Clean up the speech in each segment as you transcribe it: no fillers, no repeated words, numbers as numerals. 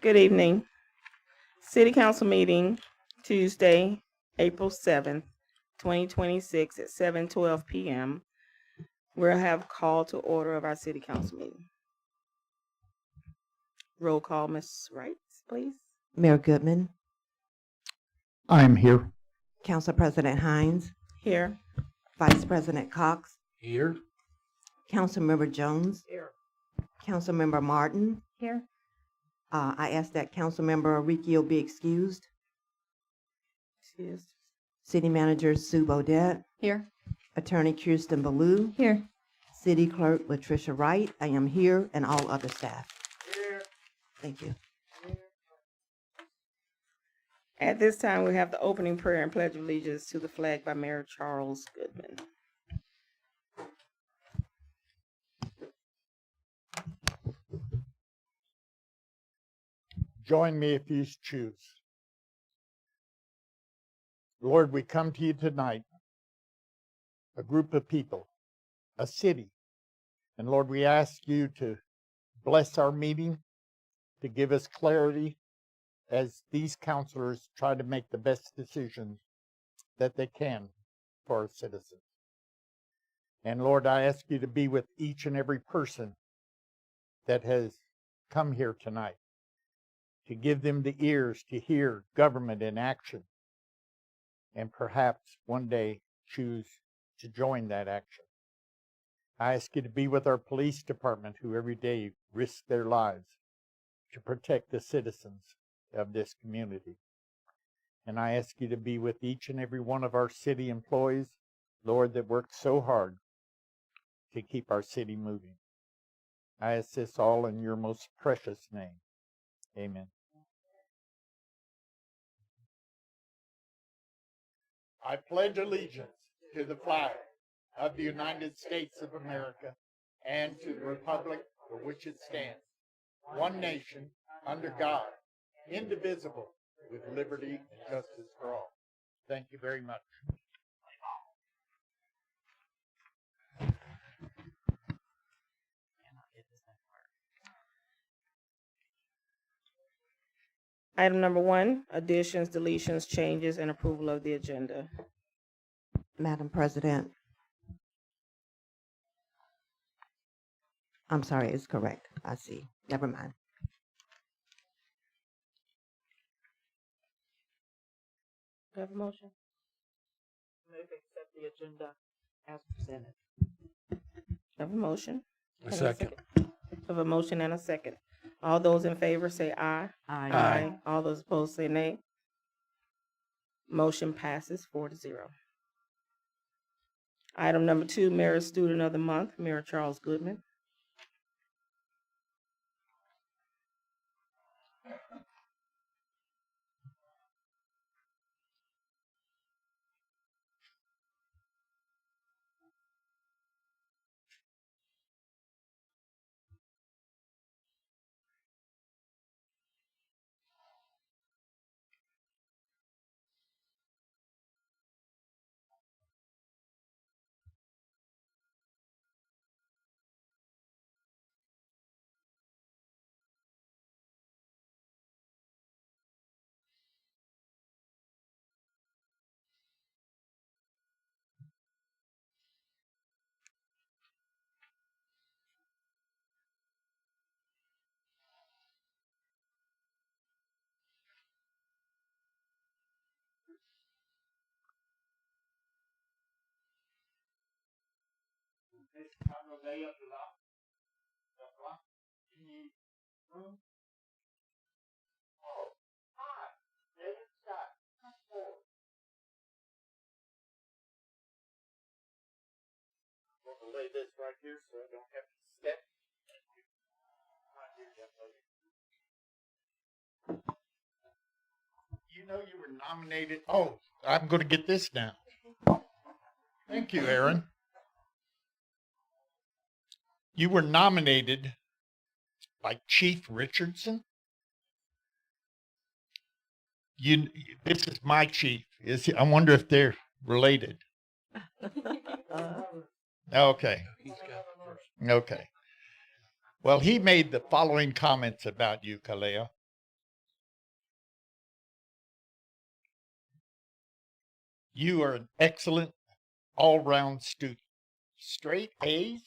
Good evening. City Council meeting Tuesday, April 7th, 2026 at 7:12 p.m. We'll have call to order of our City Council meeting. Roll call, Ms. Wright, please. Mayor Goodman, I'm here. Council President Hinds, Here. Vice President Cox, Here. Councilmember Jones, Here. Councilmember Martin. Here. I ask that Councilmember Riccio be excused. Excused. City Manager Sue Beaudet, Here. Attorney Kiersten Ballou, Here. City Clerk Latricia Wright. I am here, and all other staff. Here. Thank you. At this time, we have the opening prayer and pledge of allegiance to the flag by Mayor Charles Goodman. Join me if you choose. Lord, we come to you tonight, a group of people, a city. And Lord, we ask you to bless our meeting, to give us clarity as these counselors try to make the best decisions that they can for our citizens. And Lord, I ask you to be with each and every person that has come here tonight, to give them the ears to hear government in action, and perhaps one day choose to join that action. I ask you to be with our police department, who every day risk their lives to protect the citizens of this community. And I ask you to be with each and every one of our city employees, Lord, that work so hard to keep our city moving. I ask this all in your most precious name. Amen. I pledge allegiance to the flag of the United States of America and to the republic for which it stands, one nation, under God, indivisible, with liberty and justice for all. Thank you very much. Item number 1, additions, deletions, changes, and approval of the agenda. Madam President, I'm sorry, it's correct. I see. Never mind. Do I have a motion? Move to accept the agenda as presented. I have a motion. A second. I have a motion and a second. All those in favor say aye. Aye. All those opposed say nay. Motion passes 4-0. Item number 2, Mayor Student of the Month, Mayor Charles Goodman. I'll lay this right here so I don't have to step. You know you were nominated. Oh, I'm going to get this down. Thank you, Aaron. You were nominated by Chief Richardson. This is my chief. I wonder if they're related. Okay. Okay. Well, he made the following comments about you, Kalea. You are an excellent all-round student. Straight A's?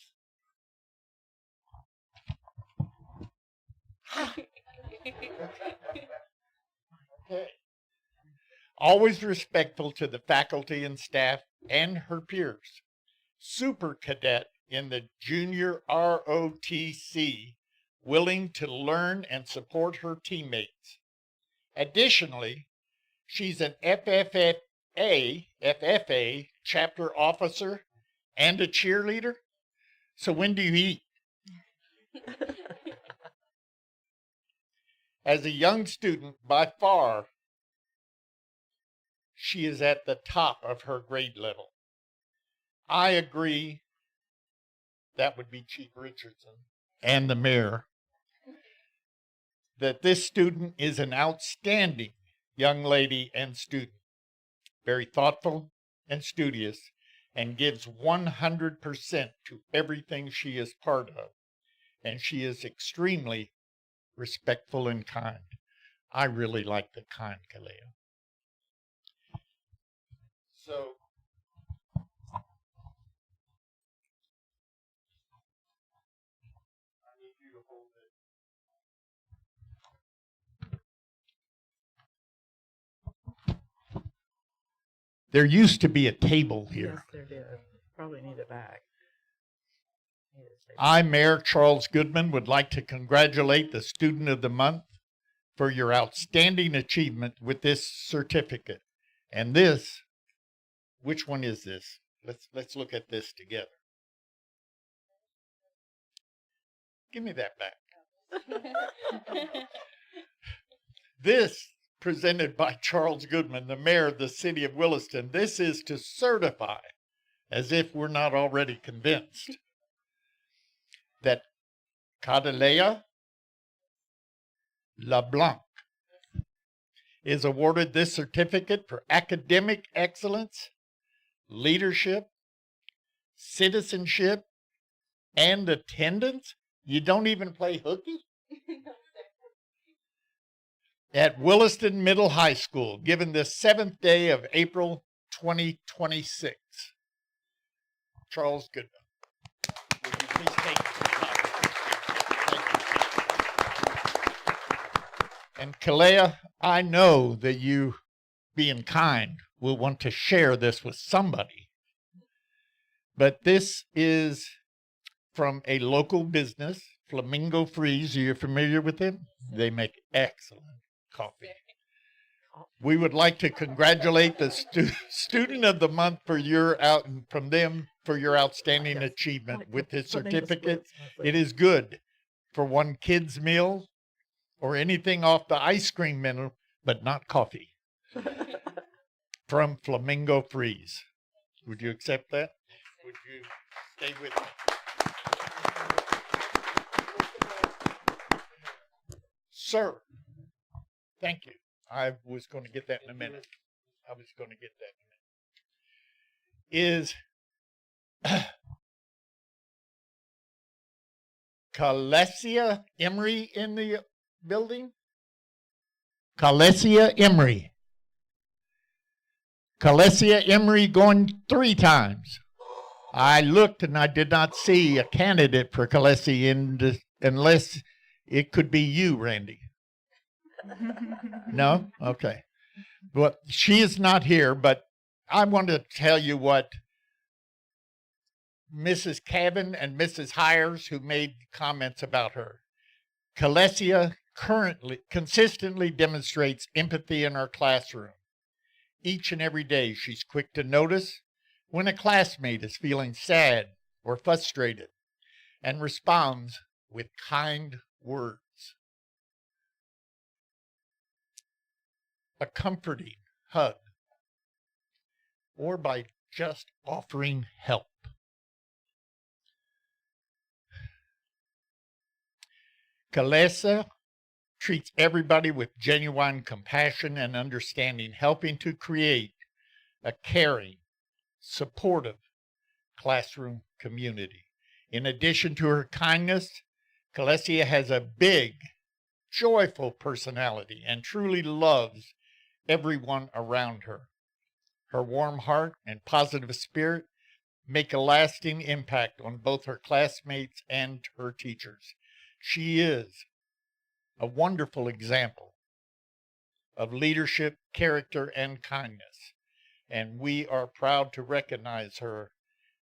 Okay. Always respectful to the faculty and staff and her peers. Super cadet in the junior ROTC, willing to learn and support her teammates. Additionally, she's an FFA chapter officer and a cheerleader. So when do you eat? As a young student, by far, she is at the top of her grade level. I agree, that would be Chief Richardson and the mayor, that this student is an outstanding young lady and student, very thoughtful and studious, and gives 100% to everything she is part of. And she is extremely respectful and kind. I really like the kind Kalea. So, I need you to hold it. There used to be a table here. Yes, there did. Probably need it back. I, Mayor Charles Goodman, would like to congratulate the Student of the Month for your outstanding achievement with this certificate. And this, which one is this? Let's look at this together. Give me that back. This, presented by Charles Goodman, the mayor of the city of Williston, this is to certify, as if we're not already convinced, that Cadelea LeBlanc is awarded this certificate for academic excellence, leadership, citizenship, and attendance. You don't even play hooky? At Williston Middle High School, given the 7th day of April 2026. Charles Goodman. Would you please take some time? Thank you. And Kalea, I know that you, being kind, will want to share this with somebody. But this is from a local business, Flamingo Freeze. Are you familiar with them? They make excellent coffee. We would like to congratulate the Student of the Month for your outstanding achievement with this certificate. It is good for one kid's meal or anything off the ice cream menu, but not coffee. From Flamingo Freeze. Would you accept that? Would you stay with me? Sir, thank you. I was going to get that in a minute. Is Kalesia Emery in the building? Kalesia Emery. Kalesia Emery going 3 times. I looked and I did not see a candidate for Kalesia unless it could be you, Randy. No? Okay. But she is not here, but I want to tell you what Mrs. Cavan and Mrs. Hires, who made comments about her. Kalesia consistently demonstrates empathy in our classroom. Each and every day, she's quick to notice when a classmate is feeling sad or frustrated and responds with kind words. A comforting hug, or by just offering help. Kalesia treats everybody with genuine compassion and understanding, helping to create a caring, supportive classroom community. In addition to her kindness, Kalesia has a big, joyful personality and truly loves everyone around her. her warm heart and positive spirit make a lasting impact on both her classmates and her teachers. She is a wonderful example of leadership, character, and kindness, and we are proud to recognize her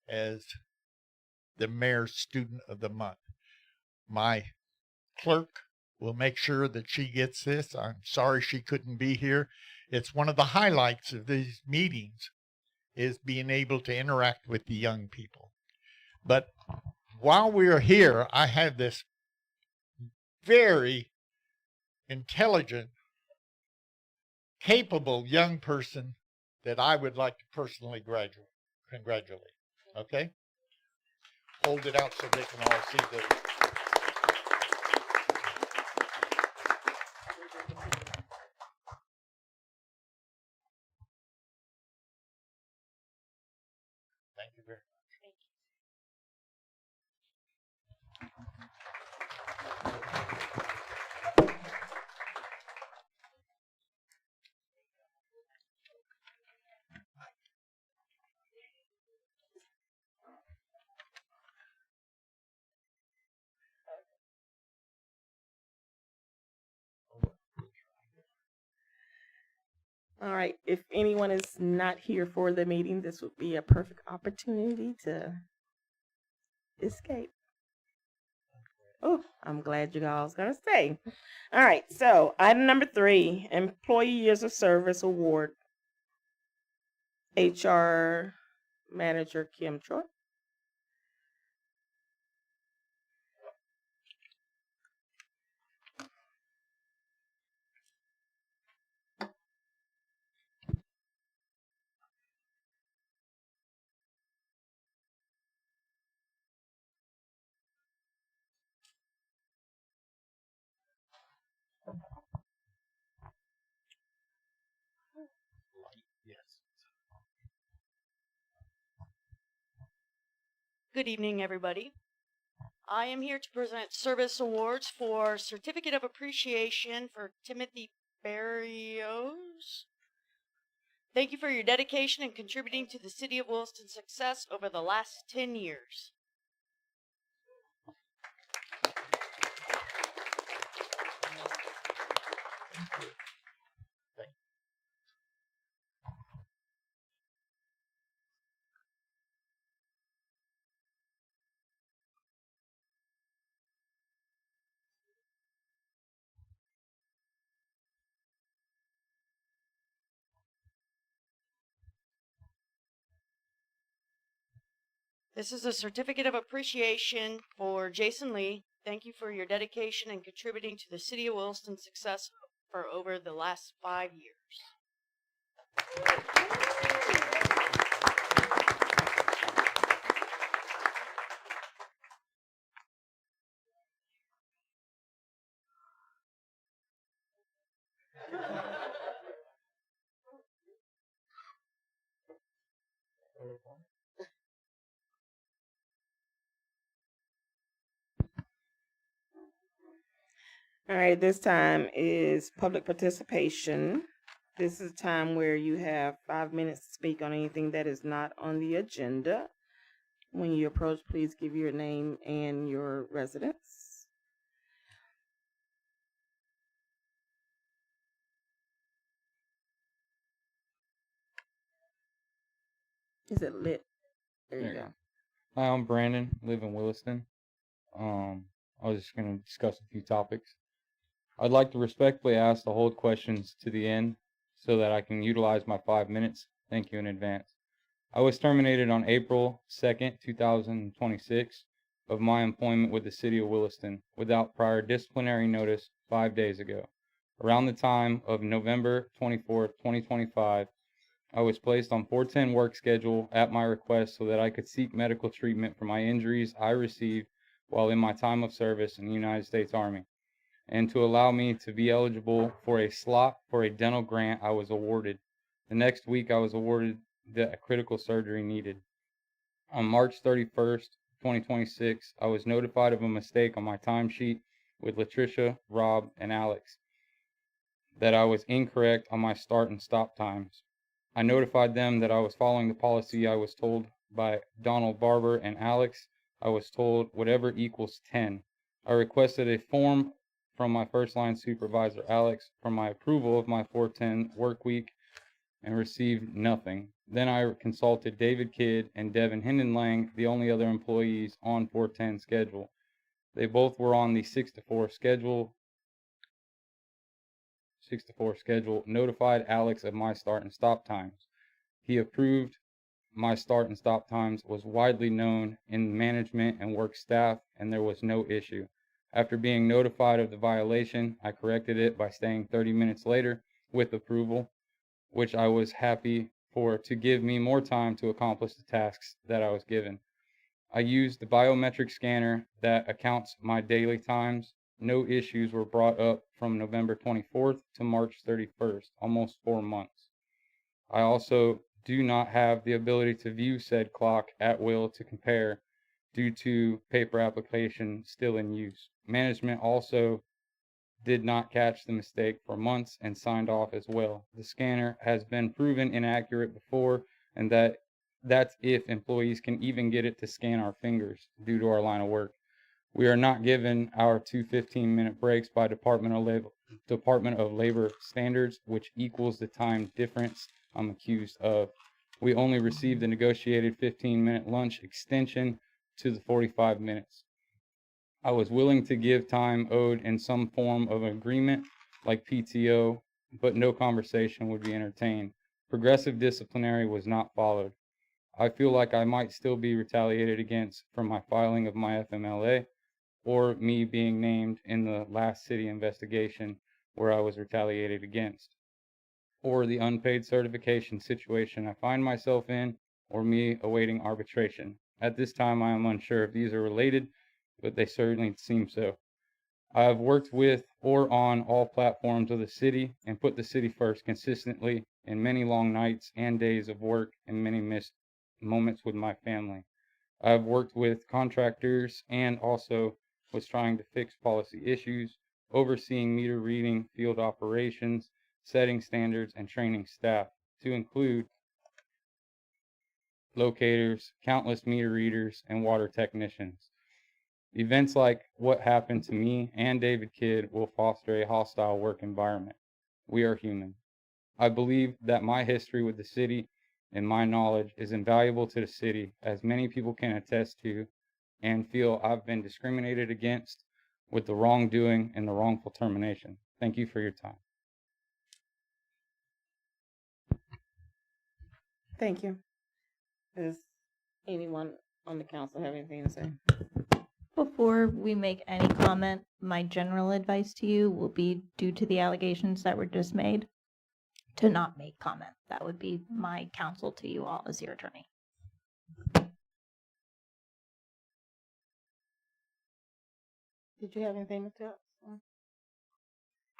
as the Mayor's Student of the Month. My clerk will make sure that she gets this. I'm sorry she couldn't be here. It's one of the highlights of these meetings is being able to interact with the young people. But while we're here, I have this very intelligent, capable young person that I would like to personally congratulate. Okay? Hold it out so they can all see the. Thank you very much. All right, if anyone is not here for the meeting, this would be a perfect opportunity to escape. Oh, I'm glad you all's gonna stay. All right, so item number 3, Employee Years of Service Award. HR Manager Kim Troy. Yes. Good evening, everybody. I am here to present service awards for Certificate of Appreciation for Timothy Barrios. Thank you for your dedication and contributing to the City of Williston's success over the last 10 years. This is a Certificate of Appreciation for Jason Lee. Thank you for your dedication and contributing to the City of Williston's success for over the last 5 years. All right, this time is public participation. This is a time where you have 5 minutes to speak on anything that is not on the agenda. When you approach, please give your name and your residence. Is it lit? There you go. Hi, I'm Brandon, live in Williston. I was just going to discuss a few topics. I'd like to respectfully ask to hold questions to the end so that I can utilize my 5 minutes. Thank you in advance. I was terminated on April 2nd, 2026 of my employment with the City of Williston without prior disciplinary notice 5 days ago. Around the time of November 24th, 2025, I was placed on 410 work schedule at my request so that I could seek medical treatment for my injuries I received while in my time of service in the United States Army, and to allow me to be eligible for a slot for a dental grant I was awarded. The next week I was awarded the critical surgery needed. On March 31st, 2026, I was notified of a mistake on my timesheet with Latricia, Rob, and Alex, that I was incorrect on my start and stop times. I notified them that I was following the policy I was told by Donald Barber and Alex. I was told whatever equals 10. I requested a form from my first line supervisor, Alex, for my approval of my 410 work week and received nothing. Then I consulted David Kidd and Devin Hindenlang, the only other employees on 410 schedule. They both were on the 6 to 4 schedule. Notified Alex of my start and stop times. He approved. My start and stop times was widely known in management and work staff, and there was no issue. After being notified of the violation, I corrected it by staying 30 minutes later with approval, which I was happy for to give me more time to accomplish the tasks that I was given. I used the biometric scanner that accounts my daily times. No issues were brought up from November 24th to March 31st, almost 4 months. I also do not have the ability to view said clock at will to compare due to paper application still in use. Management also did not catch the mistake for months and signed off as well. The scanner has been proven inaccurate before, and that's if employees can even get it to scan our fingers due to our line of work. We are not given our 2 15-minute breaks by Department of Labor standards, which equals the time difference I'm accused of. We only received the negotiated 15-minute lunch extension to the 45 minutes. I was willing to give time owed in some form of agreement, like PTO, but no conversation would be entertained. Progressive disciplinary was not followed. I feel like I might still be retaliated against from my filing of my FMLA, or me being named in the last city investigation where I was retaliated against, or the unpaid certification situation I find myself in, or me awaiting arbitration. At this time, I am unsure if these are related, but they certainly seem so. I have worked with or on all platforms of the city and put the city first consistently in many long nights and days of work and many missed moments with my family. I have worked with contractors and also was trying to fix policy issues, overseeing meter reading, field operations, setting standards, and training staff, to include locators, countless meter readers, and water technicians. Events like what happened to me and David Kidd will foster a hostile work environment. We are human. I believe that my history with the city and my knowledge is invaluable to the city, as many people can attest to, and feel I've been discriminated against with the wrongdoing and the wrongful termination. Thank you for your time. Thank you. Does anyone on the council have anything to say? Before we make any comment, my general advice to you will be, due to the allegations that were just made, to not make comment. That would be my counsel to you all as your attorney. Did you have anything to tell?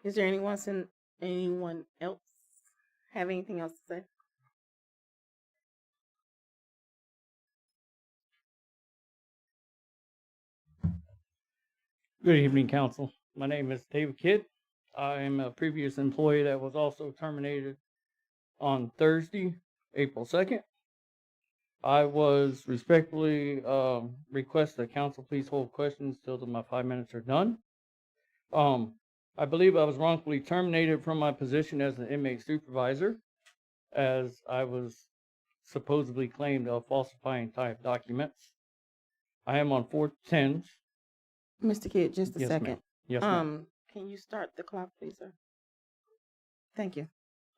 Is there anyone else have anything else to say? Good evening, council. My name is David Kidd. I am a previous employee that was also terminated on Thursday, April 2nd. I was respectfully request that council please hold questions till my 5 minutes are done. I believe I was wrongfully terminated from my position as an inmate supervisor, as I was supposedly claimed of falsifying type documents. I am on 410s. Mr. Kidd, just a Yes, second. ma'am. Yes, ma'am. Can you start the clock, please, sir? Thank you.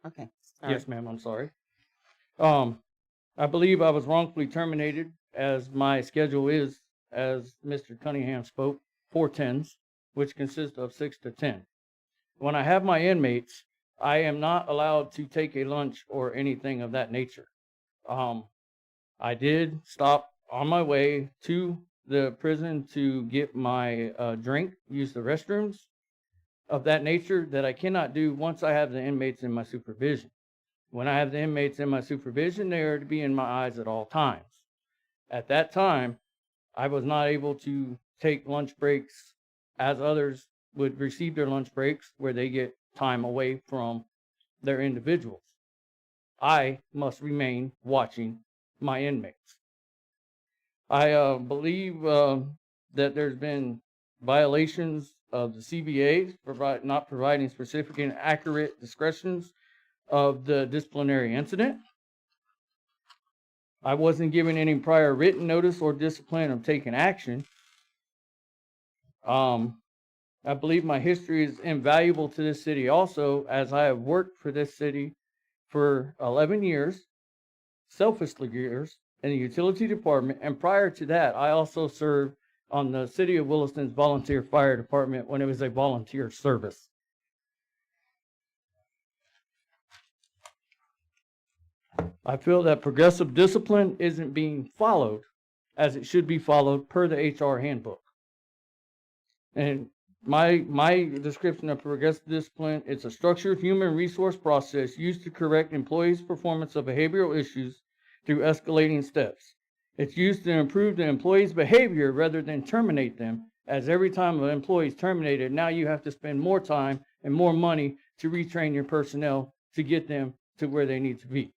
Okay. Sorry. Yes, ma'am. I'm sorry. I believe I was wrongfully terminated, as my schedule is, as Mr. Cunningham spoke, 410s, which consist of 6 to 10. When I have my inmates, I am not allowed to take a lunch or anything of that nature. I did stop on my way to the prison to get my drink, use the restrooms of that nature, that I cannot do once I have the inmates in my supervision. When I have the inmates in my supervision, they are to be in my eyes at all times. At that time, I was not able to take lunch breaks as others would receive their lunch breaks, where they get time away from their individuals. I must remain watching my inmates. I believe that there's been violations of the CBAs, not providing specific and accurate descriptions of the disciplinary incident. I wasn't given any prior written notice or discipline of taking action. I believe my history is invaluable to this city also, as I have worked for this city for 11 years, selfishly years, in the utility department, and prior to that, I also served on the City of Williston's volunteer fire department when it was a volunteer service. I feel that progressive discipline isn't being followed as it should be followed per the HR handbook. And my description of progressive discipline, it's a structured human resource process used to correct employees' performance of behavioral issues through escalating steps. It's used to improve the employee's behavior rather than terminate them, as every time an employee is terminated, now you have to spend more time and more money to retrain your personnel to get them to where they need to be.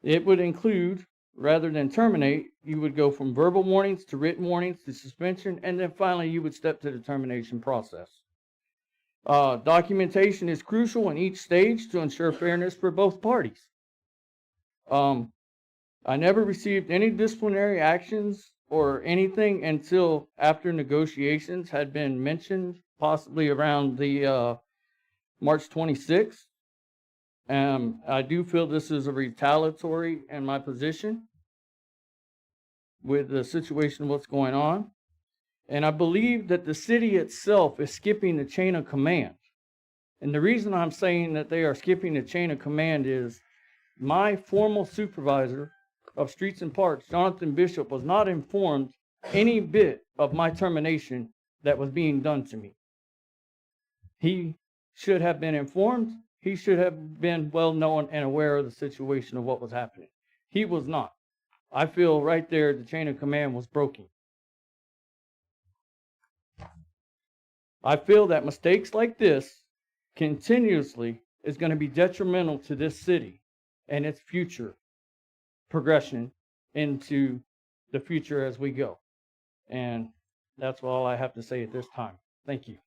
It would include, rather than terminate, you would go from verbal warnings to written warnings to suspension, and then finally you would step to the termination process. Documentation is crucial in each stage to ensure fairness for both parties. I never received any disciplinary actions or anything until after negotiations had been mentioned, possibly around the March 26th. I do feel this is a retaliatory in my position with the situation, what's going on. And I believe that the city itself is skipping the chain of command. And the reason I'm saying that they are skipping the chain of command is my formal supervisor of Streets and Parks, Jonathan Bishop, was not informed any bit of my termination that was being done to me. He should have been informed. He should have been well known and aware of the situation of what was happening. He was not. I feel right there the chain of command was broken. I feel that mistakes like this continuously is going to be detrimental to this city and its future progression into the future as we go. And that's all I have to say at this time. Thank you.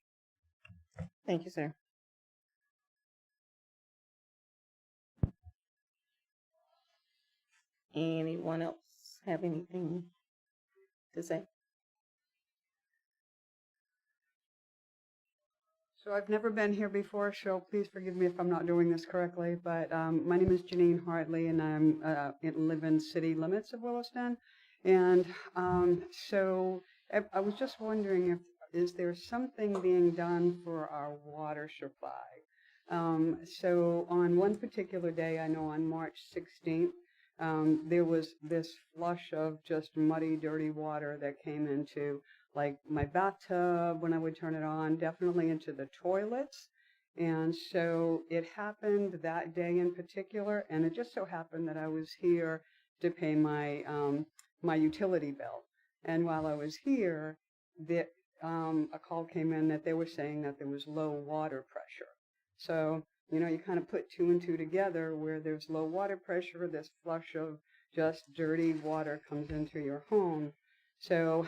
Thank you, sir. Anyone else have anything to say? So I've never been here before, so please forgive me if I'm not doing this correctly, but my name is Janine Hartley, and I live in city limits of Williston. And so I was just wondering, is there something being done for our water supply? So on one particular day, I know on March 16th, there was this flush of just muddy, dirty water that came into like my bathtub when I would turn it on, definitely into the toilets. And so it happened that day in particular, and it just so happened that I was here to pay my my utility bill. And while I was here, a call came in that they were saying that there was low water pressure. So, you know, you kind of put two and two together where there's low water pressure, this flush of just dirty water comes into your home. So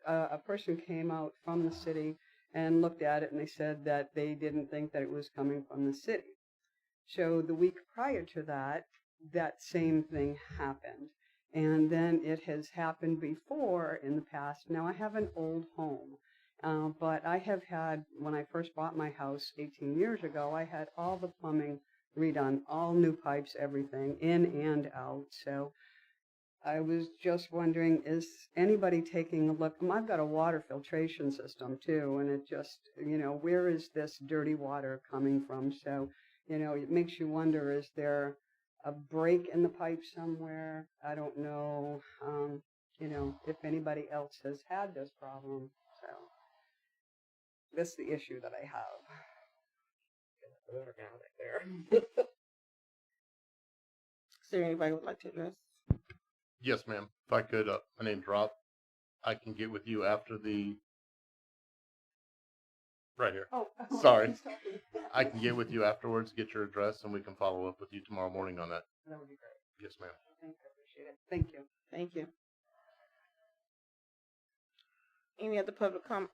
a person came out from the city and looked at it, and they said that they didn't think that it was coming from the city. So the week prior to that, that same thing happened. And then it has happened before in the past. Now, I have an old home, but I have had, when I first bought my house 18 years ago, I had all the plumbing redone, all new pipes, everything, in and out. So I was just wondering, is anybody taking a look? I've got a water filtration system too, and it just, you know, where is this dirty water coming from? So, you know, it makes you wonder, is there a break in the pipe somewhere? I don't know, you know, if anybody else has had this problem. So that's the issue that I have. Is there anybody who would like to address? Yes, ma'am. If I could, my name's Rob. I can get with you after the Right here. Oh, Sorry. I can get with you afterwards, get your address, and we can follow up with you tomorrow morning on that. That would be great. Yes, ma'am. Thank you. I appreciate it. Thank you. Thank you. Any other public comment?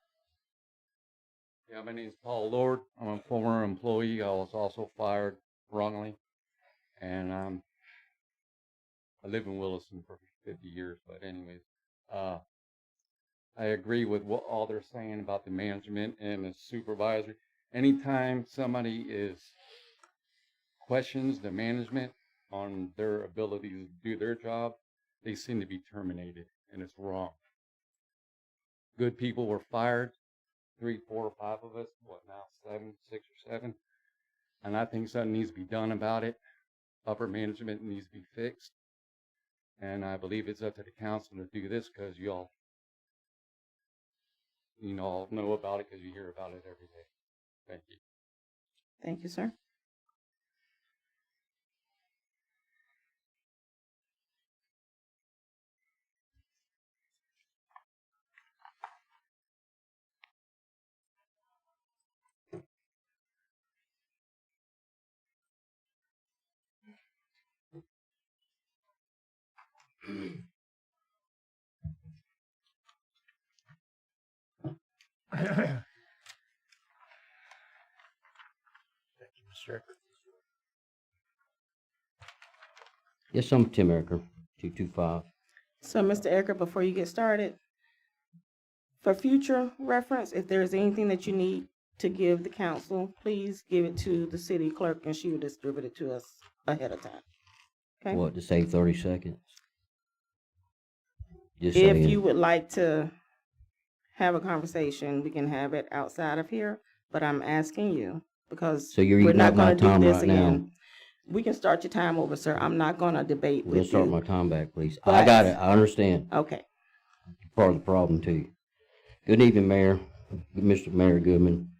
Yeah, my name is Paul Lord. I'm a former employee. I was also fired wrongly, and I live in Williston for 50 years. But anyways, I agree with what all they're saying about the management and the supervisor. Anytime somebody questions the management on their ability to do their job, they seem to be terminated, and it's wrong. Good people were fired, 3, 4, or 5 of us, what now, 7, 6 or 7, and I think something needs to be done about it. Upper management needs to be fixed, and I believe it's up to the council to do this because you all know about it because you hear about it every day. Thank you. Thank you, sir. Thank you, Mr. Eckert. Yes, I'm Tim Ecker, 225. So, Mr. Eckert, before you get started, for future reference, if there's anything that you need to give the council, please give it to the city clerk and she will distribute it to us ahead of time. Okay? What, to save 30 seconds? Just If saying. you would like to have a conversation, we can have it outside of here, but I'm asking you because So you're we're eating not up my going to do time this right now. again. We can start your time over, sir. I'm not going to debate We're going to with start you. my time back, please. I But- got it. I understand. Okay. Part of the problem, too. Good evening, Mayor, Mr. Mayor Goodman,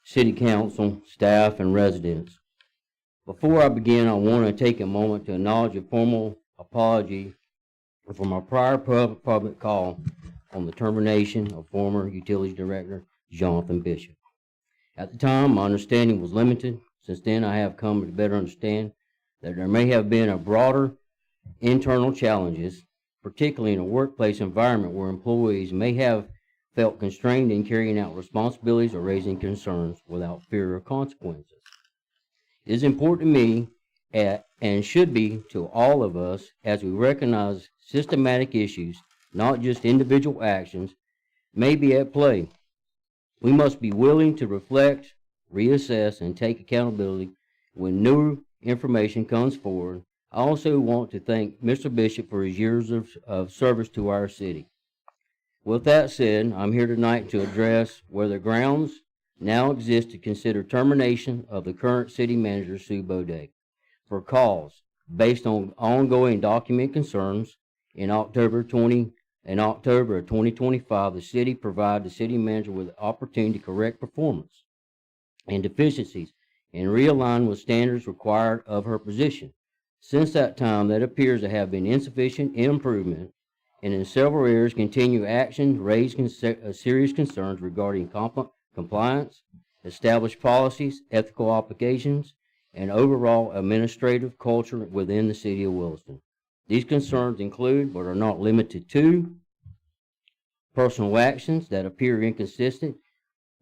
City Council, staff, and residents. Before I begin, I want to take a moment to acknowledge a formal apology for my prior public call on the termination of former Utilities Director Jonathan Bishop. At the time, my understanding was limited. Since then, I have come to better understand that there may have been a broader internal challenges, particularly in a workplace environment where employees may have felt constrained in carrying out responsibilities or raising concerns without fear of consequences. It is important to me, and should be to all of us, as we recognize systematic issues, not just individual actions, may be at play. We must be willing to reflect, reassess, and take accountability when new information comes forward. I also want to thank Mr. Bishop for his years of service to our city. With that said, I'm here tonight to address whether grounds now exist to consider termination of the current city manager, Sue Beaudet, for cause based on ongoing document concerns. In October of 2025, the city provided the city manager with the opportunity to correct performance and deficiencies and realign with standards required of her position. Since that time, that appears to have been insufficient improvement, and in several areas, continued actions raise serious concerns regarding compliance, established policies, ethical obligations, and overall administrative culture within the city of Williston. These concerns include, but are not limited to, personal actions that appear inconsistent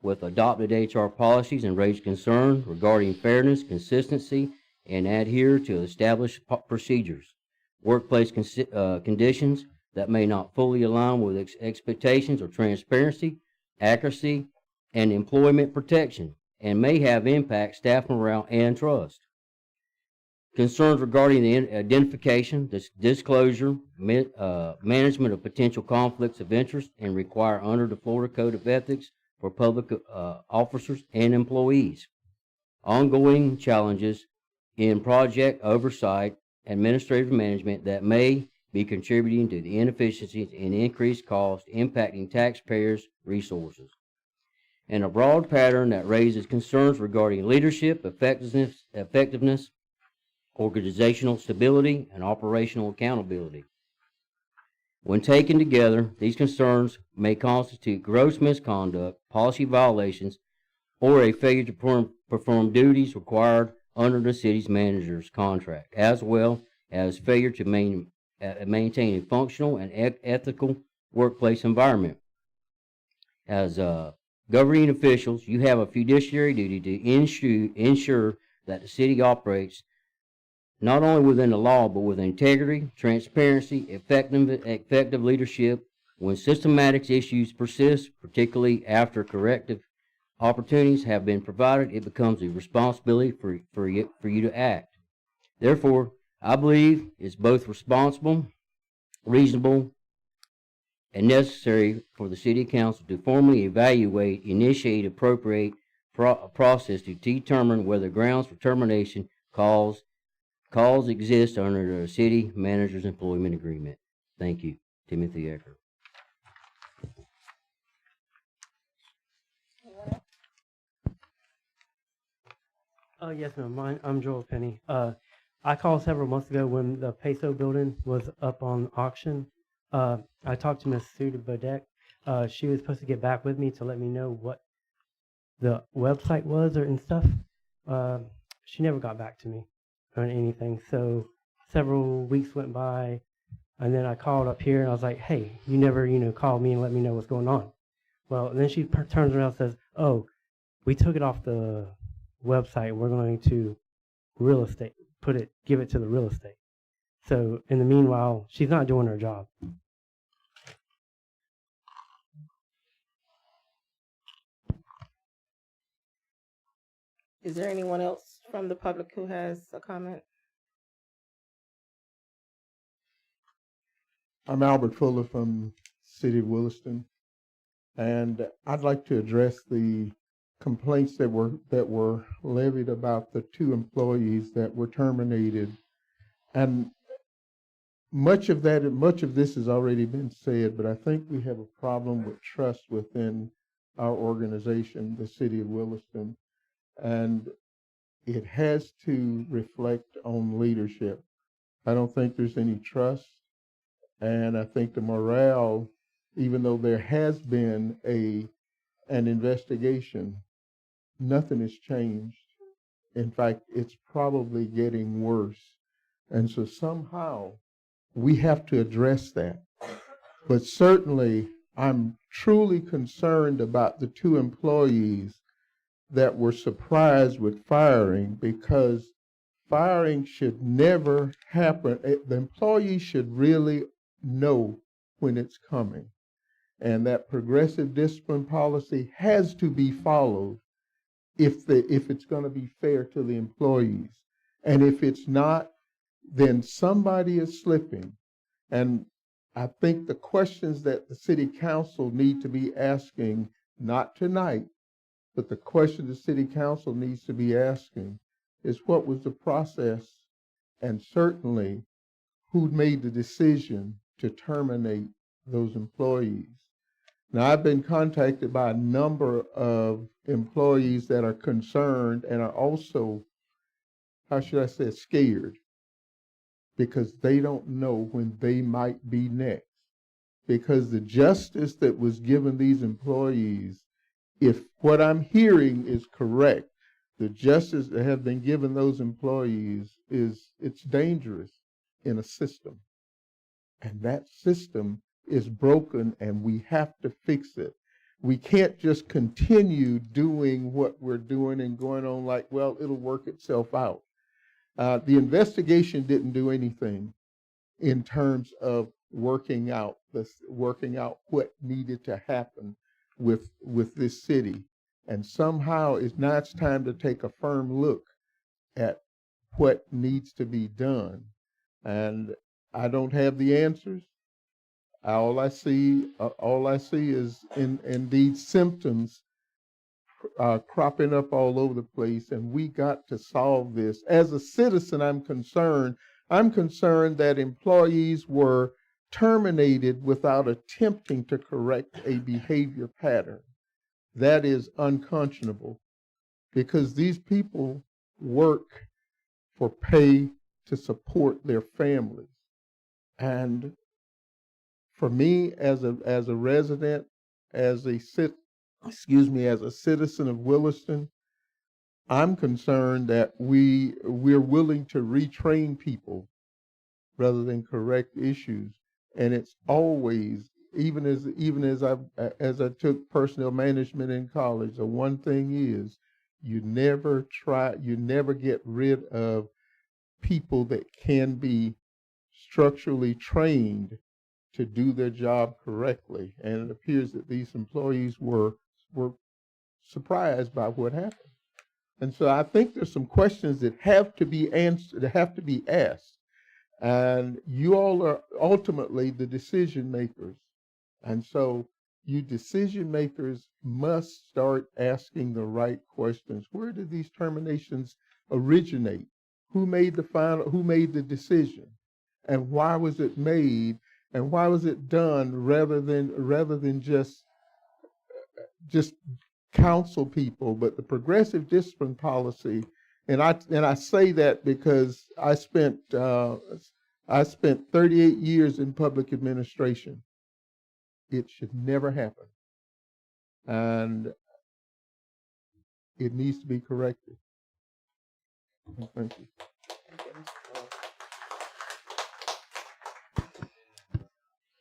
with adopted HR policies and raise concerns regarding fairness, consistency, and adhere to established procedures, workplace conditions that may not fully align with expectations of transparency, accuracy, and employment protection, and may have impact staff morale and trust. Concerns regarding the identification, disclosure, management of potential conflicts of interest, and require under the Florida Code of Ethics for public officers and employees. Ongoing challenges in project oversight, administrative management that may be contributing to the inefficiencies and increased costs impacting taxpayers' resources. And a broad pattern that raises concerns regarding leadership, effectiveness, organizational stability, and operational accountability. When taken together, these concerns may constitute gross misconduct, policy violations, or a failure to perform duties required under the city's manager's contract, as well as failure to maintain a functional and ethical workplace environment. As governing officials, you have a fiduciary duty to ensure that the city operates not only within the law, but with integrity, transparency, effective leadership. When systematic issues persist, particularly after corrective opportunities have been provided, it becomes a responsibility for you to act. Therefore, I believe it's both responsible, reasonable, and necessary for the City Council to formally evaluate, initiate, appropriate process to determine whether grounds for termination cause exist under the City Manager's Employment Agreement. Thank you. Timothy Ecker. Yes, ma'am. I'm Joel Penny. I called several months ago when the Peso building was up on auction. I talked to Miss Sue Beaudet. She was supposed to get back with me to let me know what the website was and stuff. She never got back to me on anything. So several weeks went by, and then I called up here and I was like, "Hey, you never, called me and let me know what's going on." Well, and then she turns around and says, "Oh, we took it off the website. We're going to real estate, give it to the real estate." So in the meanwhile, she's not doing her job. Is there anyone else from the public who has a comment? I'm Albert Fuller from City of Williston, and I'd like to address the complaints that were levied about the 2 employees that were terminated. And much of this has already been said, but I think we have a problem with trust within our organization, the City of Williston, and it has to reflect on leadership. I don't think there's any trust, and I think the morale, even though there has been an investigation, nothing has changed. In fact, it's probably getting worse. And so somehow we have to address that. But certainly, I'm truly concerned about the 2 employees that were surprised with firing, because firing should never happen. The employee should really know when it's coming. And that progressive discipline policy has to be followed if it's going to be fair to the employees. And if it's not, then somebody is slipping. And I think the questions that the City Council need to be asking, not tonight, but the question the City Council needs to be asking is, what was the process, and certainly who made the decision to terminate those employees? Now, I've been contacted by a number of employees that are concerned and are also, how should I say, scared, because they don't know when they might be next. Because the justice that was given these employees, if what I'm hearing is correct, the justice that have been given those employees it's dangerous in a system. And that system is broken, and we have to fix it. We can't just continue doing what we're doing and going on like, well, it'll work itself out. The investigation didn't do anything in terms of working out what needed to happen with this city. And somehow it's time to take a firm look at what needs to be done. And I don't have the answers. All I see is indeed symptoms cropping up all over the place, and we got to solve this. As a citizen, I'm concerned that employees were terminated without attempting to correct a behavior pattern. That is unconscionable, because these people work for pay to support their families. And for me, as a resident, as a as a citizen of Williston, I'm concerned that we're willing to retrain people rather than correct issues. And it's always, even as I took personnel management in college, the one thing is you never get rid of people that can be structurally trained to do their job correctly. And it appears that these employees were surprised by what happened. And so I think there's some questions that have to be answered, that have to be asked. And you all are ultimately the decision makers. And so you decision makers must start asking the right questions. Where did these terminations originate? Who made the decision? And why was it made? And why was it done rather than just counsel people? But the progressive discipline policy, and I say that because I spent 38 years in public administration. It should never happen, and it needs to be corrected. Thank you.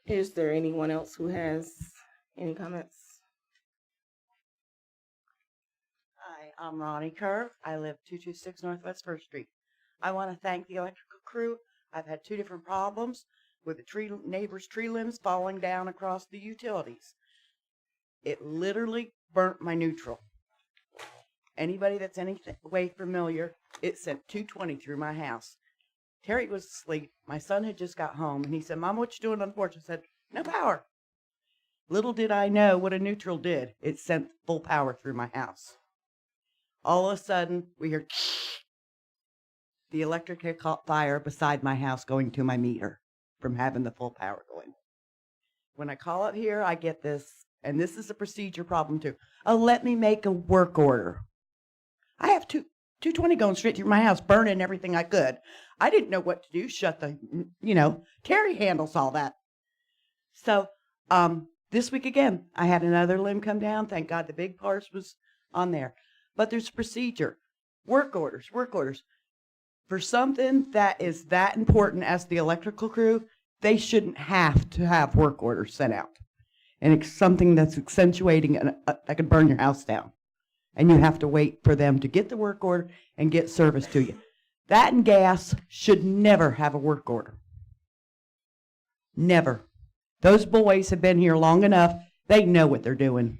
Is there anyone else who has any comments? Hi, I'm Ronnie Kerr. I live 226 Northwest First Street. I want to thank the electrical crew. I've had 2 different problems with the neighbor's tree limbs falling down across the utilities. It literally burnt my neutral. Anybody that's any way familiar, it sent 220 through my house. Terry was asleep. My son had just got home, and he said, "Mom, what you doing on the porch?" I said, "No power." Little did I know what a neutral did. It sent full power through my house. All of a sudden, we heard the electric had caught fire beside my house going to my meter from having the full power going. When I call up here, I get this, and this is a procedure problem too. Oh, let me make a work order. I have 220 going straight through my house, burning everything I could. I didn't know what to do. Terry handles all that. So this week again, I had another limb come down. Thank God the big parts was on there. But there's a procedure. Work orders. For something that is that important as the electrical crew, they shouldn't have to have work orders sent out. And it's something that's accentuating that could burn your house down. And you have to wait for them to get the work order and get service to you. That and gas should never have a work order. Never. Those boys have been here long enough. They know what they're doing.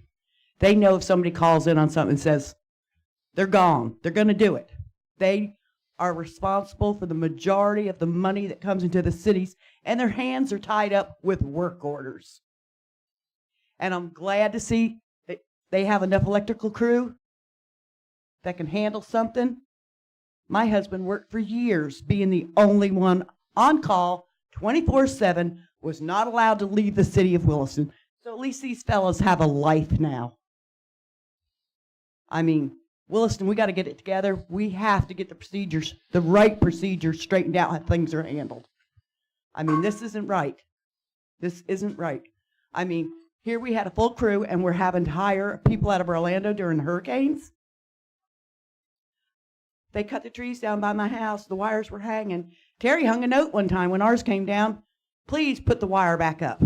They know if somebody calls in on something and says, they're gone. They're going to do it. They are responsible for the majority of the money that comes into the cities, and their hands are tied up with work orders. And I'm glad to see that they have enough electrical crew that can handle something. My husband worked for years being the only one on call 24/7, was not allowed to leave the city of Williston. So at least these fellas have a life now. I mean, Williston, we got to get it together. We have to get the procedures, the right procedures straightened out, how things are handled. I mean, this isn't right. This isn't right. I mean, here we had a full crew, and we're having to hire people out of Orlando during the hurricanes. They cut the trees down by my house. The wires were hanging. Terry hung a note one time when ours came down. Please put the wire back up.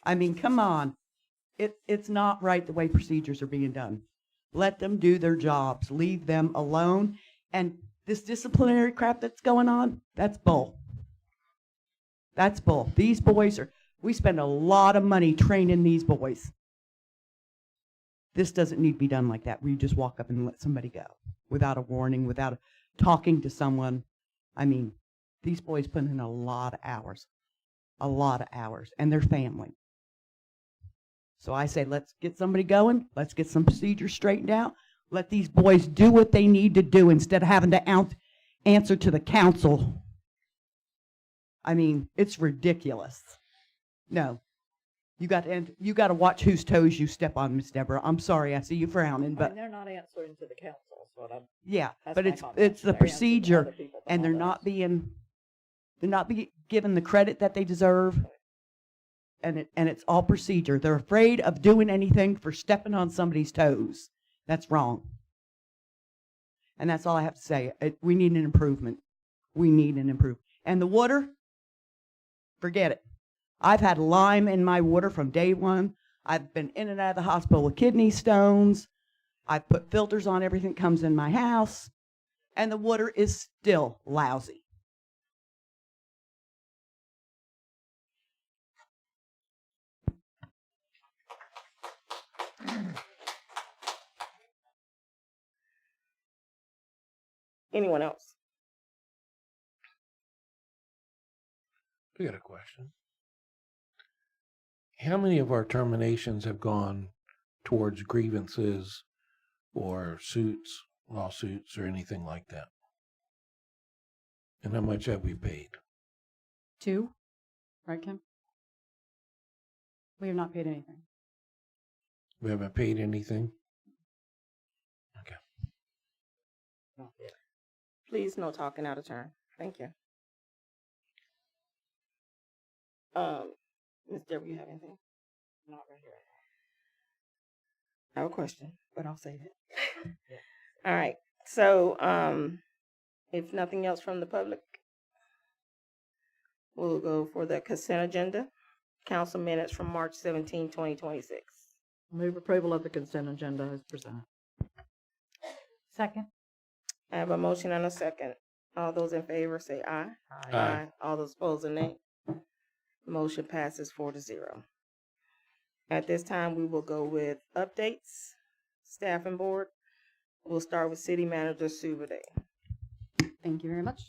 I mean, come on. It's not right the way procedures are being done. Let them do their jobs. Leave them alone. And this disciplinary crap that's going on, that's bull. That's bull. These boys we spend a lot of money training these boys. This doesn't need to be done like that, where you just walk up and let somebody go without a warning, without talking to someone. I mean, these boys put in a lot of hours, and their family. So I say, let's get somebody going. Let's get some procedures straightened out. Let these boys do what they need to do instead of having to answer to the council. I mean, it's ridiculous. No. You got to watch whose toes you step on, Miss Debra. I'm sorry, I see you frowning, but they're not answering to the council. So but it's the procedure, and they're not being given the credit that they deserve. and it's all procedure. They're afraid of doing anything for stepping on somebody's toes. That's wrong. And that's all I have to say. We need an improvement. We need an improvement. And the water, forget it. I've had lime in my water from day one. I've been in and out of the hospital with kidney stones. I've put filters on everything that comes in my house. And the water is still lousy. Anyone else? I got a question. How many of our terminations have gone towards grievances or suits, lawsuits, or anything like that? And how much have we paid? 2, right, Kim? We have not paid anything. We haven't paid anything? Okay. Please, no talking out of turn. Thank you. Ms. Debra, you have anything? Not right here. I have a question, but I'll save it. All right. So, if nothing else from the public, we'll go for the consent agenda. Council minutes from March 17, 2026. Move approval of the consent agenda as presented. Second. I have a motion and a second. All those in favor say aye. Aye. All those opposed, nay. Motion passes 4-0. At this time, we will go with updates, staff and board. We'll start with City Manager Beaudet. Thank you very much.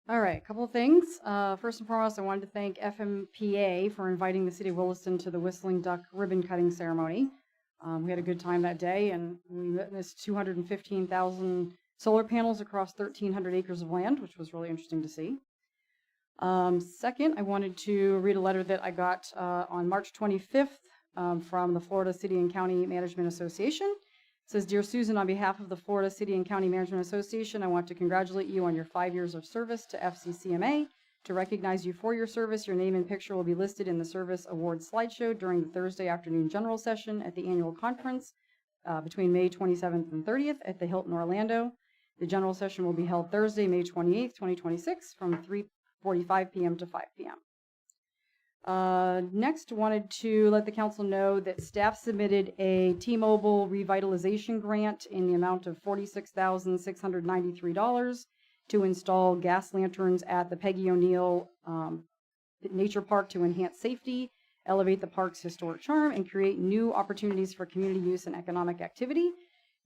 All right, a couple of things. First and foremost, I wanted to thank FMPA for inviting the City of Williston to the Whistling Duck ribbon cutting ceremony. We had a good time that day, and we witnessed 215,000 solar panels across 1,300 acres of land, which was really interesting to see. Second, I wanted to read a letter that I got on March 25th from the Florida City and County Management Association. It says, "Dear Susan, on behalf of the Florida City and County Management Association, I want to congratulate you on your 5 years of service to FCCMA. To recognize you for your service, your name and picture will be listed in the Service Awards slideshow during the Thursday afternoon general session at the annual conference between May 27th and 30th at the Hilton Orlando. The general session will be held Thursday, May 28th, 2026 from 3:45 p.m. to 5 p.m. Next, wanted to let the council know that staff submitted a T-Mobile revitalization grant in the amount of $46,693 to install gas lanterns at the Peggy O'Neill Nature Park to enhance safety, elevate the park's historic charm, and create new opportunities for community use and economic activity.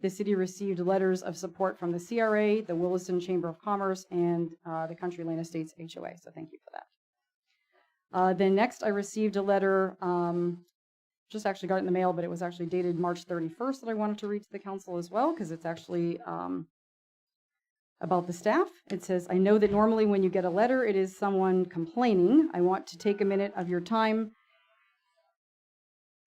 The city received letters of support from the CRA, the Williston Chamber of Commerce, and the Country Lane Estates HOA, so thank you for that. Then next, I received a letter, just actually got it in the mail, but it was actually dated March 31st that I wanted to read to the council as well, because it's actually about the staff. It says, "I know that normally when you get a letter, it is someone complaining. I want to take a minute of your time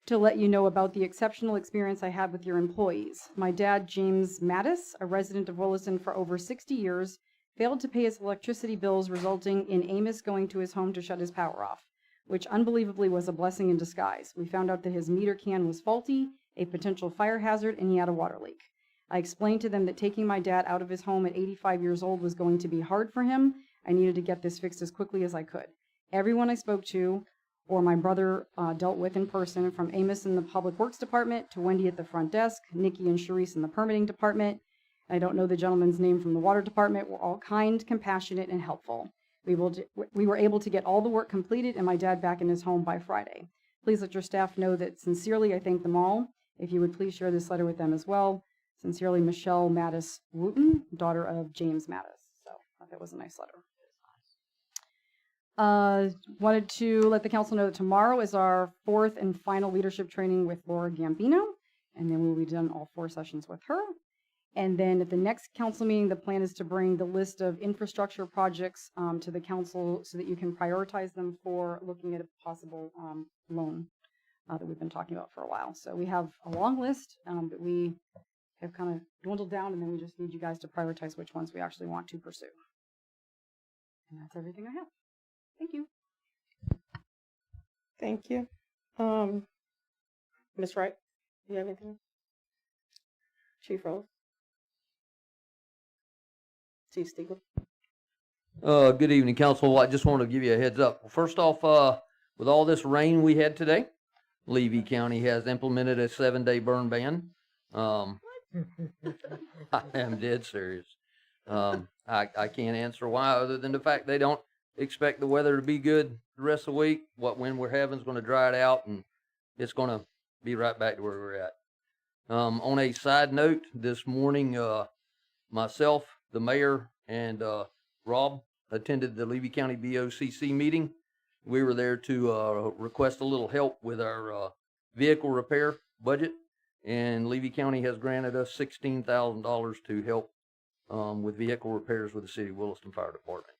to let you know about the exceptional experience I had with your employees. My dad, James Mattis, a resident of Williston for over 60 years, failed to pay his electricity bills, resulting in Amos going to his home to shut his power off, which unbelievably was a blessing in disguise. We found out that his meter can was faulty, a potential fire hazard, and he had a water leak. I explained to them that taking my dad out of his home at 85 years old was going to be hard for him. I needed to get this fixed as quickly as I could. Everyone I spoke to or my brother dealt with in person, from Amos in the Public Works Department to Wendy at the front desk, Nikki and Sharice in the permitting department, I don't know the gentleman's name from the water department, were all kind, compassionate, and helpful. We were able to get all the work completed and my dad back in his home by Friday. Please let your staff know that sincerely I thank them all. If you would please share this letter with them as well. Sincerely, Michelle Mattis Wooten, daughter of James Mattis." So I thought that was a nice letter. Wanted to let the council know that tomorrow is our 4th and final leadership training with Laura Gambino, and then we'll be done all 4 sessions with her. And then at the next council meeting, the plan is to bring the list of infrastructure projects to the council so that you can prioritize them for looking at a possible loan that we've been talking about for a while. So we have a long list that we have kind of dwindled down, and then we just need you guys to prioritize which ones we actually want to pursue. And that's everything I have. Thank you. Thank you. Ms. Wright, do you have anything? Chief Rose? Chief Stigler? Good evening, council. I just want to give you a heads up. First off, with all this rain we had today, Levy County has implemented a 7-day burn ban. I am dead serious. I can't answer why, other than the fact they don't expect the weather to be good the rest of the week. What wind we're having is going to dry it out, and it's going to be right back to where we're at. On a side note, this morning, myself, the mayor, and Rob attended the Levy County BOCC meeting. We were there to request a little help with our vehicle repair budget, and Levy County has granted us $16,000 to help with vehicle repairs with the City of Williston Fire Department.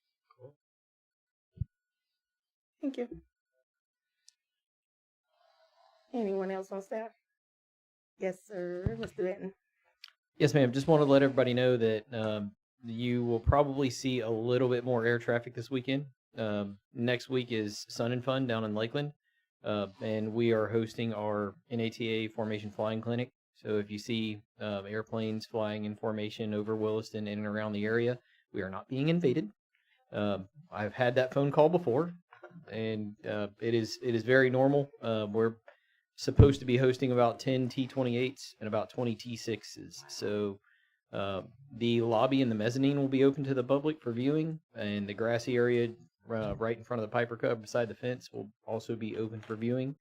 Thank you. Anyone else on staff? Yes, sir. Mr. Benton. Yes, ma'am. Just want to let everybody know that you will probably see a little bit more air traffic this weekend. Next week is Sun and Fun down in Lakeland, and we are hosting our NATA Formation Flying Clinic. So if you see airplanes flying in formation over Williston in and around the area, we are not being invaded. I've had that phone call before, and it is very normal. We're supposed to be hosting about 10 T-28s and about 20 T-6s. So the lobby and the mezzanine will be open to the public for viewing, and the grassy area right in front of the Piper Cub beside the fence will also be open for viewing.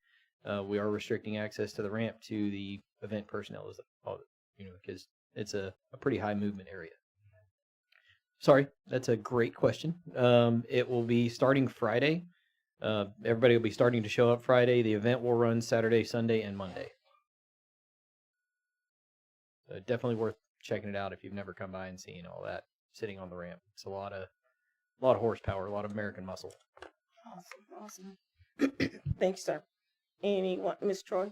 We are restricting access to the ramp to the event personnel, because it's a pretty high movement area. Sorry, that's a great question. It will be starting Friday. Everybody will be starting to show up Friday. The event will run Saturday, Sunday, and Monday. So definitely worth checking it out if you've never come by and seen all that sitting on the ramp. It's a lot of horsepower, a lot of American muscle. Awesome. Thanks, sir. Anyone, Ms. Troy?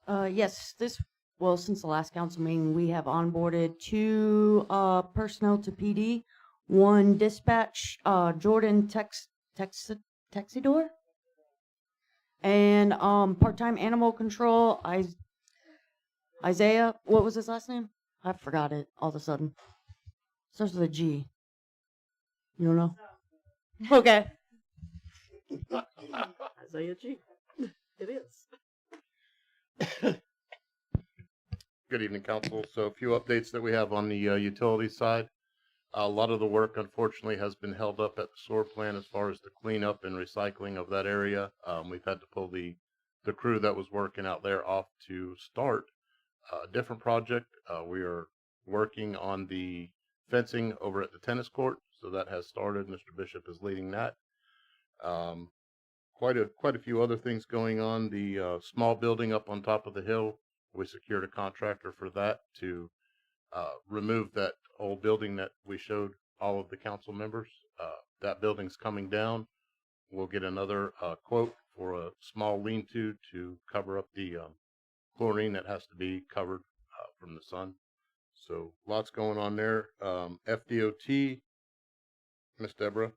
Yes, since the last council meeting, we have onboarded 2 personnel to PD, 1 dispatch, Jordan Texidor, and part-time animal control, Isaiah, what was his last name? I forgot it all of a sudden. Starts with a G. You don't know? Okay. Isaiah G. It is. Good evening, council. So a few updates that we have on the utility side. A lot of the work, unfortunately, has been held up at the sewer plant as far as the cleanup and recycling of that area. We've had to pull the crew that was working out there off to start a different project. We are working on the fencing over at the tennis court, so that has started. Mr. Bishop is leading that. Quite a few other things going on. The small building up on top of the hill, we secured a contractor for that to remove that old building that we showed all of the council members. That building's coming down. We'll get another quote for a small lean-to to cover up the chlorine that has to be covered from the sun. So lots going on there. FDOT, Miss Debra,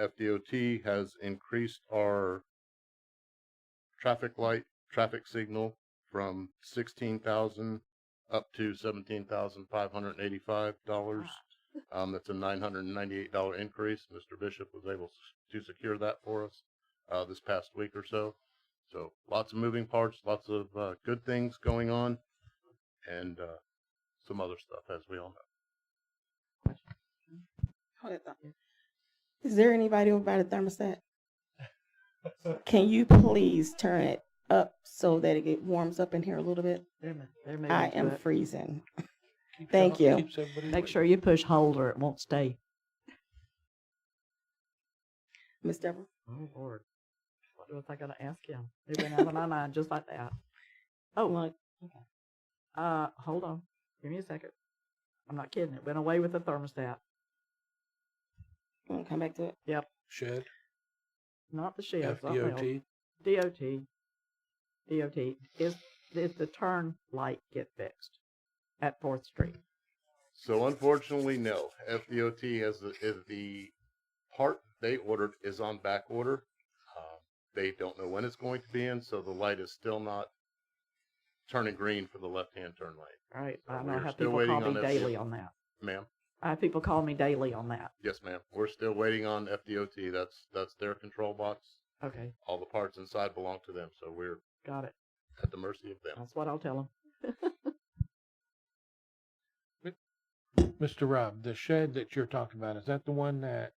FDOT has increased our traffic signal from $16,000 up to $17,585. That's a $998 increase. Mr. Bishop was able to secure that for us this past week or so. So lots of moving parts, lots of good things going on, and some other stuff, as we all know. Is there anybody over by the thermostat? Can you please turn it up so that it warms up in here a little bit? I am freezing. Thank you. Make sure you push hold or it won't stay. Ms. Debra? Oh, Lord. What was I going to ask him? It went out of my mind just like that. Oh, look. Okay. Hold on. Give me a second. I'm not kidding. It went away with the thermostat. You want to come back to it? Yep. Shed? Not the shed. FDOT? DOT. Is the turn light get fixed at 4th Street? So unfortunately, no. FDOT is the part they ordered is on back order. they don't know when it's going to be in, so the light is still not turning green for the left-hand turn lane. All right, So I know we're how still people waiting call me on daily FDOT. on that. Ma'am? I have people call me daily on that. Yes, ma'am. We're still waiting on FDOT. That's their control box. Okay, All the parts inside belong to them, so we're got it. at the mercy of them. That's what I'll tell them. Mr. Rob, the shed that you're talking about, is that the one that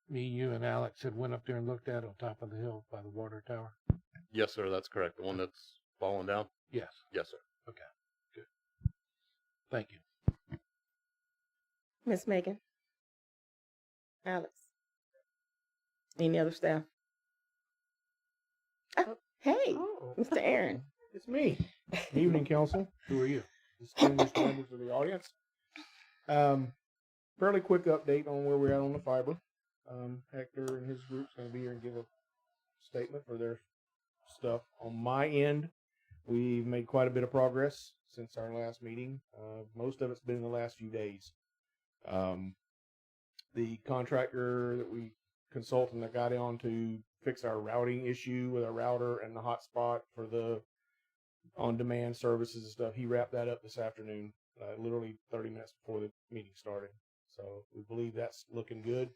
me, you, and Alex had went up there and looked at on top of the hill by the water tower? Yes, sir. That's correct. The one that's fallen down? Yes. Yes, sir. Okay, good. Thank you. Miss Megan? Alex? Any other staff? Oh, hey, Mr. Aaron. It's me. Good evening, council. Who are you? Distinguished members of the audience. Fairly quick update on where we're at on the fiber. Hector and his group's going to be here and give a statement for their stuff. On my end, we've made quite a bit of progress since our last meeting. Most of it's been in the last few days. The contractor that we consultant that got on to fix our routing issue with our router and the hotspot for the on-demand services and stuff, he wrapped that up this afternoon, literally 30 minutes before the meeting started. So we believe that's looking good.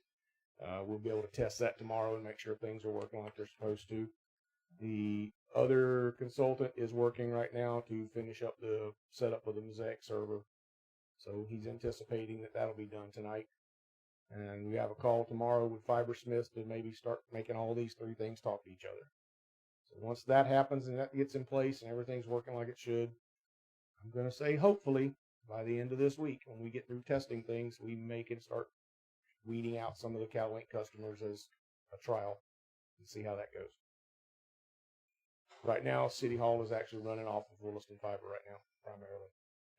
We'll be able to test that tomorrow and make sure things are working like they're supposed to. The other consultant is working right now to finish up the setup of the Mosaic server. So he's anticipating that that'll be done tonight. And we have a call tomorrow with Fibersmith to maybe start making all these three things talk to each other. So once that happens and that gets in place and everything's working like it should, I'm going to say hopefully by the end of this week, when we get through testing things, we may can start weeding out some of the CalLink customers as a trial and see how that goes. Right now, City Hall is actually running off of Williston Fiber right now, primarily,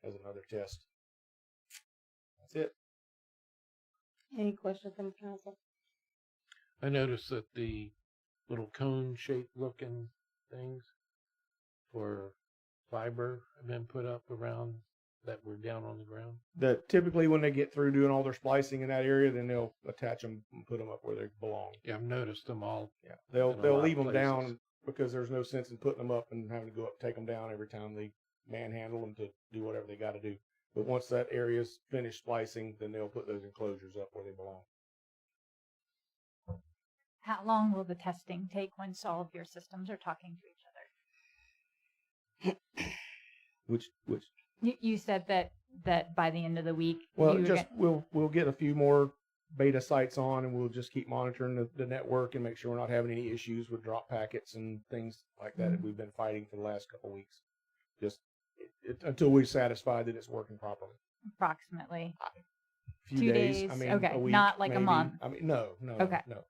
as another test. That's it. Any questions from the council? I noticed that the little cone-shaped looking things for fiber have been put up around that were down on the ground. That typically when they get through doing all their splicing in that area, then they'll attach them and put them up where they belong. Yeah, I've noticed them all. Yeah, in a they'll lot leave of them places. down because there's no sense in putting them up and having to go up and take them down every time they manhandle them to do whatever they got to do. But once that area's finished splicing, then they'll put those enclosures up where they belong. How long will the testing take once all of your systems are talking to each other? Which You said that by the end of the week. well, you were just we'll get a few more beta sites on, and we'll just keep monitoring the network and make sure we're not having any issues with drop packets and things like that that we've been fighting for the last couple of weeks. Just until we're satisfied that it's working properly. approximately Few 2 days. days. I mean, Okay, a week, not like a maybe. month. I mean, no. Okay. No.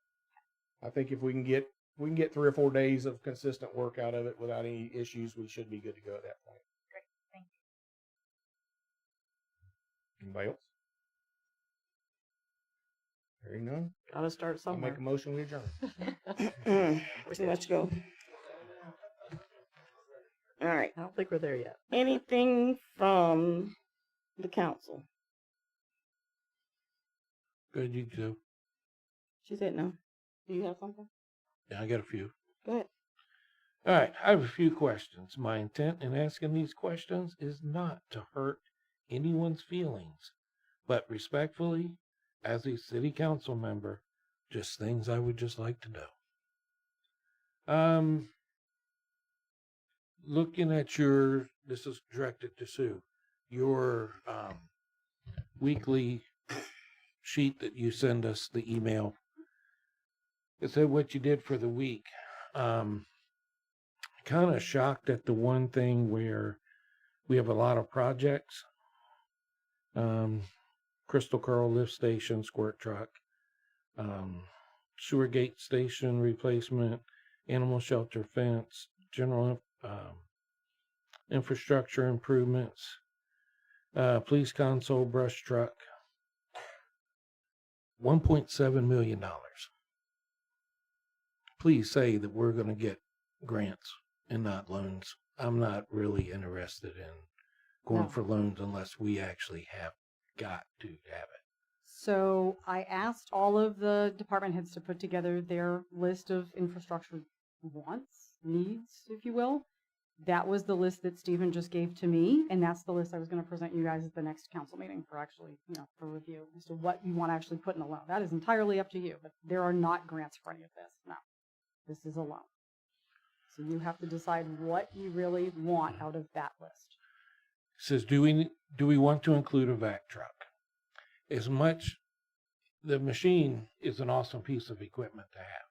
I think if we can get 3 or 4 days of consistent work out of it without any issues, we should be good to go at that point. Great, thank you. Anybody else? Hearing none. Gotta start I'll somewhere. make a motion, we adjourn. Let's go. All right. I don't think we're there yet. Anything from the council? Good, you too. She said no. Do you have something? Yeah, I got a few. Go ahead. All right, I have a few questions. My intent in asking these questions is not to hurt anyone's feelings, but respectfully, as a city council member, just things I would just like to know. Looking at this is directed to Sue, your weekly sheet that you send us, the email. It said what you did for the week. Kind of shocked at the one thing where we have a lot of projects. Crystal Curl lift station, squirt truck, sewer gate station replacement, animal shelter fence, general infrastructure improvements, police console, brush truck. $1.7 million. Please say that we're going to get grants and not loans. I'm not really interested in going for loans unless we actually have got to have it. So I asked all of the department heads to put together their list of infrastructure wants, needs, if you will. That was the list that Stephen just gave to me, and that's the list I was going to present you guys at the next council meeting for actually, for review as to what you want to actually put in a loan. That is entirely up to you, but there are not grants for any of this. No, this is a loan. So you have to decide what you really want out of that list. It says, do we want to include a vac truck? As much, the machine is an awesome piece of equipment to have.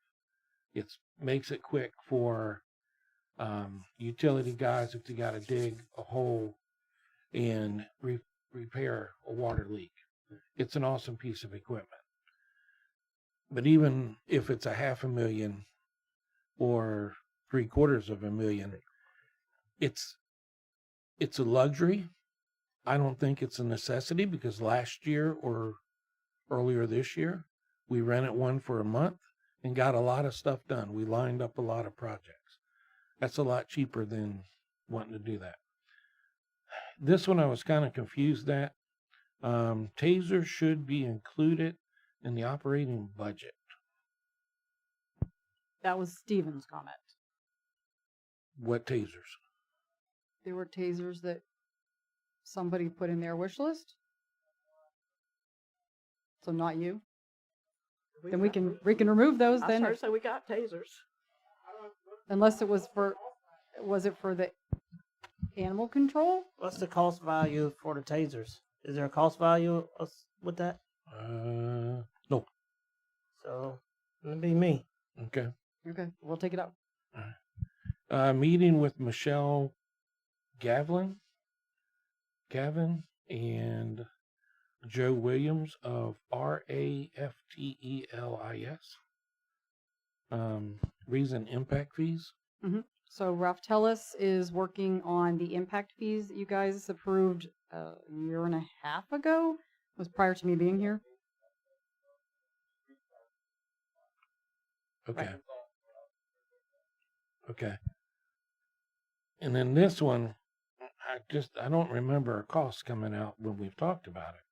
It makes it quick for utility guys if they got to dig a hole and repair a water leak. It's an awesome piece of equipment. But even if it's $500,000 or $750,000, it's a luxury. I don't think it's a necessity, because last year or earlier this year, we rented one for a month and got a lot of stuff done. We lined up a lot of projects. That's a lot cheaper than wanting to do that. This one I was kind of confused at. Tasers should be included in the operating budget. That was Stephen's comment. What tasers? There were tasers that somebody put in their wish list. So not you. Then we can remove those I then. heard say we got tasers. Unless it was it for the animal control? What's the cost value for the tasers? Is there a cost value with that? No. So it'd be me. Okay. Okay, we'll take it out. Meeting with Michelle Gavin and Joe Williams of RAFTELIS. Reason impact fees. Mm-hmm. So Raftelis is working on the impact fees that you guys approved a year and a half ago. It was prior to me being here. Okay. Right. Okay. And then this one, I don't remember a cost coming out when we've talked about it.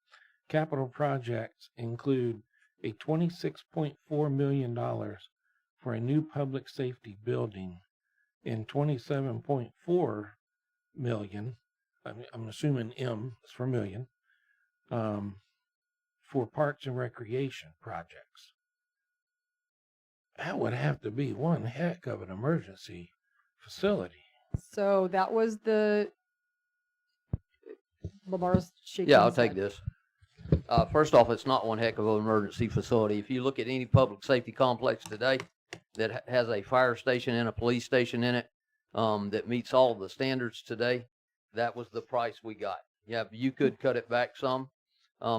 Capital projects include a $26.4 million for a new public safety building and $27.4 million, I'm assuming M is for million, for parks and recreation projects. That would have to be one heck of an emergency facility. So that was the Lamar's shaking. Yeah, I'll take this. First off, it's not one heck of an emergency facility. If you look at any public safety complex today that has a fire station and a police station in it, that meets all of the standards today, that was the price we got. Yeah, you could cut it back some.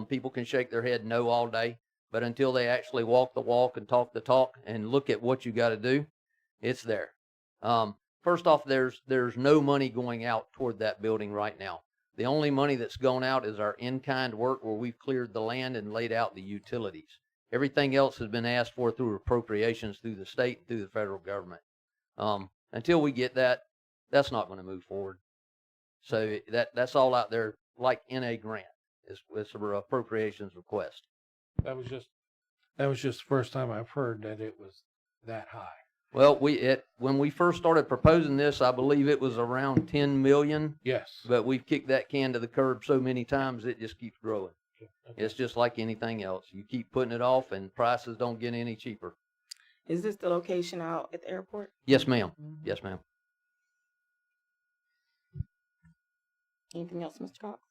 People can shake their head no all day, but until they actually walk the walk and talk the talk and look at what you got to do, it's there. First off, there's no money going out toward that building right now. The only money that's gone out is our in-kind work where we've cleared the land and laid out the utilities. Everything else has been asked for through appropriations through the state, through the federal government. Until we get that, that's not going to move forward. So that's all out there, like in a grant. It's an appropriations request. That was just the first time I've heard that it was that high. Well, when we first started proposing this, I believe it was around 10 million. Yes. But we've kicked that can to the curb so many times it just keeps growing. Okay. It's just like anything else. You keep putting it off and prices don't get any cheaper. Is this the location out at the airport? Yes, ma'am. Yes, ma'am. Anything else, Mr. Cox?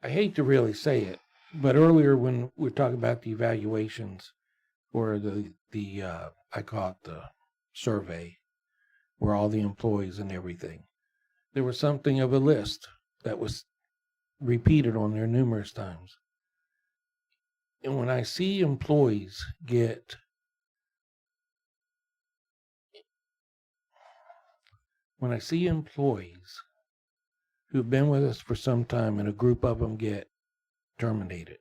I hate to really say it, but earlier when we were talking about the evaluations or the I call it the survey, where all the employees and everything, there was something of a list that was repeated on there numerous times. And when I see employees who've been with us for some time and a group of them get terminated,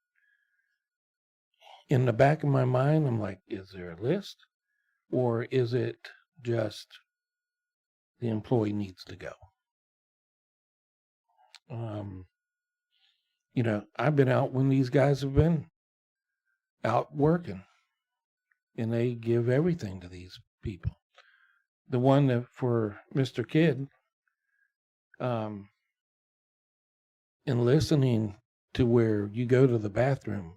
in the back of my mind, I'm like, is there a list? Or is it just the employee needs to go? You know, I've been out when these guys have been out working, and they give everything to these people. The one that for Mr. Kidd, in listening to where you go to the bathroom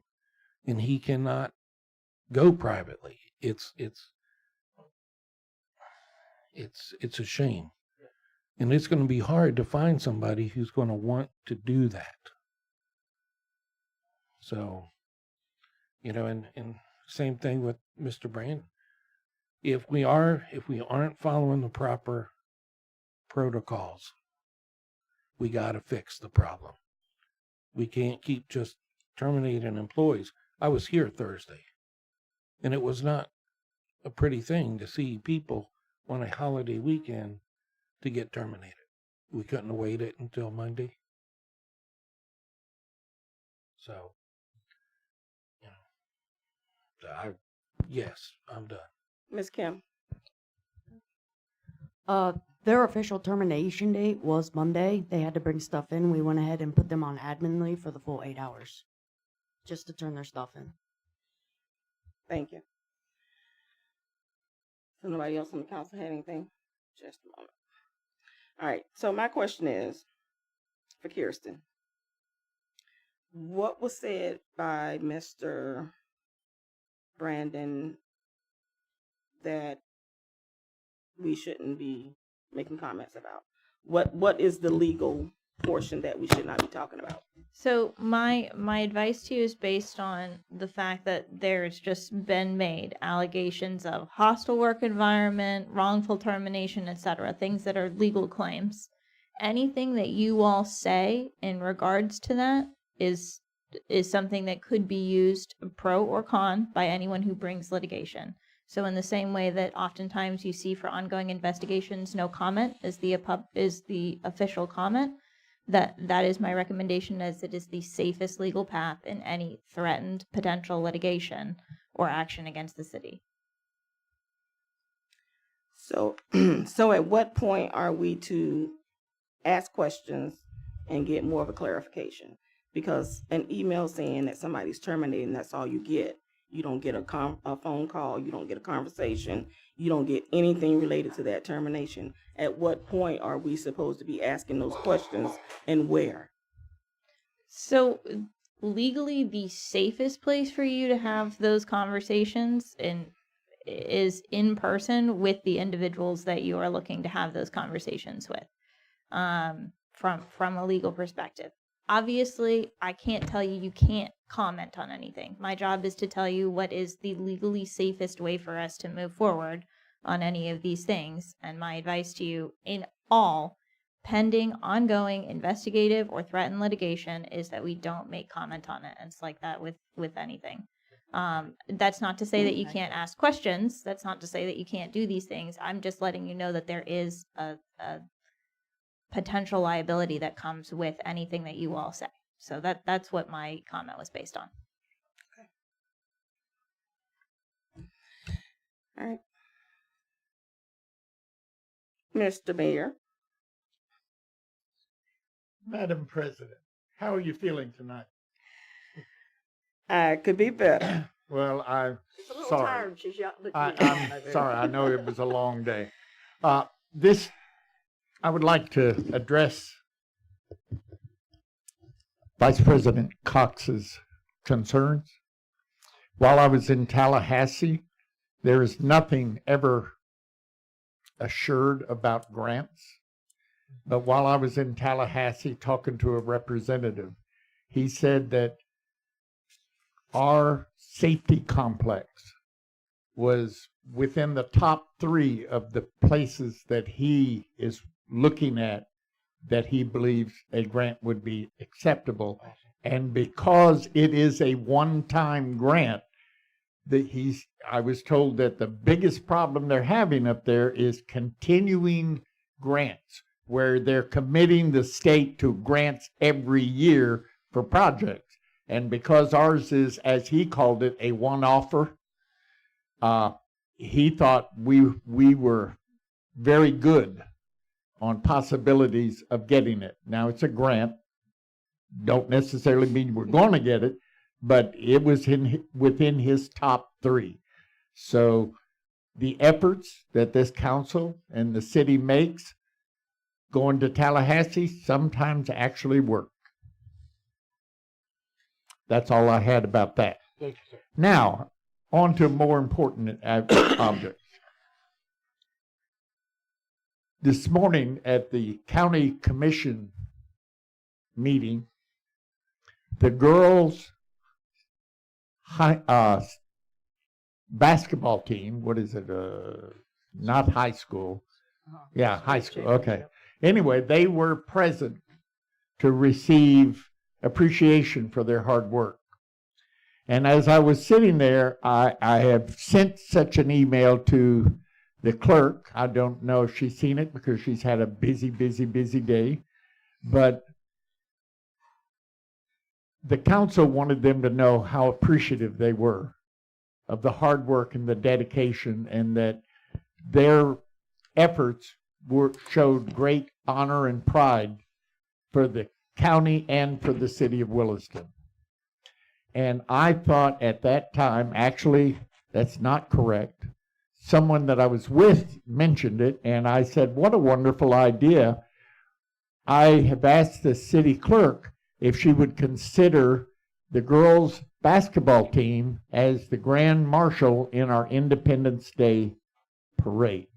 and he cannot go privately, it's a shame. And it's going to be hard to find somebody who's going to want to do that. So, you know, and same thing with Mr. Brandon. If we aren't following the proper protocols, we got to fix the problem. We can't keep just terminating employees. I was here Thursday, and it was not a pretty thing to see people on a holiday weekend to get terminated. We couldn't have waited until Monday. So, you know, yes, I'm done. Ms. Kim? Their official termination date was Monday. They had to bring stuff in. We went ahead and put them on admin leave for the full 8 hours, just to turn their stuff in. Thank you. So nobody else on the council had anything? Just a moment. All right, so my question is for Kiersten. What was said by Mr. Brandon that we shouldn't be making comments about? What is the legal portion that we should not be talking about? So my advice to you is based on the fact that there's just been made allegations of hostile work environment, wrongful termination, etc., things that are legal claims. Anything that you all say in regards to that is something that could be used pro or con by anyone who brings litigation. So in the same way that oftentimes you see for ongoing investigations, no comment is the official comment, that is my recommendation, as it is the safest legal path in any threatened potential litigation or action against the city. So, so at what point are we to ask questions and get more of a clarification? Because an email saying that somebody's terminating, that's all you get. You don't get a phone call. You don't get a conversation. You don't get anything related to that termination. At what point are we supposed to be asking those questions, and where? So legally, the safest place for you to have those conversations is in person with the individuals that you are looking to have those conversations with, from a legal perspective. Obviously, I can't tell you can't comment on anything. My job is to tell you what is the legally safest way for us to move forward on any of these things. And my advice to you in all pending, ongoing, investigative, or threatened litigation is that we don't make comment on it. And it's like that with anything. That's not to say that you can't ask questions. That's not to say that you can't do these things. I'm just letting you know that there is a potential liability that comes with anything that you all say. So that's what my comment was based on. Okay. All right. Mr. Mayor. Madam President, how are you feeling tonight? I could be better. Well, I'm sorry. Tired. She's I'm sorry. I know it was a long day. I would like to address Vice President Cox's concerns. While I was in Tallahassee, there is nothing ever assured about grants. But while I was in Tallahassee talking to a representative, he said that our safety complex was within the top 3 of the places that he is looking at that he believes a grant would be acceptable. And because it is a one-time grant, I was told that the biggest problem they're having up there is continuing grants, where they're committing the state to grants every year for projects. And because ours is, as he called it, a one-offer, he thought we were very good on possibilities of getting it. Now, it's a grant, Don't necessarily mean we're going to get it, but it was within his top 3. So the efforts that this council and the city makes going to Tallahassee sometimes actually work. That's all I had about that. Thank you, sir. Now, on to more important objects. This morning at the county commission meeting, the girls' basketball team, what is it? Not high school. Yeah, high school. Okay. Anyway, they were present to receive appreciation for their hard work. And as I was sitting there, I have sent such an email to the clerk. I don't know if she's seen it because she's had a busy day. But the council wanted them to know how appreciative they were of the hard work and the dedication, and that their efforts showed great honor and pride for the county and for the city of Williston. And I thought at that time, actually, that's not correct. Someone that I was with mentioned it, and I said, what a wonderful idea. I have asked the city clerk if she would consider the girls' basketball team as the grand marshal in our Independence Day parade.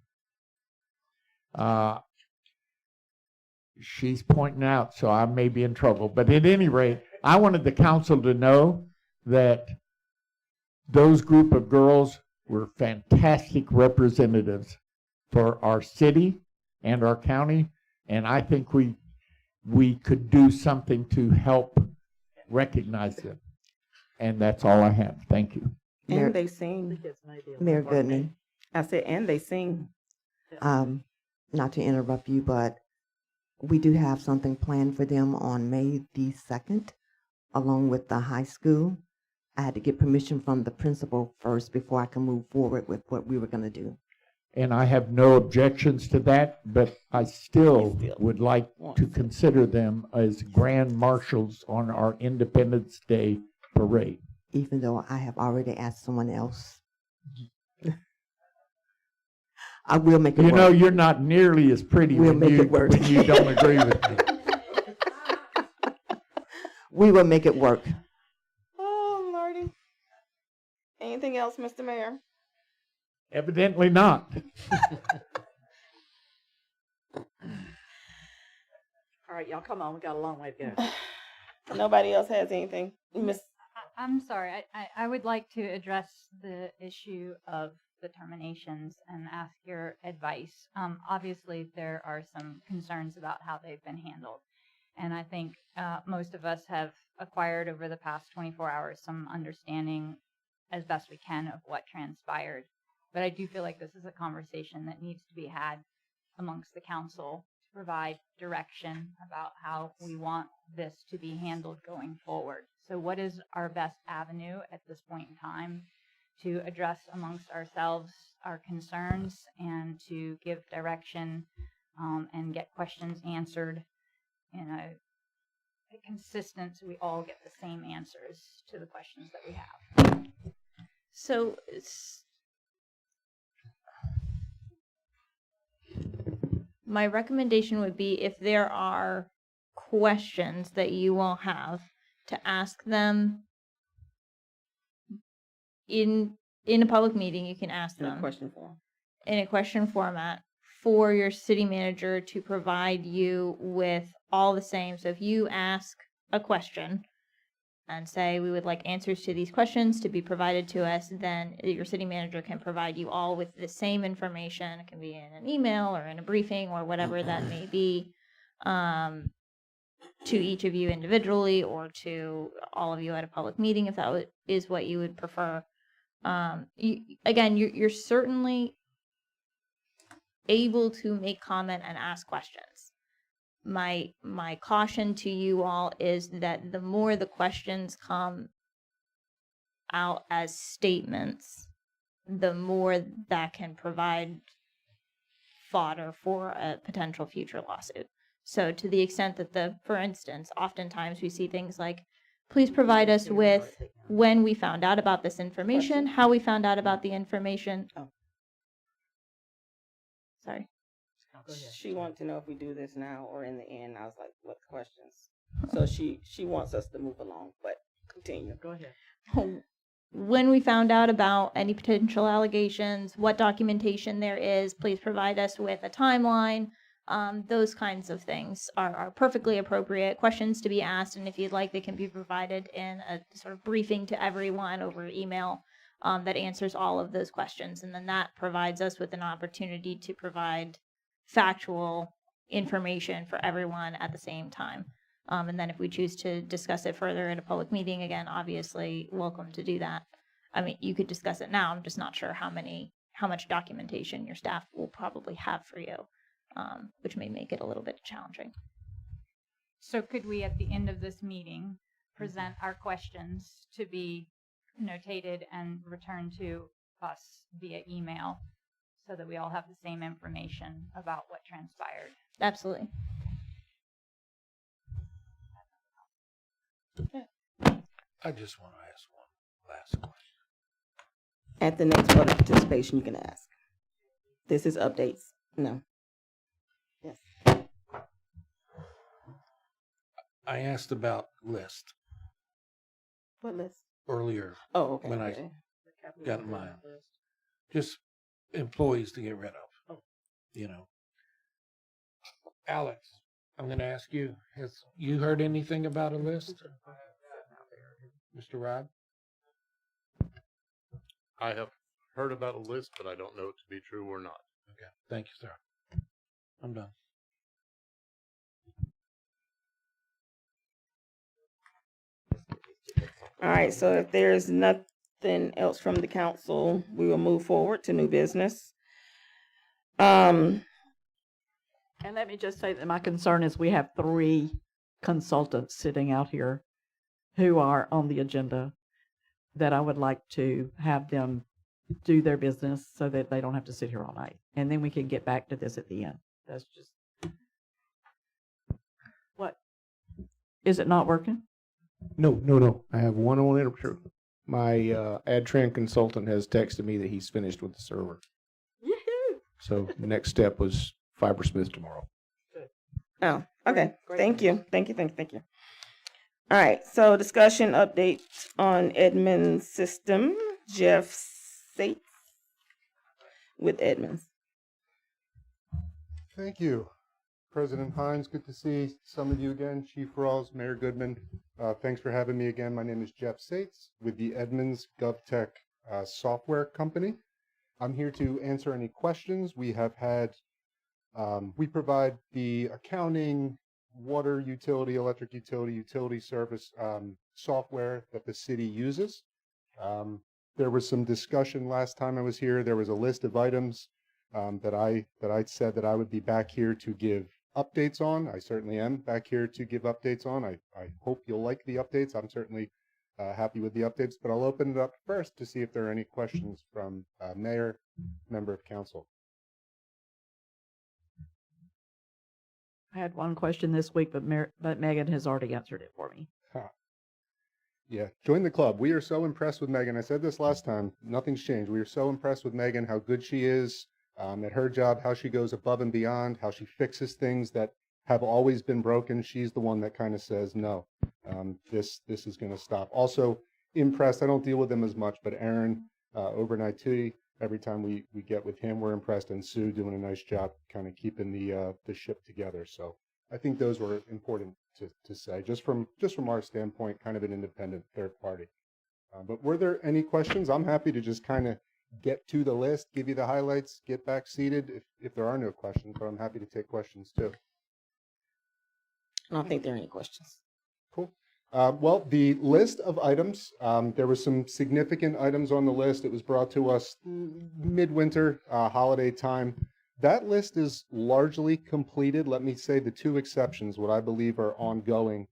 She's pointing out, so I may be in trouble. But at any rate, I wanted the council to know that those group of girls were fantastic representatives for our city and our county, and I think we could do something to help recognize them. And that's all I have. Thank you. And they sing. Mayor Goodman, I said, and they sing. not to interrupt you, but we do have something planned for them on May the 2nd, along with the high school. I had to get permission from the principal first before I can move forward with what we were going to do. And I have no objections to that, but I still would like to consider them as grand marshals on our Independence Day parade. Even though I have already asked someone else. I will make it work. You know, you're not nearly as pretty when you don't agree with me. We will make it work. Oh, Lordy. Anything else, Mr. Mayor? Evidently not. All right, y'all, come on. We got a long way to go. Nobody else has anything. Miss. I'm sorry. I would like to address the issue of the terminations and ask your advice. Obviously, there are some concerns about how they've been handled. And I think most of us have acquired over the past 24 hours some understanding as best we can of what transpired. But I do feel like this is a conversation that needs to be had amongst the council to provide direction about how we want this to be handled going forward. So what is our best avenue at this point in time to address amongst ourselves our concerns and to give direction and get questions answered in a consistent, so we all get the same answers to the questions that we have. So my recommendation would be, if there are questions that you all have, to ask them in a public meeting. You can ask them In a question form. in a question format for your city manager to provide you with all the same. So if you ask a question and say, we would like answers to these questions to be provided to us, then your city manager can provide you all with the same information. It can be in an email or in a briefing or whatever that may be, to each of you individually or to all of you at a public meeting, if that is what you would prefer. You're certainly able to make comment and ask questions. My caution to you all is that the more the questions come out as statements, the more that can provide fodder for a potential future lawsuit. So to the extent that for instance, oftentimes we see things like, please provide us with when we found out about this information, how we found out about the information. Oh. Sorry. She wanted to know if we do this now or in the end. I was like, what questions? So she wants us to move along, but continue. Go ahead. When we found out about any potential allegations, what documentation there is, please provide us with a timeline. Those kinds of things are perfectly appropriate questions to be asked, and if you'd like, they can be provided in a sort of briefing to everyone over email that answers all of those questions, and then that provides us with an opportunity to provide factual information for everyone at the same time. And then if we choose to discuss it further at a public meeting, again, obviously welcome to do that. I mean, you could discuss it now. I'm just not sure how much documentation your staff will probably have for you, which may make it a little bit challenging. So could we, at the end of this meeting, present our questions to be notated and returned to us via email so that we all have the same information about what transpired? Absolutely. I just want to ask one last question. At the next public participation, you can ask. This is updates. No. Yes. I asked about list What list? earlier. Oh, okay. When I okay. got mine. Just employees to get rid of. You know. Alex, I'm going to ask you, has you heard anything about a list? Mr. Rod? I have heard about a list, but I don't know it to be true or not. Okay. Thank you, sir. I'm done. All right, so if there's nothing else from the council, we will move forward to new business. And let me just say that my concern is we have 3 consultants sitting out here who are on the agenda that I would like to have them do their business so that they don't have to sit here all night. And then we can get back to this at the end. That's just... What? Is it not working? No. I have one on interview. My AdTran consultant has texted me that he's finished with the server. Yoo-hoo! So the next step was Fibersmith tomorrow. Oh, okay. Great. Thank you. All right, so discussion update on Edmunds system. Jeff Sates with Edmunds. Thank you, President Hinds. Good to see some of you again. Chief Rawls, Mayor Goodman. Thanks for having me again. My name is Jeff Sates with the Edmunds GovTech software company. I'm here to answer any questions. We have had, we provide the accounting, water utility, electric utility, utility service software that the city uses. There was some discussion last time I was here. There was a list of items that I said that I would be back here to give updates on. I certainly am back here to give updates on. I hope you'll like the updates. I'm certainly happy with the updates, but I'll open it up first to see if there are any questions from Mayor, member of council. I had one question this week, but Megan has already answered it for me. Yeah, join the club. We are so impressed with Megan. I said this last time. Nothing's changed. We are so impressed with Megan, how good she is at her job, how she goes above and beyond, how she fixes things that have always been broken. She's the one that kind of says, no, this is going to stop. Also impressed. I don't deal with him as much, but Aaron over in IT, every time we get with him, we're impressed, and Sue doing a nice job kind of keeping the ship together. So I think those were important to say, just from our standpoint, kind of an independent third party. But were there any questions? I'm happy to just kind of get to the list, give you the highlights, get back seated if there are no questions, but I'm happy to take questions too. I don't think there are any questions. Cool. Well, the list of items, there were some significant items on the list. It was brought to us midwinter, holiday time. That list is largely completed. Let me say the 2 exceptions, what I believe are ongoing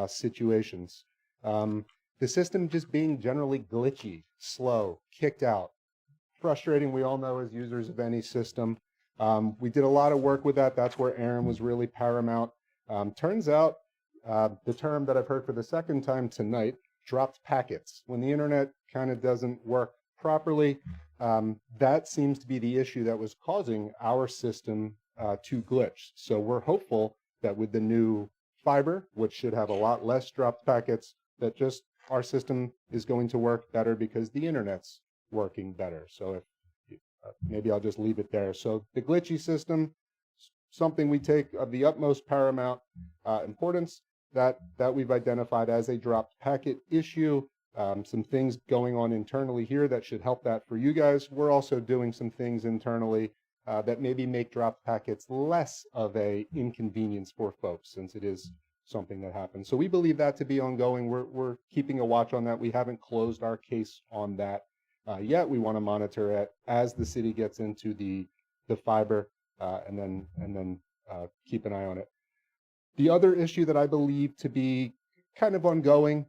situations. The system just being generally glitchy, slow, kicked out. Frustrating, we all know as users of any system. We did a lot of work with that. That's where Aaron was really paramount. Turns out the term that I've heard for the second time tonight, dropped packets. When the internet kind of doesn't work properly, that seems to be the issue that was causing our system to glitch. So we're hopeful that with the new fiber, which should have a lot less dropped packets, that just our system is going to work better because the internet's working better. So if maybe I'll just leave it there. So the glitchy system, something we take of the utmost paramount importance, that we've identified as a dropped packet issue. Some things going on internally here that should help that for you guys. We're also doing some things internally that maybe make dropped packets less of a inconvenience for folks, since it is something that happens. So we believe that to be ongoing. We're keeping a watch on that. We haven't closed our case on that yet. We want to monitor it as the city gets into the fiber, and then keep an eye on it. The other issue that I believe to be kind of ongoing,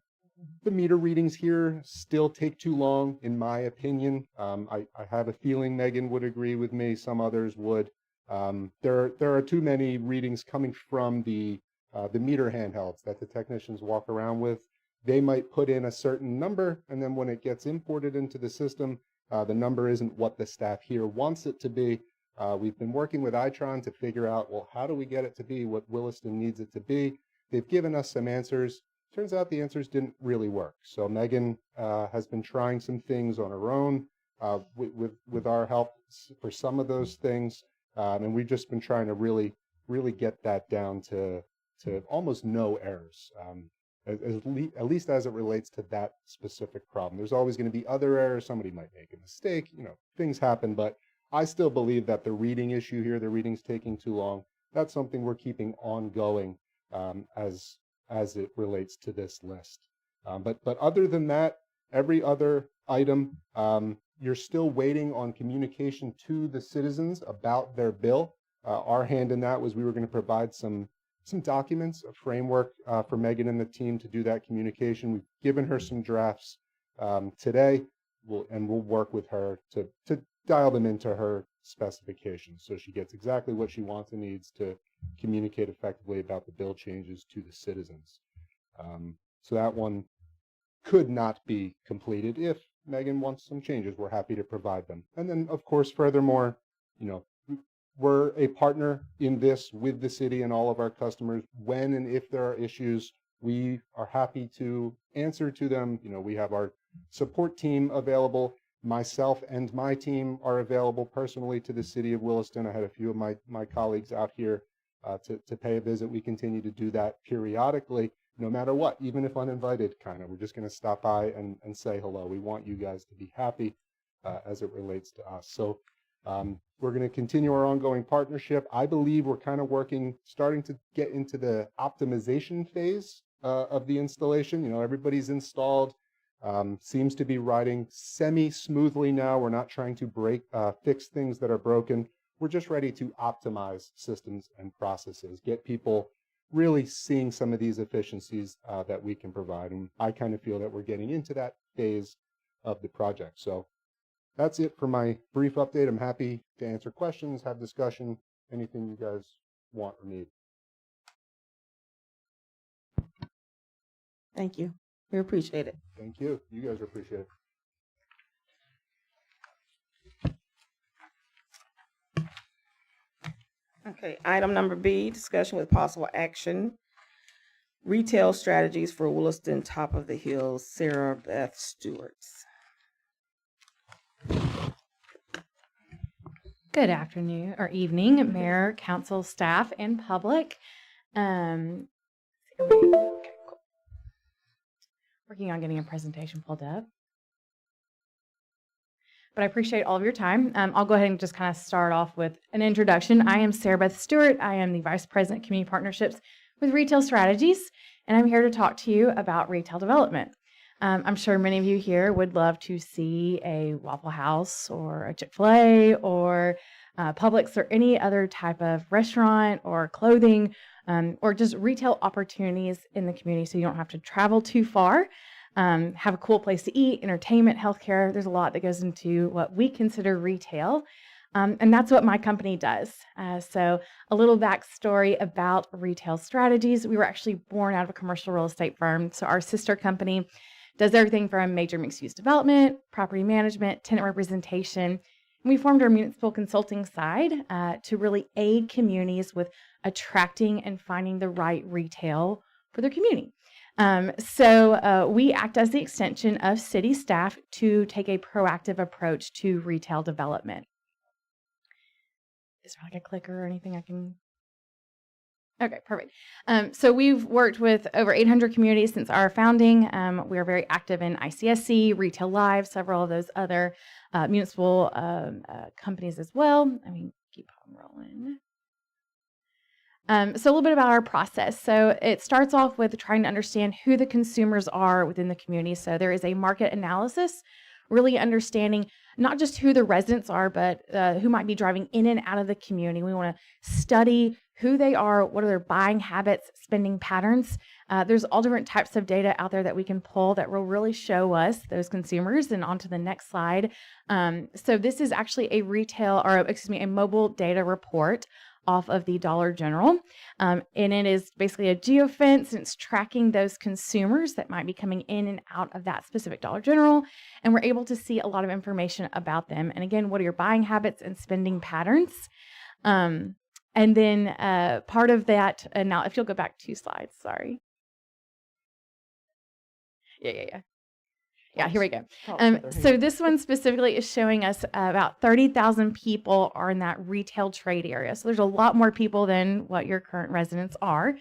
the meter readings here still take too long, in my opinion. I have a feeling Megan would agree with me. Some others would. There are too many readings coming from the meter handhelds that the technicians walk around with. They might put in a certain number, and then when it gets imported into the system, the number isn't what the staff here wants it to be. We've been working with Itron to figure out, well, how do we get it to be what Williston needs it to be? They've given us some answers. Turns out the answers didn't really work. So Megan has been trying some things on her own with our help for some of those things. And we've just been trying to really get that down to almost no errors, at least as it relates to that specific problem. There's always going to be other errors. Somebody might make a mistake. Things happen, but I still believe that the reading issue here, the reading's taking too long, that's something we're keeping ongoing as it relates to this list. But other than that, every other item, you're still waiting on communication to the citizens about their bill. Our hand in that was we were going to provide some documents, a framework for Megan and the team to do that communication. We've given her some drafts today, and we'll work with her to dial them into her specifications so she gets exactly what she wants and needs to communicate effectively about the bill changes to the citizens. So that one could not be completed. If Megan wants some changes, we're happy to provide them. And then, of course, furthermore, we're a partner in this with the city and all of our customers. When and if there are issues, we are happy to answer to them. We have our support team available. Myself and my team are available personally to the city of Williston. I had a few of my colleagues out here to pay a visit. We continue to do that periodically, no matter what, even if uninvited, kind of. We're just going to stop by and say hello. We want you guys to be happy as it relates to us. So we're going to continue our ongoing partnership. I believe we're kind of starting to get into the optimization phase of the installation. Everybody's installed. Seems to be riding semi-smoothly now. We're not trying to fix things that are broken. We're just ready to optimize systems and processes, get people really seeing some of these efficiencies that we can provide. And I kind of feel that we're getting into that phase of the project. So that's it for my brief update. I'm happy to answer questions, have discussion, anything you guys want or need. Thank you. We appreciate it. Thank you. You guys appreciate it. Okay, item number B, discussion with possible action. Retail strategies for Williston Top of the Hill, Sarah Beth Stewart's. Good afternoon or evening, Mayor, Council, staff, and public. Okay, cool. Working on getting a presentation pulled up. But I appreciate all of your time. I'll go ahead and just kind of start off with an introduction. I am Sarah Beth Stewart. I am the Vice President, Community Partnerships with Retail Strategies, and I'm here to talk to you about retail development. I'm sure many of you here would love to see a Waffle House or a Chick-fil-A or Publix or any other type of restaurant or clothing or just retail opportunities in the community so you don't have to travel too far. Have a cool place to eat, entertainment, healthcare. There's a lot that goes into what we consider retail. And that's what my company does. So a little backstory about Retail Strategies. We were actually born out of a commercial real estate firm. So our sister company does everything from major mixed-use development, property management, tenant representation. And we formed our municipal consulting side to really aid communities with attracting and finding the right retail for their community. So we act as the extension of city staff to take a proactive approach to retail development. Is there like a clicker or anything I can? Okay, perfect. So we've worked with over 800 communities since our founding. We are very active in ICSC, Retail Live, several of those other municipal companies as well. I mean, keep on rolling. So a little bit about our process. So it starts off with trying to understand who the consumers are within the community. So there is a market analysis, really understanding not just who the residents are, but who might be driving in and out of the community. We want to study who they are, what are their buying habits, spending patterns. There's all different types of data out there that we can pull that will really show us those consumers. And on to the next slide. So this is actually a mobile data report off of the Dollar General. And it is basically a geofence, and it's tracking those consumers that might be coming in and out of that specific Dollar General. And we're able to see a lot of information about them. And again, what are your buying habits and spending patterns? And then part of that, and now if you'll go back 2 slides, sorry. Yeah, here we go. So this one specifically is showing us about 30,000 people are in that retail trade area. So there's a lot more people than what your current residents are.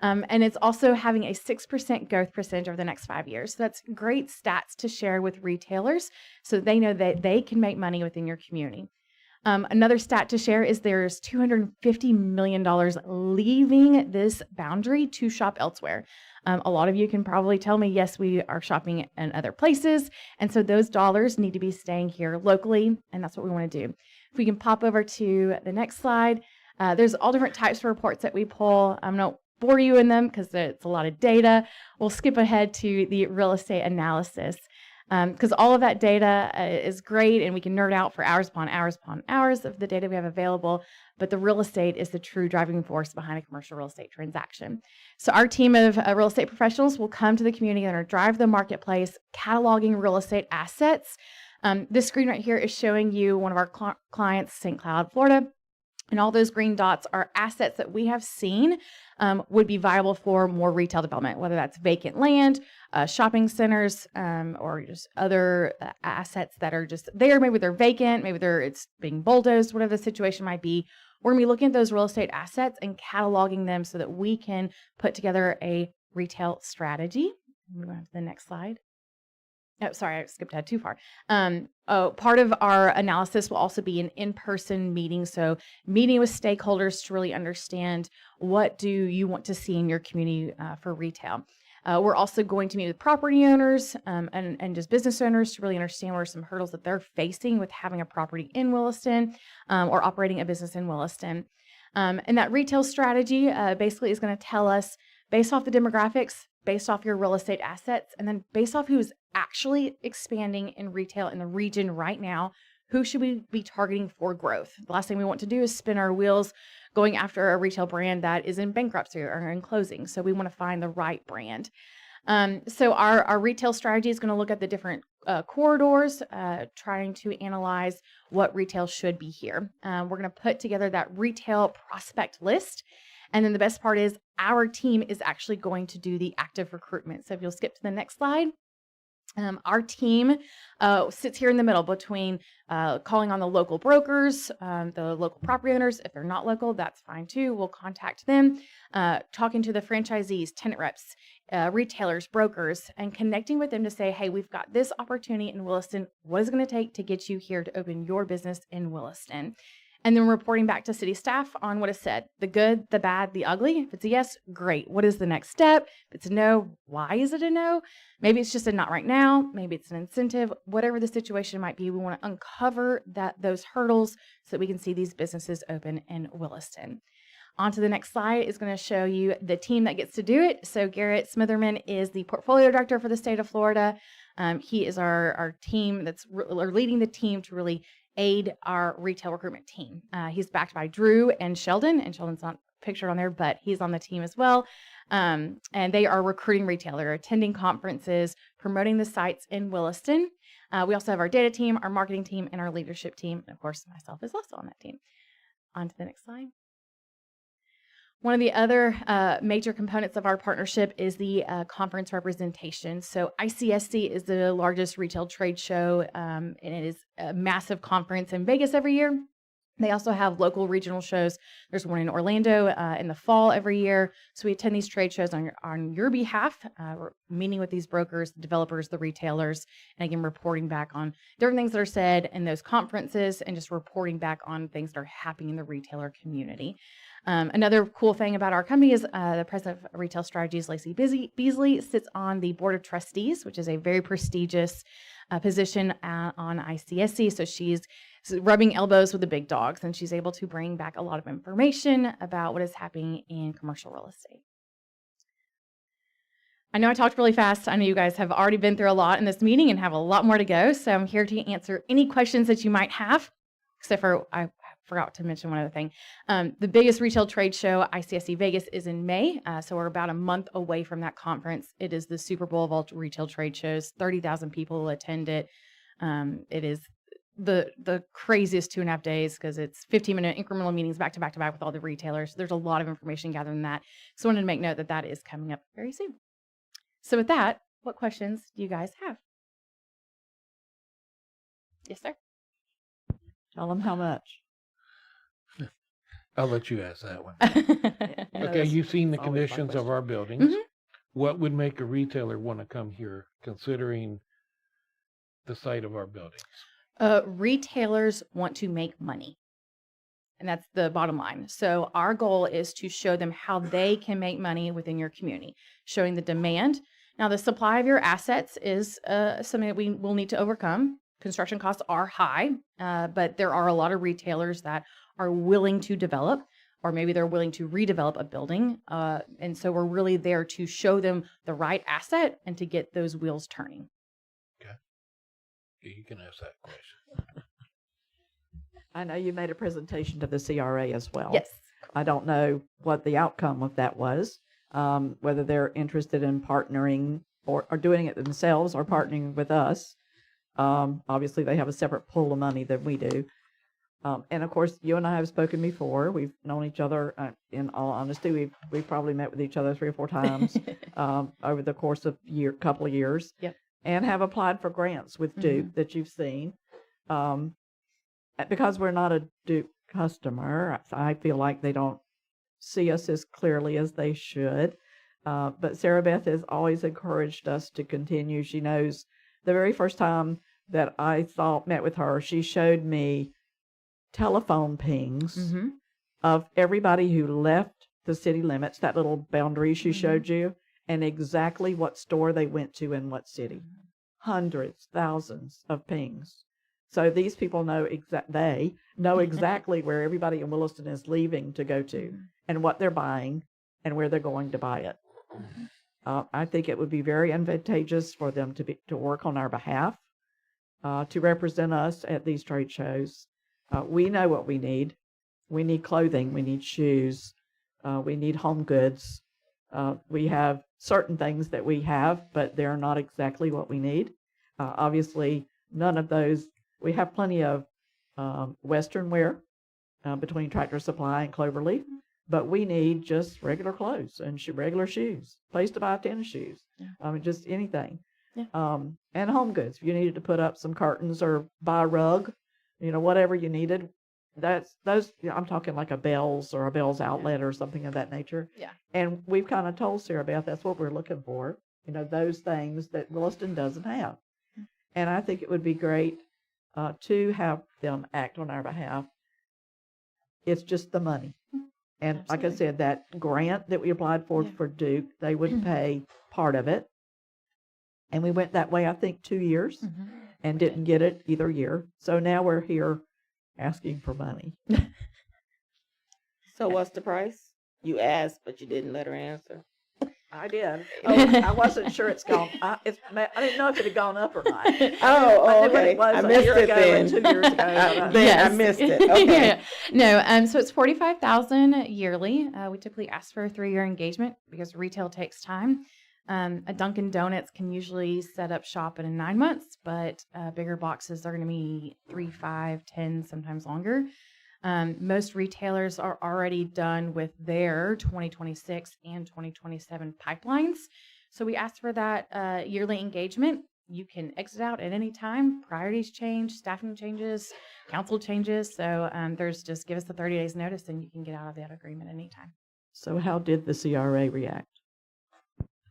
And it's also having a 6% growth percentage over the next 5 years. So that's great stats to share with retailers so they know that they can make money within your community. Another stat to share is there's $250 million leaving this boundary to shop elsewhere. A lot of you can probably tell me, yes, we are shopping in other places. And so those dollars need to be staying here locally. And that's what we want to do. If we can pop over to the next slide, there's all different types of reports that we pull. I'm not bore you in them because it's a lot of data. We'll skip ahead to the real estate analysis. Because all of that data is great and we can nerd out for hours upon hours upon hours of the data we have available, but the real estate is the true driving force behind a commercial real estate transaction. So our team of real estate professionals will come to the community and drive the marketplace, cataloging real estate assets. This screen right here is showing you one of our clients, St. Cloud, Florida. And all those green dots are assets that we have seen would be viable for more retail development, whether that's vacant land, shopping centers, or just other assets that are just there. Maybe they're vacant, maybe it's being bulldozed, whatever the situation might be. We're going to be looking at those real estate assets and cataloging them so that we can put together a retail strategy. Move on to the next slide. Oh, sorry, I skipped ahead too far. Part of our analysis will also be an in-person meeting. So meeting with stakeholders to really understand what do you want to see in your community for retail. We're also going to meet with property owners and just business owners to really understand what are some hurdles that they're facing with having a property in Williston or operating a business in Williston. And that retail strategy basically is going to tell us, based off the demographics, based off your real estate assets, and then based off who's actually expanding in retail in the region right now, who should we be targeting for growth? The last thing we want to do is spin our wheels going after a retail brand that is in bankruptcy or in closing. So we want to find the right brand. So our retail strategy is going to look at the different corridors, trying to analyze what retail should be here. We're going to put together that retail prospect list. And then the best part is our team is actually going to do the active recruitment. So if you'll skip to the next slide. Our team sits here in the middle between calling on the local brokers, the local property owners. If they're not local, that's fine too. We'll contact them, talking to the franchisees, tenant reps, retailers, brokers, and connecting with them to say, hey, we've got this opportunity in Williston. What is it going to take to get you here to open your business in Williston? And then reporting back to city staff on what is said, the good, the bad, the ugly. If it's a yes, great. What is the next step? If it's a no, why is it a no? Maybe it's just a not right now. Maybe it's an incentive. Whatever the situation might be, we want to uncover those hurdles so that we can see these businesses open in Williston. On to the next slide is going to show you the team that gets to do it. So Garrett Smitherman is the portfolio director for the state of Florida. He is our team that's leading the team to really aid our retail recruitment team. He's backed by Drew and Sheldon's not pictured on there, but he's on the team as well. And they are recruiting retailer, attending conferences, promoting the sites in Williston. We also have our data team, our marketing team, and our leadership team. And of course, myself is also on that team. On to the next slide. One of the other major components of our partnership is the conference representation. So ICSC is the largest retail trade show, and it is a massive conference in Vegas every year. They also have local regional shows. There's one in Orlando in the fall every year. So we attend these trade shows on your behalf. We're meeting with these brokers, the developers, the retailers, and again, reporting back on different things that are said in those conferences and just reporting back on things that are happening in the retailer community. Another cool thing about our company is the president of Retail Strategies, Lacey Beasley, sits on the board of trustees, which is a very prestigious position on ICSC. So she's rubbing elbows with the big dogs, and she's able to bring back a lot of information about what is happening in commercial real estate. I know I talked really fast. I know you guys have already been through a lot in this meeting and have a lot more to go. So I'm here to answer any questions that you might have, except for I forgot to mention one other thing. The biggest retail trade show, ICSC Vegas, is in May. So we're about a month away from that conference. It is the Super Bowl of all retail trade shows. 30,000 people will attend it. It is the craziest 2.5 days because it's 15-minute incremental meetings back to back to back with all the retailers. There's a lot of information gathered in that. So I wanted to make note that that is coming up very soon. So with that, what questions do you guys have? Yes, sir. Tell them how much. I'll let you ask that one. Okay, you've seen the conditions of our buildings. Mm-hmm. What would make a retailer want to come here considering the site of our buildings? Retailers want to make money. And that's the bottom line. So our goal is to show them how they can make money within your community, showing the demand. Now, the supply of your assets is something that we will need to overcome. Construction costs are high, but there are a lot of retailers that are willing to develop, or maybe they're willing to redevelop a building. And so we're really there to show them the right asset and to get those wheels turning. Okay. You can ask that question. I know you made a presentation to the CRA as well. Yes. I don't know what the outcome of that was, whether they're interested in partnering or doing it themselves or partnering with us. Obviously, they have a separate pool of money than we do. And of course, you and I have spoken before. We've known each other. In all honesty, we've probably met with each other 3 or 4 times over the course of couple of years. Yep. And have applied for grants with Duke that you've seen. Because we're not a Duke customer, I feel like they don't see us as clearly as they should. But Sarah Beth has always encouraged us to continue. She knows the very first time that I met with her, she showed me telephone pings of everybody who left the city limits, that little boundary she showed you, and exactly what store they went to in what city. Hundreds, thousands of pings. So these people know exactly where everybody in Williston is leaving to go to and what they're buying and where they're going to buy it. I think it would be very advantageous for them to work on our behalf, to represent us at these trade shows. We know what we need. We need clothing. We need shoes. We need home goods. We have certain things that we have, but they're not exactly what we need. Obviously, none of those. We have plenty of Western wear between Tractor Supply and Cloverleaf, but we need just regular clothes and regular shoes, place to buy tennis shoes. Yeah. I mean, just anything. Yeah. And home goods. If you needed to put up some curtains or buy a rug, whatever you needed. I'm talking like a Bell's or a Bell's outlet or something of that nature. Yeah. And we've kind of told Sarah Beth that's what we're looking for. Those things that Williston doesn't have. And I think it would be great to have them act on our behalf. It's just the money. And Absolutely. Like I said, that grant that we applied for Duke, they would pay part of it. And we went that way, I think, 2 years and didn't get it either year. So now we're here asking for money. So what's the price? You asked, but you didn't let her answer. I did. Oh, I wasn't sure it's gone. I didn't know if it had gone up or not. I knew what okay. it was I a missed year it ago then. and 2 years ago. but I missed it. Okay. No, so it's 45,000 yearly. We typically ask for a 3-year engagement because retail takes time. A Dunkin' Donuts can usually set up shop in 9 months, but bigger boxes are going to be 3, 5, 10, sometimes longer. Most retailers are already done with their 2026 and 2027 pipelines. So we ask for that yearly engagement. You can exit out at any time. Priorities change, staffing changes, council changes. So there's just give us the 30 days notice and you can get out of that agreement anytime. So how did the CRA react?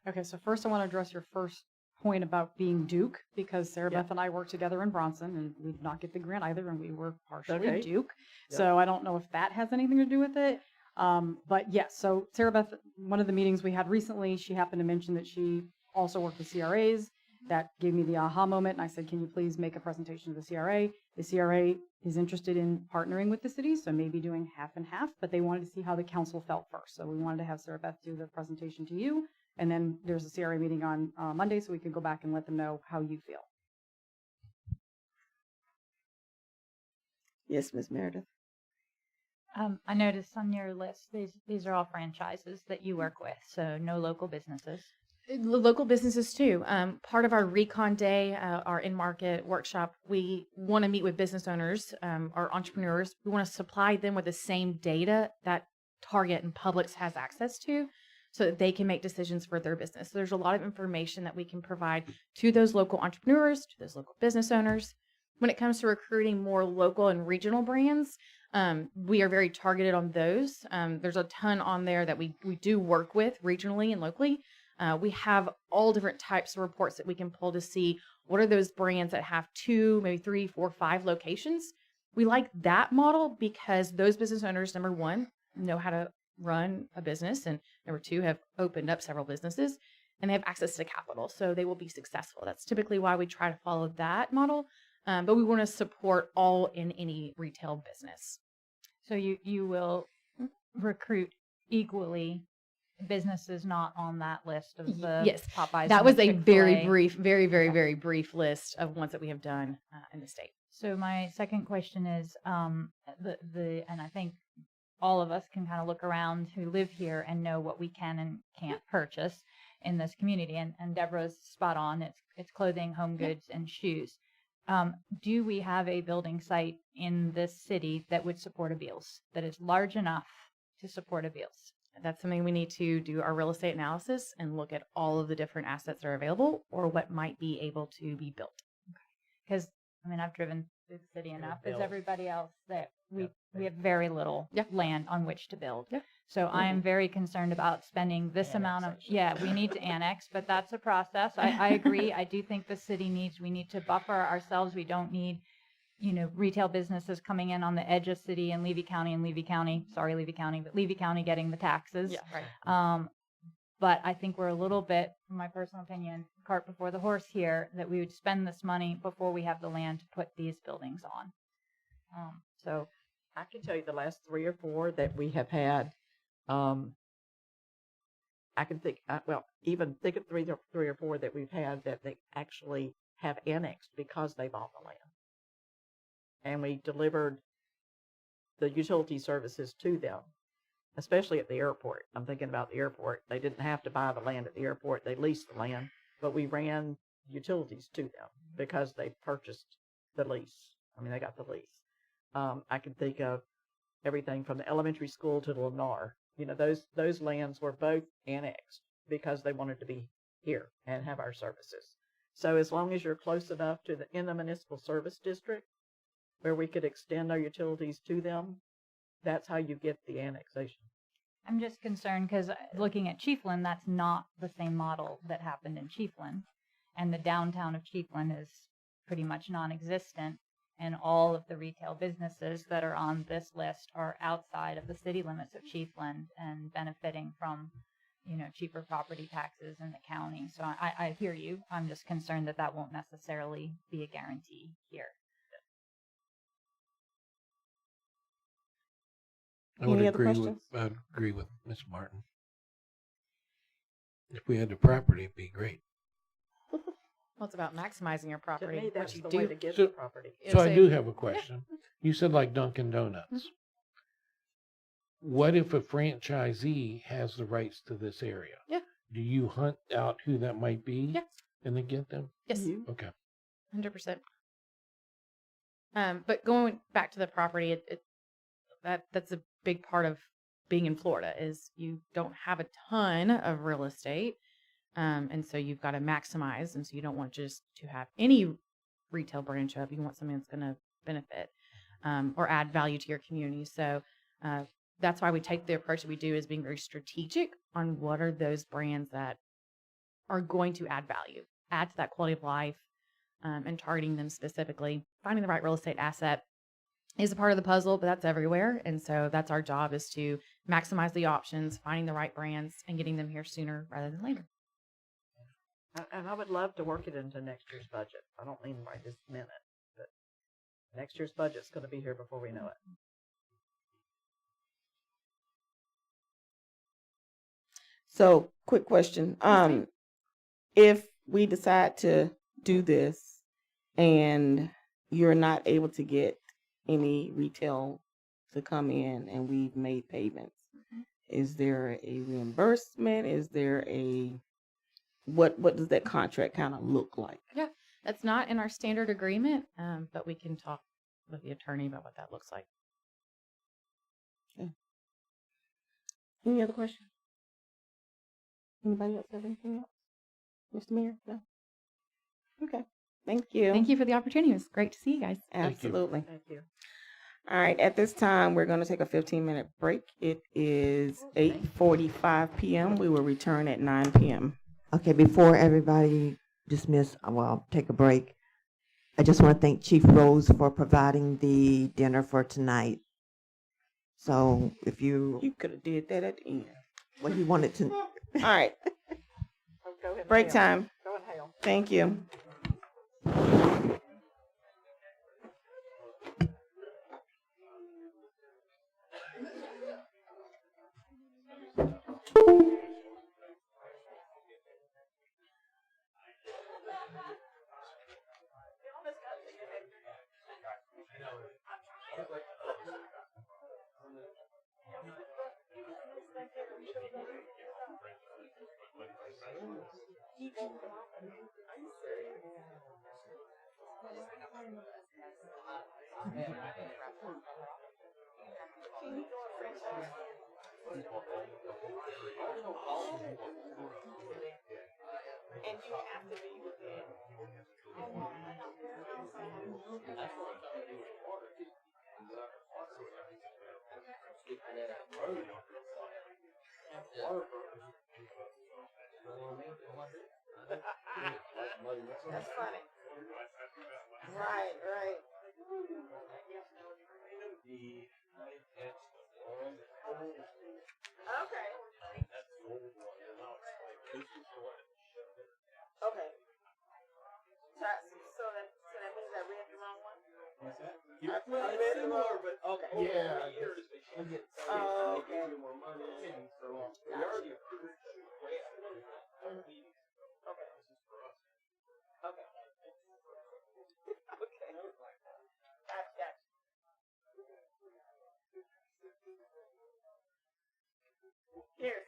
Okay, so first I want to address your first point about being Duke, because Sarah Beth and I worked together in Bronson, and we did not get the grant either, and we were partially Okay. Duke. Yep. So I don't know if that has anything to do with it. But yes, so Sarah Beth, one of the meetings we had recently, she happened to mention that she also worked with CRAs. That gave me the aha moment, and I said, can you please make a presentation to the CRA? The CRA is interested in partnering with the city, so maybe doing half and half, but they wanted to see how the council felt first. So we wanted to have Sarah Beth do the presentation to you, and then there's a CRA meeting on Monday, so we can go back and let them know how you feel. Yes, Ms. Meredith. I noticed on your list, these are all franchises that you work with, so no local businesses. Local businesses too. Part of our Recon Day, our in-market workshop, we want to meet with business owners, or entrepreneurs. We want to supply them with the same data that Target and Publix has access to, so that they can make decisions for their business. So there's a lot of information that we can provide to those local entrepreneurs, to those local business owners. When it comes to recruiting more local and regional brands, we are very targeted on those. There's a ton on there that we do work with regionally and locally. We have all different types of reports that we can pull to see what are those brands that have 2, maybe 3, 4, 5 locations. We like that model because those business owners, number one, know how to run a business, and number two, have opened up several businesses, and they have access to capital, so they will be successful. That's typically why we try to follow that model, but we want to support all in any retail business. So you will recruit equally businesses not on that list of the Yes, Popeyes. that and was the a very Chick-fil-A. brief, very brief list of ones that we have done in the state. So my second question is, and I think all of us can kind of look around who live here and know what we can and can't purchase in this community. And Debra's spot on. It's clothing, home goods, and shoes. Do we have a building site in this city that would support a Beals, that is large enough to support a Beals? That's something we need to do our real estate analysis and look at all of the different assets that are available or what might be able to be built. Because, I mean, I've driven through the city enough as everybody else that we have very little land on which to build. So I am very concerned about spending this amount of, we need to annex, but that's a process. I agree. I do think the city we need to buffer ourselves. We don't need, retail businesses coming in on the edge of city and Levy County, but Levy County getting the taxes. But I think we're a little bit, in my personal opinion, cart before the horse here, that we would spend this money before we have the land to put these buildings on. So I can tell you the last 3 or 4 that we have had. I can think, even think of 3 or 4 that we've had that they actually have annexed because they bought the land. And we delivered the utility services to them, especially at the airport. I'm thinking about the airport. They didn't have to buy the land at the airport. They leased the land, but we ran utilities to them because they purchased the lease. I mean, they got the lease. I can think of everything from the elementary school to the Lennar. Those lands were both annexed because they wanted to be here and have our services. So as long as you're close enough in the municipal service district where we could extend our utilities to them, that's how you get the annexation. I'm just concerned because looking at Chiefland, that's not the same model that happened in Chiefland. And the downtown of Chiefland is pretty much non-existent. And all of the retail businesses that are on this list are outside of the city limits of Chiefland and benefiting from, cheaper property taxes in the county. So I hear you. I'm just concerned that won't necessarily be a guarantee here. I would Any other agree questions? with Ms. Martin. If we had the property, it'd be great. Well, it's about maximizing your property. me, what that's you the do. way to get So- the property. So I Say- do have a question. You said like Dunkin' Donuts. What if a franchisee has the rights to this area? Yeah. Do you hunt out who that might be? Yeah. And then get them? Yes. Okay. 100%. But going back to the property, that's a big part of being in Florida is you don't have a ton of real estate. And so you've got to maximize. And so you don't want just to have any retail branch up. You want something that's going to benefit or add value to your community. So that's why we take the approach that we do is being very strategic on what are those brands that are going to add value, add to that quality of life, and targeting them specifically. Finding the right real estate asset is a part of the puzzle, but that's everywhere. And so that's our job is to maximize the options, finding the right brands, and getting them here sooner rather than later. And I would love to work it into next year's budget. I don't mean right this minute, but next year's budget's going to be here before we know it. So, quick question. If we decide to do this and you're not able to get any retail to come in and we've made payments, is there a reimbursement? Is there a what does that contract kind of look like? Yeah, that's not in our standard agreement, but we can talk with the attorney about what that looks like. Okay. Any other questions? Anybody else have anything else? Mr. Mayor? No? Okay. Thank you. Thank you for the opportunity. It was great to see you guys. Absolutely. Thank you. All right. At this time, we're going to take a 15-minute break. It is 8:45 p.m. We will return at 9 p.m. Okay, before everybody dismiss, well, take a break. I just want to thank Chief Rose for providing the dinner for tonight. So if you could have did that at the end. Well, he wanted to. All right. Go ahead. Break time. Go and hail. Thank you. That's funny. Right, right. Okay. Okay. So that means I read the wrong one? I read the wrong, but okay. Yeah. Oh, okay. Okay. Okay. Okay. Gotcha. Here.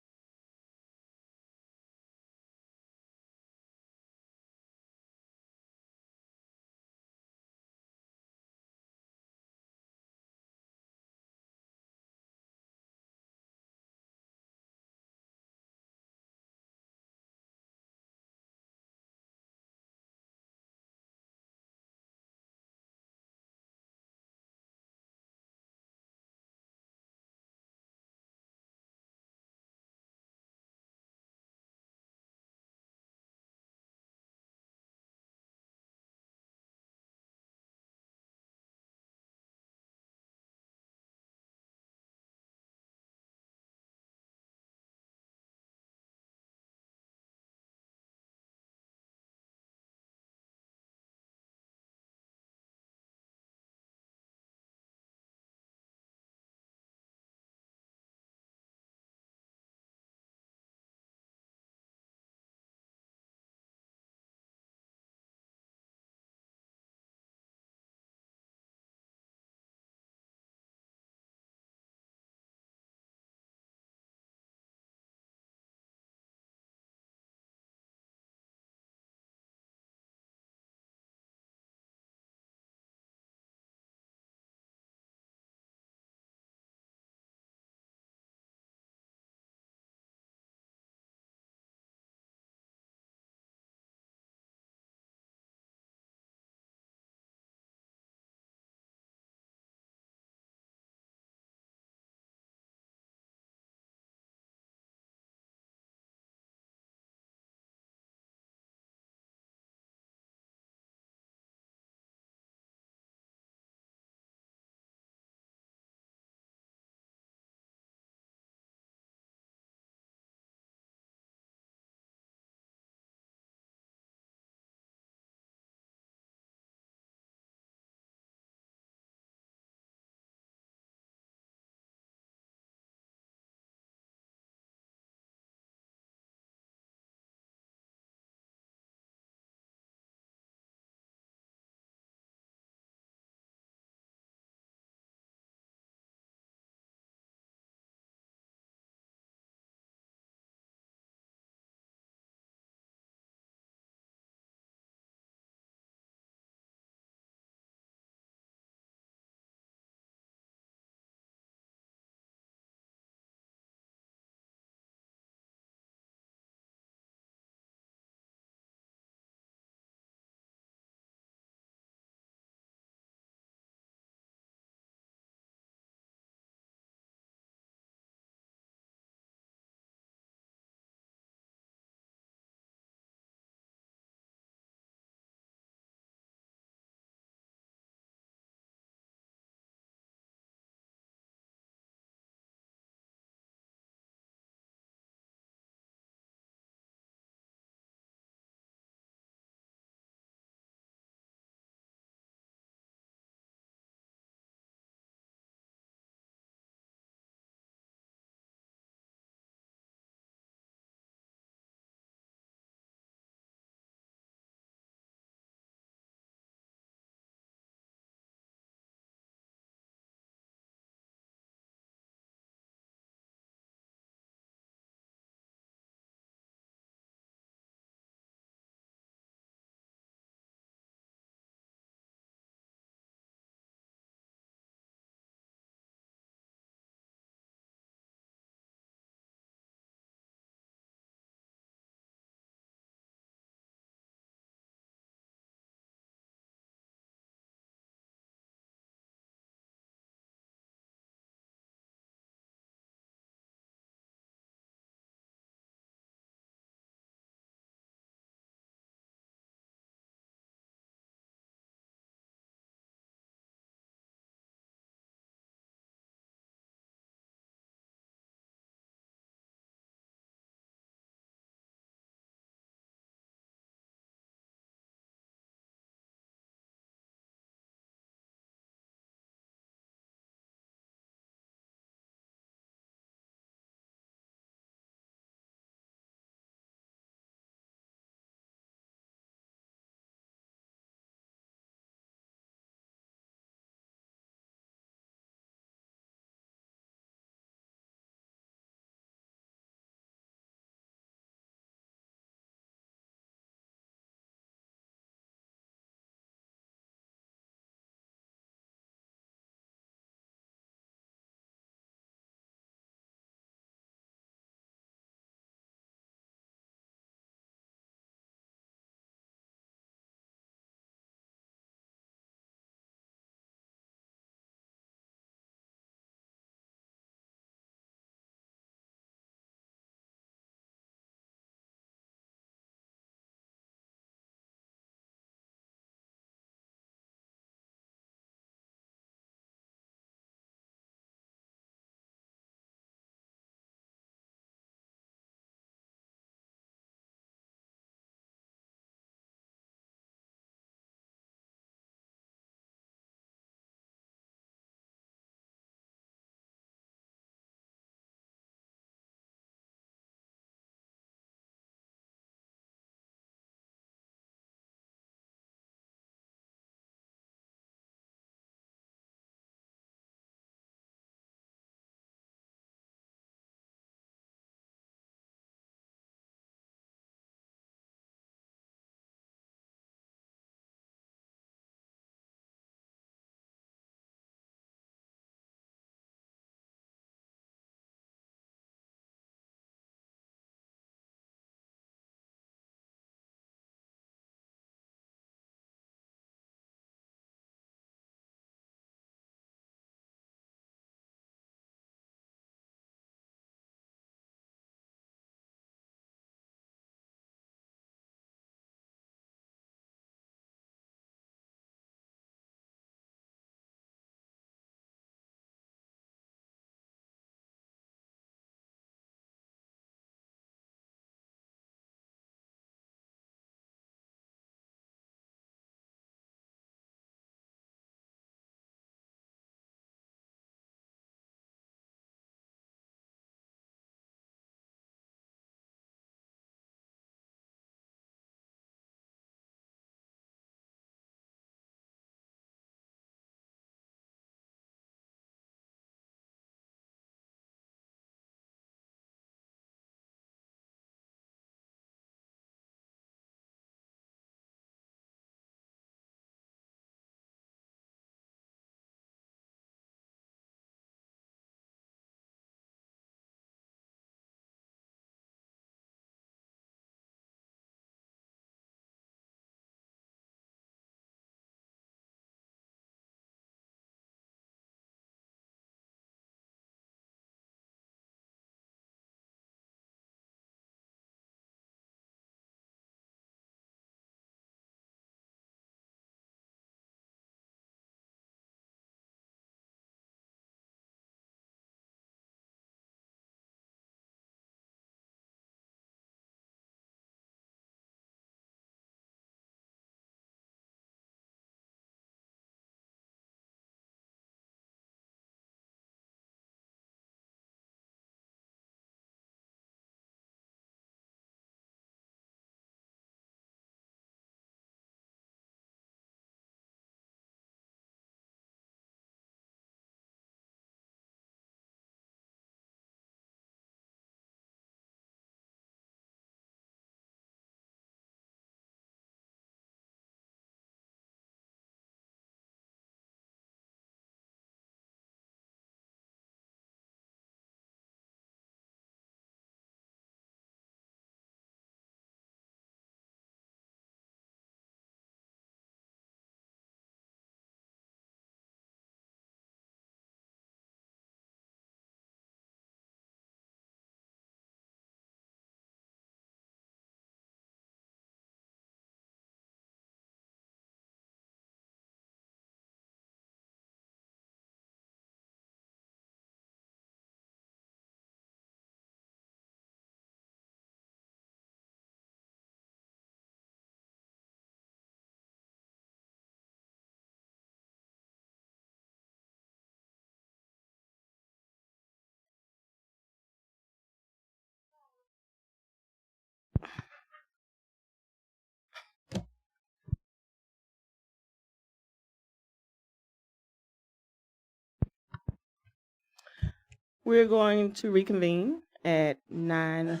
We're going to reconvene at 9:08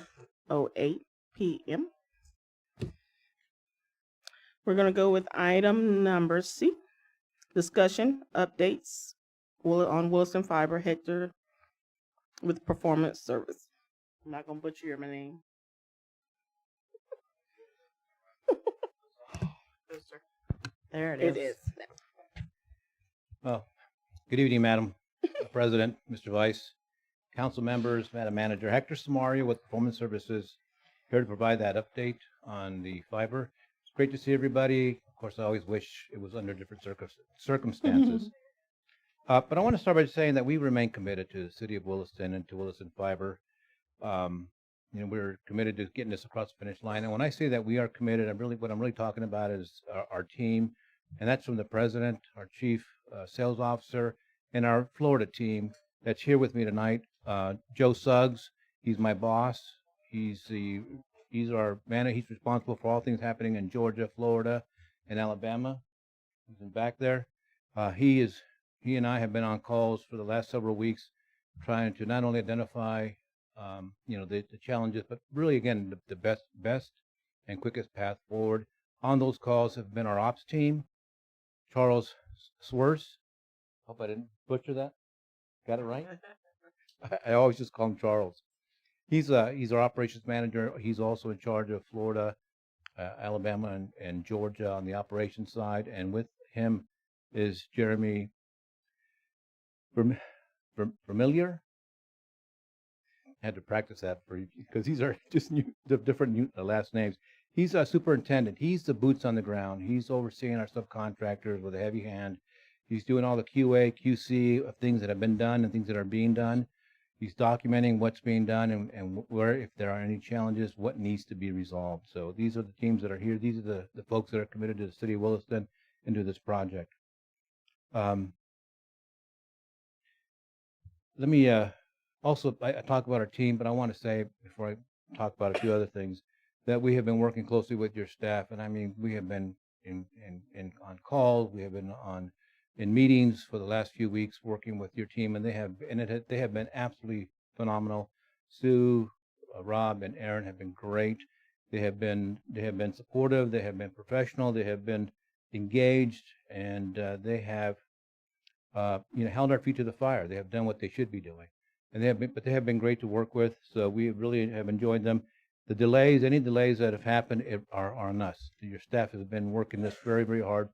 p.m. We're going to go with item number C, discussion updates on Williston Fiber Hector with performance service. I'm not going to butcher your name. There it It is. is. Well, good evening, Madam President, Mr. Vice, council members, Madam Manager. Hector Samaria with Performance Services, here to provide that update on the fiber. It's great to see everybody. Of course, I always wish it was under different circumstances. But I want to start by saying that we remain committed to the city of Williston and to Williston Fiber. We're committed to getting this across the finish line. And when I say that we are committed, what I'm really talking about is our team. And that's from the president, our chief sales officer, and our Florida team that's here with me tonight. Joe Suggs, he's my boss. He's our manager. He's responsible for all things happening in Georgia, Florida, and Alabama. He's in back there. He and I have been on calls for the last several weeks, trying to not only identify the challenges, but really again the best and quickest path forward. On those calls have been our ops team, Charles Swerse. Hope I didn't butcher that. Got it right? I always just call him Charles. He's our operations manager. He's also in charge of Florida, Alabama, and Georgia on the operations side. And with him is Jeremy Vermillier. I had to practice that because these are just different last names. He's a superintendent. He's the boots on the ground. He's overseeing our subcontractors with a heavy hand. He's doing all the QA, QC of things that have been done and things that are being done. He's documenting what's being done and where, if there are any challenges, what needs to be resolved. So these are the teams that are here. These are the folks that are committed to the city of Williston and to this project. Let me also, I talk about our team, but I want to say, before I talk about a few other things, that we have been working closely with your staff. And I mean, we have been on calls, we have been in meetings for the last few weeks working with your team, and they have been absolutely phenomenal. Sue, Rob, and Aaron have been great. They have been supportive, they have been professional, they have been engaged, and they have held our feet to the fire. They have done what they should be doing. And they have been great to work with, so we really have enjoyed them. The delays, any delays that have happened are on us. Your staff has been working this very, very hard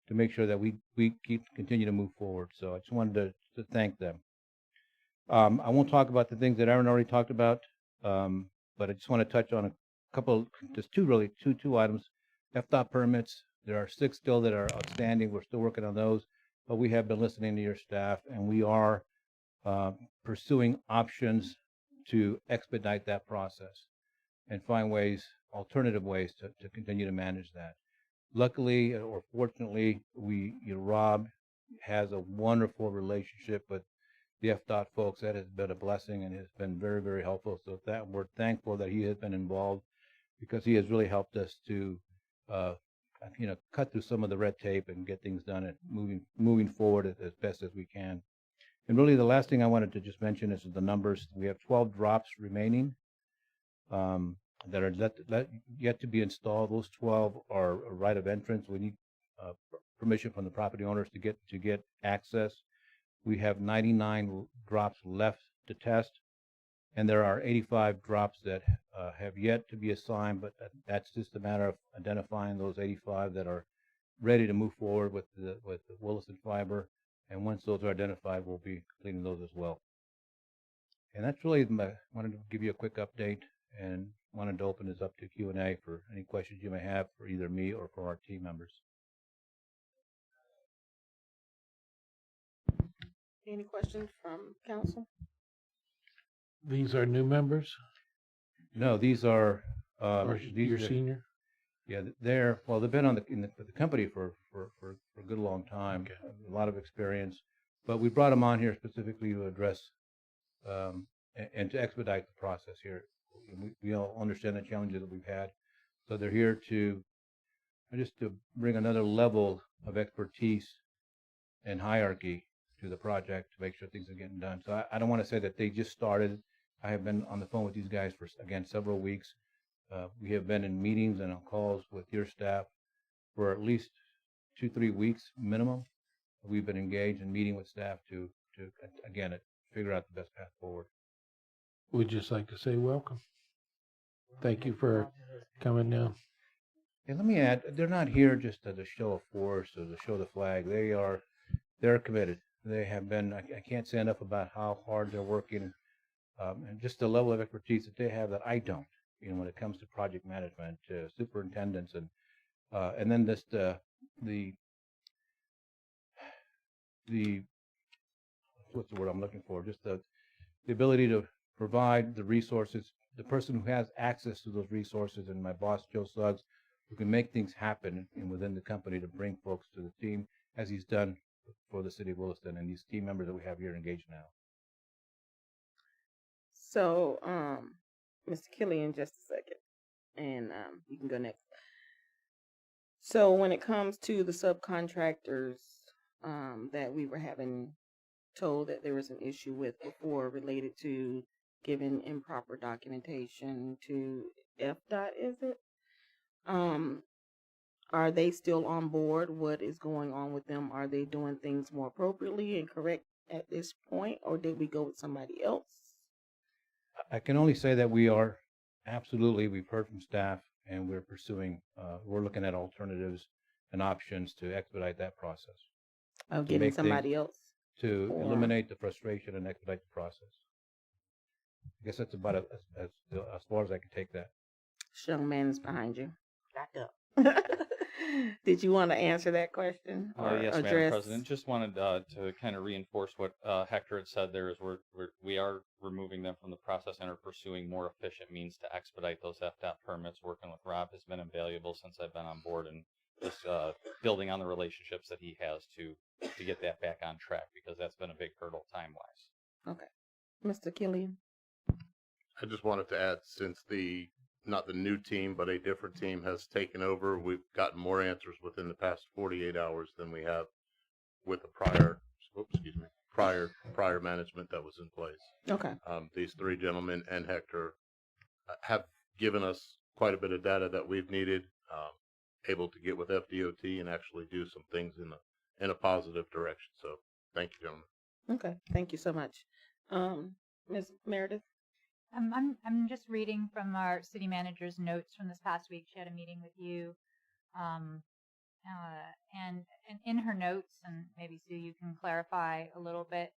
to make sure that we continue to move forward. So I just wanted to thank them. I won't talk about the things that Aaron already talked about, but I just want to touch on a couple, just two items. FDOT permits, there are 6 still that are outstanding. We're still working on those, but we have been listening to your staff, and we are pursuing options to expedite that process and find alternative ways to continue to manage that. Luckily, or fortunately, Rob has a wonderful relationship with the FDOT folks. That has been a blessing and has been very, very helpful. So we're thankful that he has been involved, because he has really helped us to cut through some of the red tape and get things done and moving forward as best as we can. And really, the last thing I wanted to just mention is the numbers. We have 12 drops remaining that are yet to be installed. Those 12 are a right of entrance. We need permission from the property owners to get access. We have 99 drops left to test, and there are 85 drops that have yet to be assigned. But that's just a matter of identifying those 85 that are ready to move forward with the Williston Fiber. And once those are identified, we'll be completing those as well. And that's really wanted to give you a quick update, and wanted to open this up to Q&A for any questions you may have for either me or for our team members. Any questions from council? These are new members? No, these are your senior? Yeah, they've been on the company for a good long time. Okay. A lot of experience, but we brought them on here specifically to address and to expedite the process here. We all understand the challenges that we've had, so they're here to bring another level of expertise and hierarchy to the project to make sure things are getting done. So I don't want to say that they just started. I have been on the phone with these guys for, again, several weeks. We have been in meetings and on calls with your staff for at least 2-3 weeks minimum. We've been engaged in meeting with staff to again, figure out the best path forward. We'd just like to say welcome. Thank you for coming down. And let me add, they're not here just as a show of force or to show the flag. They're committed. They have been, I can't say enough about how hard they're working, and just the level of expertise that they have that I don't, when it comes to project management, superintendents, and then just the what's the word I'm looking for? Just the ability to provide the resources, the person who has access to those resources, and my boss, Joe Suggs, who can make things happen within the company to bring folks to the team, as he's done for the city of Williston and these team members that we have here engaged now. So, Mr. Killian, just a second, and you can go next. So when it comes to the subcontractors that we were having told that there was an issue with before related to giving improper documentation to FDOT, is it? Are they still on board? What is going on with them? Are they doing things more appropriately and correct at this point, or did we go with somebody else? I can only say that we are absolutely, we've heard from staff and we're pursuing, we're looking at alternatives and options to expedite that process. Of getting somebody else? To eliminate the frustration and expedite the process. I guess that's about as far as I can take that. This young man is behind you. Back up. Did you want to answer that question? Yes, address? Madam President. Just wanted to kind of reinforce what Hector had said there is we are removing them from the process and are pursuing more efficient means to expedite those FDOT permits. Working with Rob has been invaluable since I've been on board, and just building on the relationships that he has to get that back on track, because that's been a big hurdle time-wise. Okay. Mr. Killian? I just wanted to add, since not the new team, but a different team has taken over, we've gotten more answers within the past 48 hours than we have with the prior management that was in place. Okay. These three gentlemen and Hector have given us quite a bit of data that we've needed, able to get with FDOT and actually do some things in a positive direction. So thank you, gentlemen. Okay. Thank you so much. Ms. Meredith? I'm just reading from our city manager's notes from this past week. She had a meeting with you, and in her notes, and maybe Sue, you can clarify a little bit,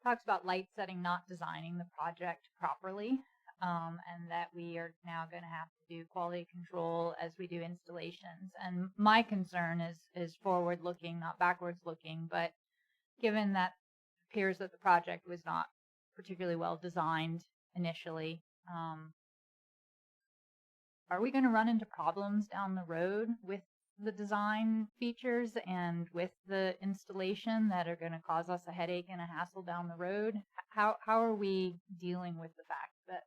talks about light setting not designing the project properly, and that we are now going to have to do quality control as we do installations. And my concern is forward looking, not backwards looking, but given that it appears that the project was not particularly well designed initially, are we going to run into problems down the road with the design features and with the installation that are going to cause us a headache and a hassle down the road? How are we dealing with the fact that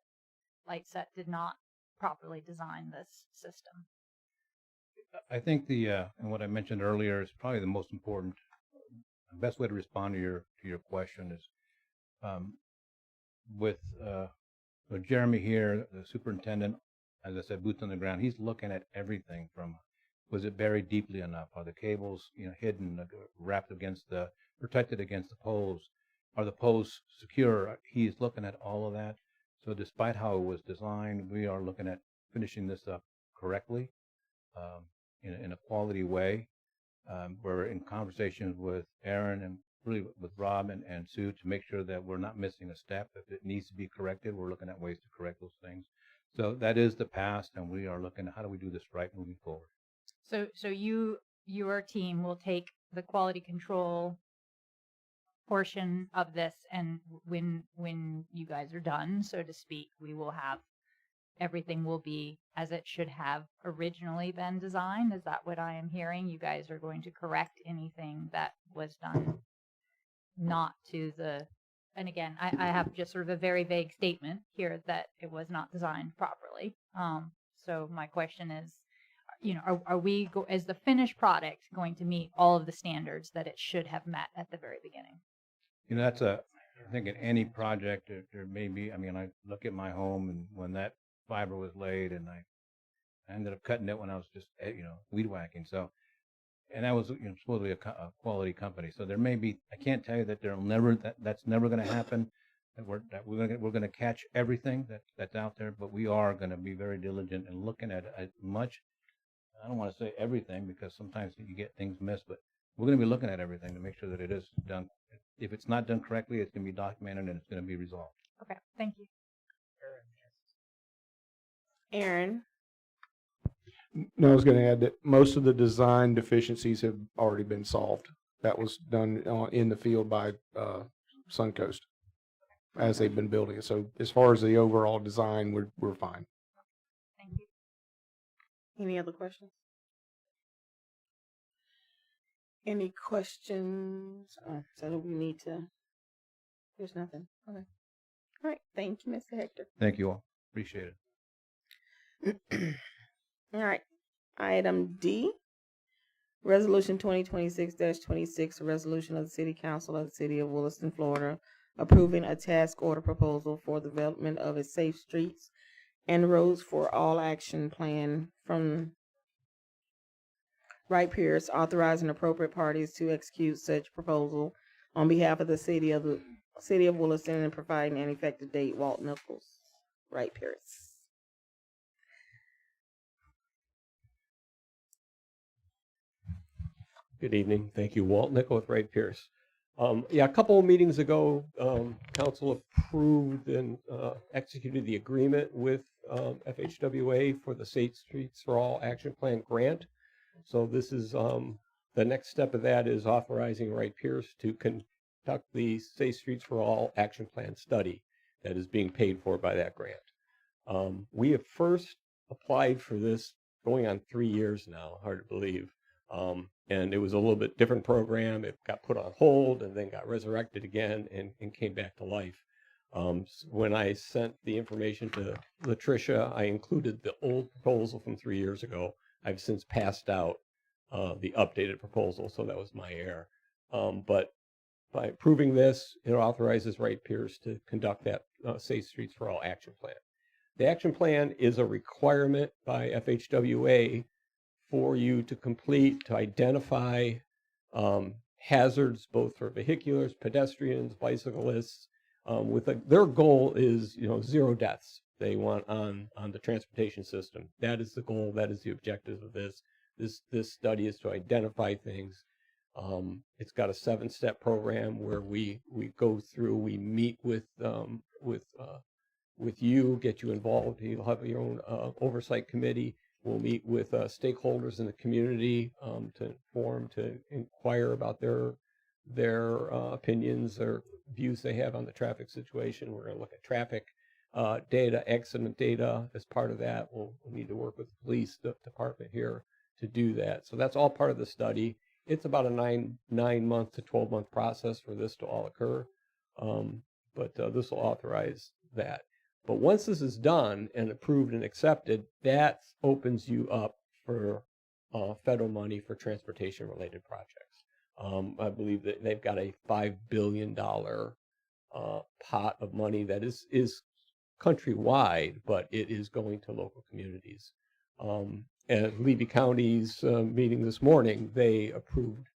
LightSet did not properly design this system? I think and what I mentioned earlier is probably the most important, the best way to respond to your question is, with Jeremy here, the superintendent, as I said, boots on the ground, he's looking at everything from, was it buried deeply enough? Are the cables, hidden, wrapped protected against the poles? Are the poles secure? He's looking at all of that. So despite how it was designed, we are looking at finishing this up correctly, in a quality way. We're in conversations with Aaron and really with Rob and Sue to make sure that we're not missing a step. If it needs to be corrected, we're looking at ways to correct those things. So that is the past, and we are looking at how do we do this right moving forward. So your team will take the quality control portion of this, and when you guys are done, so to speak, we will have everything will be as it should have originally been designed. Is that what I am hearing? You guys are going to correct anything that was done not to the, and again, I have just sort of a very vague statement here that it was not designed properly. So my question is, is the finished product going to meet all of the standards that it should have met at the very beginning? I think in any project, there may be, I mean, I look at my home and when that fiber was laid and I ended up cutting it when I was just, weed whacking. So, and that was, supposedly a quality company. So there may be, I can't tell you that that's never going to happen. That we're going to catch everything that's out there, but we are going to be very diligent in looking at as much. I don't want to say everything because sometimes you get things missed, but we're going to be looking at everything to make sure that it is done. If it's not done correctly, it's going to be documented and it's going to be resolved. Okay, thank you. Aaron? No, I was going to add that most of the design deficiencies have already been solved. That was done in the field by Suncoast as they've been building it. So as far as the overall design, we're fine. Thank you. Any other questions? Any questions? Oh, so do we need to? There's nothing. Okay. All right. Thank you, Mr. Hector. Thank you all. Appreciate it. All right. Item D, Resolution 2026-26, a resolution of the City Council of the City of Williston, Florida, approving a task order proposal for the development of a safe streets and roads for all action plan from Wright Pierce, authorizing appropriate parties to execute such proposal on behalf of the City of Williston and providing an effective date. Walt Nichols, Wright Pierce. Good evening. Thank you. Walt Nickel with Wright Pierce. A couple of meetings ago, Council approved and executed the agreement with FHWA for the Safe Streets for All Action Plan grant. So this is the next step of that is authorizing Wright Pierce to conduct the Safe Streets for All Action Plan study that is being paid for by that grant. We have first applied for this going on 3 years now, hard to believe. And it was a little bit different program. It got put on hold and then got resurrected again and came back to life. When I sent the information to Latricia, I included the old proposal from 3 years ago. I've since passed out the updated proposal, so that was my error. But by approving this, it authorizes Wright Pierce to conduct that Safe Streets for All action plan. The action plan is a requirement by FHWA for you to complete, to identify hazards both for vehiculars, pedestrians, bicyclists. Their goal is, zero deaths. They want on the transportation system. That is the goal. That is the objective of this. This study is to identify things. It's got a 7-step program where we go through. We meet with you, get you involved. You'll have your own oversight committee. We'll meet with stakeholders in the community to inquire about their opinions or views they have on the traffic situation. We're going to look at traffic data, accident data. As part of that, we'll need to work with the police department here to do that. So that's all part of the study. It's about a 9-month to 12-month process for this to all occur, but this will authorize that. But once this is done and approved and accepted, that opens you up for federal money for transportation-related projects. I believe that they've got a $5 billion pot of money that is countrywide, but it is going to local communities. And Levy County's meeting this morning, they approved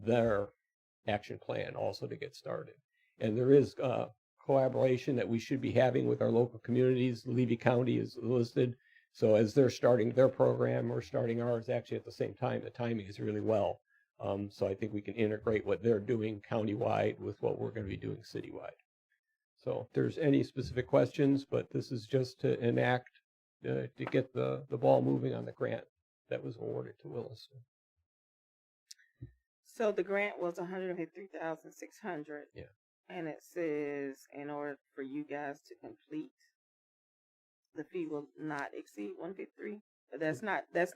their action plan also to get started. And there is collaboration that we should be having with our local communities. Levy County is listed. So as they're starting their program, we're starting ours actually at the same time. The timing is really well. So I think we can integrate what they're doing countywide with what we're going to be doing citywide. So if there's any specific questions, but this is just to enact, to get the ball moving on the grant that was awarded to Williston. So the grant was $153,600. Yeah. And it says in order for you guys to complete, the fee will not exceed $153. But that's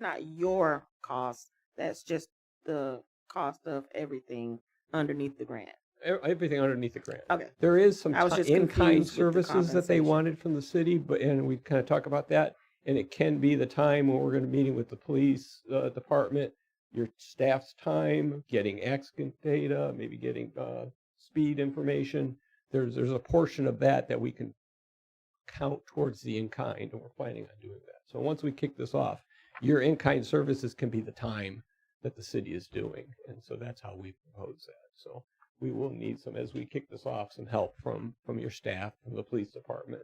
not your cost. That's just the cost of everything underneath the grant. Everything underneath the grant. Okay. There is some I was just in-kind confused with the services that they compensation. wanted from the city, and we kind of talk about that. And it can be the time when we're going to be meeting with the police department, your staff's time, getting accident data, maybe getting speed information. There's a portion of that we can count towards the in-kind, and we're planning on doing that. So once we kick this off, your in-kind services can be the time that the city is doing. And so that's how we propose that. So we will need some, as we kick this off, some help from your staff, from the police department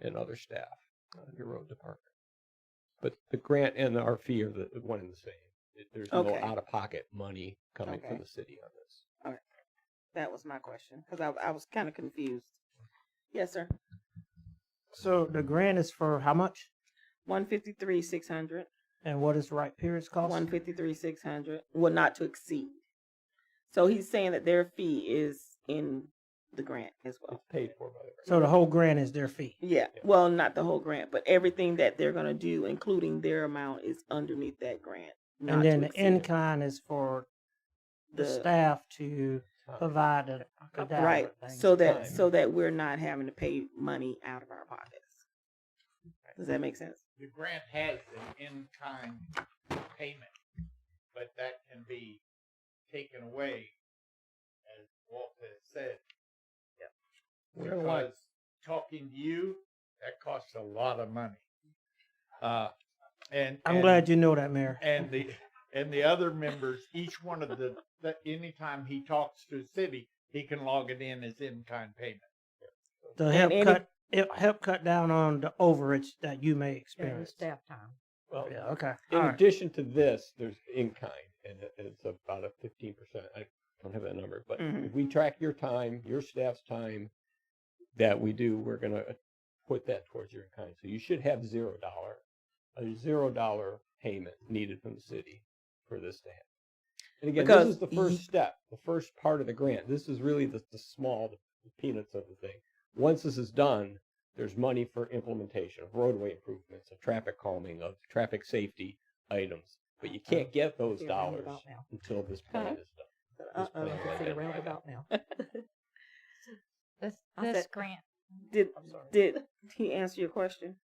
and other staff, your road department. But the grant and our fee are the one and the same. There's no out-of-pocket money coming from the city on this. Okay. That was my question, because I was kind of confused. Yes, sir. So the grant is for how much? $153,600. And what is Wright Pierce cost? $153,600. Well, not to exceed. So he's saying that their fee is in the grant as well. It's paid for by the grant. So the whole grant is their fee. Yeah. Well, not the whole grant, but everything that they're going to do, including their amount, is underneath that grant. And then the in-kind is for the staff to provide the data. Right. So that we're not having to pay money out of our pockets. Does that make sense? The grant has an in-kind payment, but that can be taken away, as Walt has said. Yeah. Because talking to you, that costs a lot of money. I'm glad you know that, Mayor. And the other members, each one of the anytime he talks to the city, he can log it in as in-kind payment. To help cut down on the overage that you may experience. Staff time. Well, yeah, okay. In addition to this, there's in-kind, and it's about a 15%. I don't have that number, but if we track your time, your staff's time that we do, we're going to put that towards your in-kind. So you should have $0 payment needed from the city for this to happen. And again, this is the first step, the first part of the grant. This is really the small, the peanuts of the thing. Once this is done, there's money for implementation of roadway improvements, of traffic calming, of traffic safety items. But you can't get those dollars until this plan is done. This grant. Did he answer your question?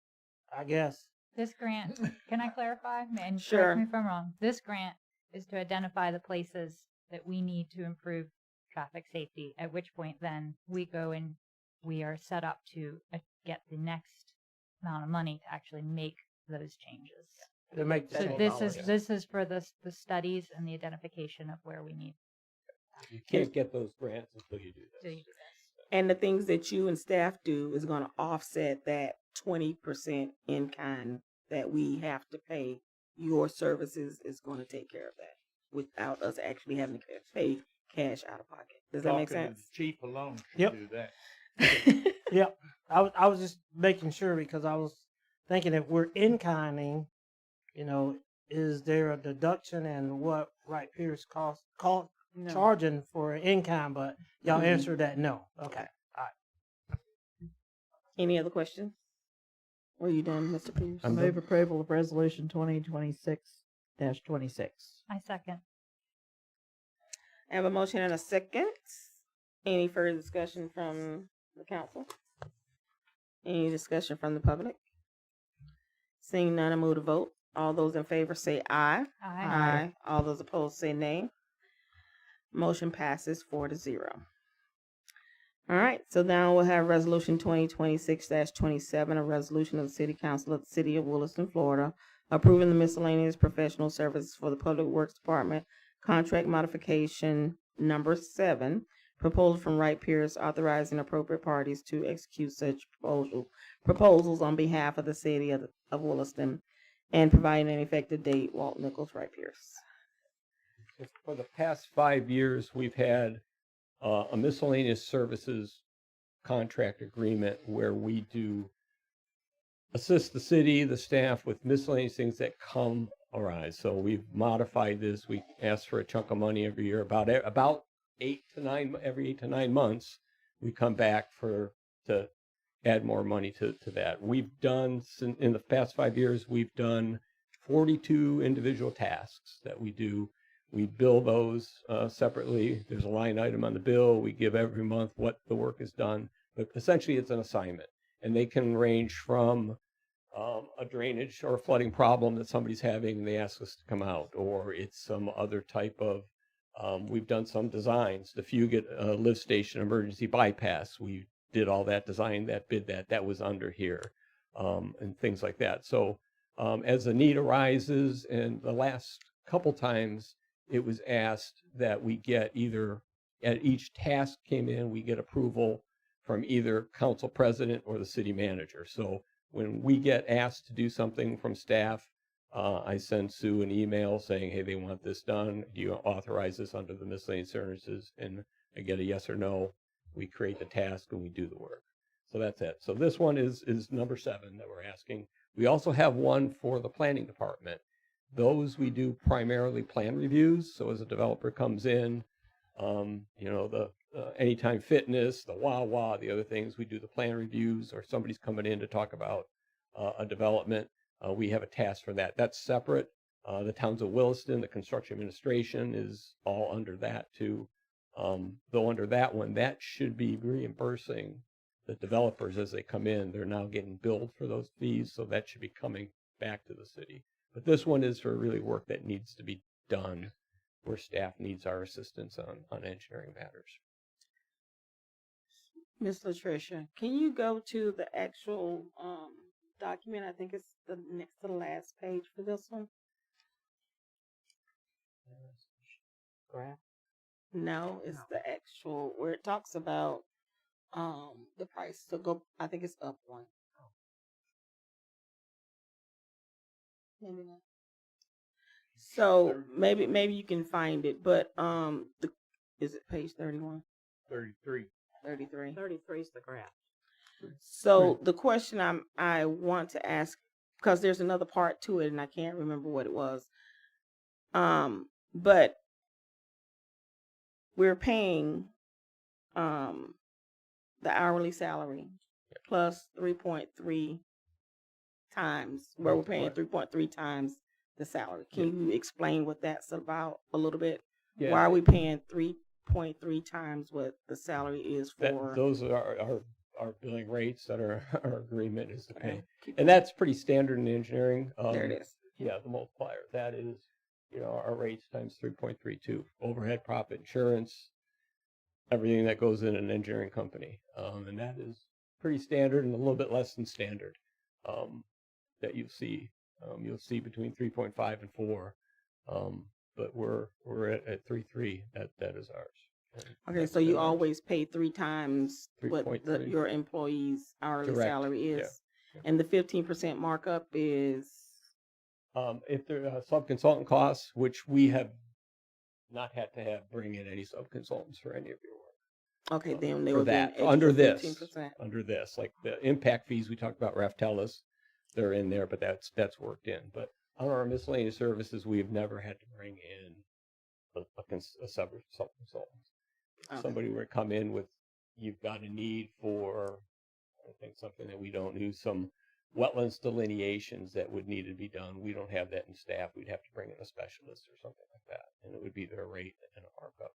I guess. This grant, can I clarify? And Sure. correct me if I'm wrong. This grant is to identify the places that we need to improve traffic safety, at which point then we go and we are set up to get the next amount of money to actually make those changes. To make So this is for the studies and the identification of where we need. You can't get those grants until you do this. And the things that you and staff do is going to offset that 20% in kind that we have to pay. Your services is going to take care of that without us actually having to pay cash out of pocket. Does that make sense? The chief alone should Yep. do that. Yep. I was just making sure because I was thinking if we're in-kinding, is there a deduction and what Wright Pierce charging for an in-kind? But y'all answered that no. Okay. All right. Any other questions? Are you done, Mr. Pierce? I move approval of resolution 2026-26. I second. I have a motion and a second. Any further discussion from the council? Any discussion from the public? Seeing none, I move to vote. All those in favor say aye. Aye. All those opposed say nay. Motion passes 4-0. All right, so now we'll have resolution 2026-27, a resolution of the City Council of the City of Williston, Florida, approving the miscellaneous professional services for the Public Works Department, contract modification number 7, proposal from Wright Pierce authorizing appropriate parties to execute such proposals on behalf of the City of Williston and providing an effective date. Walt Nichols, Wright Pierce. For the past 5 years, we've had a miscellaneous services contract agreement where we do assist the city, the staff with miscellaneous things that arise. So we've modified this. We ask for a chunk of money every year, about every 8 to 9 months. We come back to add more money to that. We've done in the past 5 years. We've done 42 individual tasks that we do. We bill those separately. There's a line item on the bill. We give every month what the work is done. But essentially, it's an assignment. And they can range from a drainage or flooding problem that somebody's having, and they ask us to come out, or it's some other type of, we've done some designs, the Fugate lift station emergency bypass. We did all that design, that bid that was under here, and things like that. So as the need arises, and the last couple times it was asked that we get either, at each task came in, we get approval from either council president or the city manager. So when we get asked to do something from staff, I send Sue an email saying, hey, they want this done. Do you authorize this under the miscellaneous services? And I get a yes or no. We create the task and we do the work. So that's it. So this one is number 7 that we're asking. We also have one for the planning department. Those we do primarily plan reviews. So as a developer comes in, the Anytime Fitness, the Wawa, the other things, we do the plan reviews, or somebody's coming in to talk about a development. We have a task for that. That's separate. The towns of Williston, the construction administration is all under that too. Though under that one, that should be reimbursing the developers as they come in. They're now getting billed for those fees, so that should be coming back to the city. But this one is for really work that needs to be done, where staff needs our assistance on engineering matters. Ms. Latricia, can you go to the actual document? I think it's the next to the last page for this one. Graph? No, it's the actual where it talks about the price. So go, I think it's up one. Maybe not. So maybe you can find it, but is it page 31? 33. 33. 33 is the graph. So the question I want to ask, because there's another part to it and I can't remember what it was. But we're paying the hourly salary plus 3.3 times, where we're paying 3.3 times the salary. Can you explain what that's about a little bit? Yeah. Why are we paying 3.3 times what the salary is for? Those are our billing rates that are our agreement is to pay. And that's pretty standard in engineering. There it is. Yeah, the multiplier. That is, our rates times 3.32. Overhead, profit, insurance, everything that goes in an engineering company. And that is pretty standard and a little bit less than standard that you see. You'll see between 3.5 and 4. But we're at 3.3. That is ours. Okay, so you always pay 3 times what 3.3. your employee's hourly Correct. salary is. Yeah. And the 15% markup is? If there are sub-consultant costs, which we have not had to bring in any sub-consultants for any of your work. Okay, then they For would be that, extra under this, 15%. under this, like the impact fees we talked about, Raftellus, they're in there, but that's worked in. But on our miscellaneous services, we've never had to bring in a sub-consultant. Okay. Somebody were to come in with, you've got a need for, I think something that we don't do, some wetlands delineations that would need to be done. We don't have that in staff. We'd have to bring in a specialist or something like that, and it would be their rate and a markup.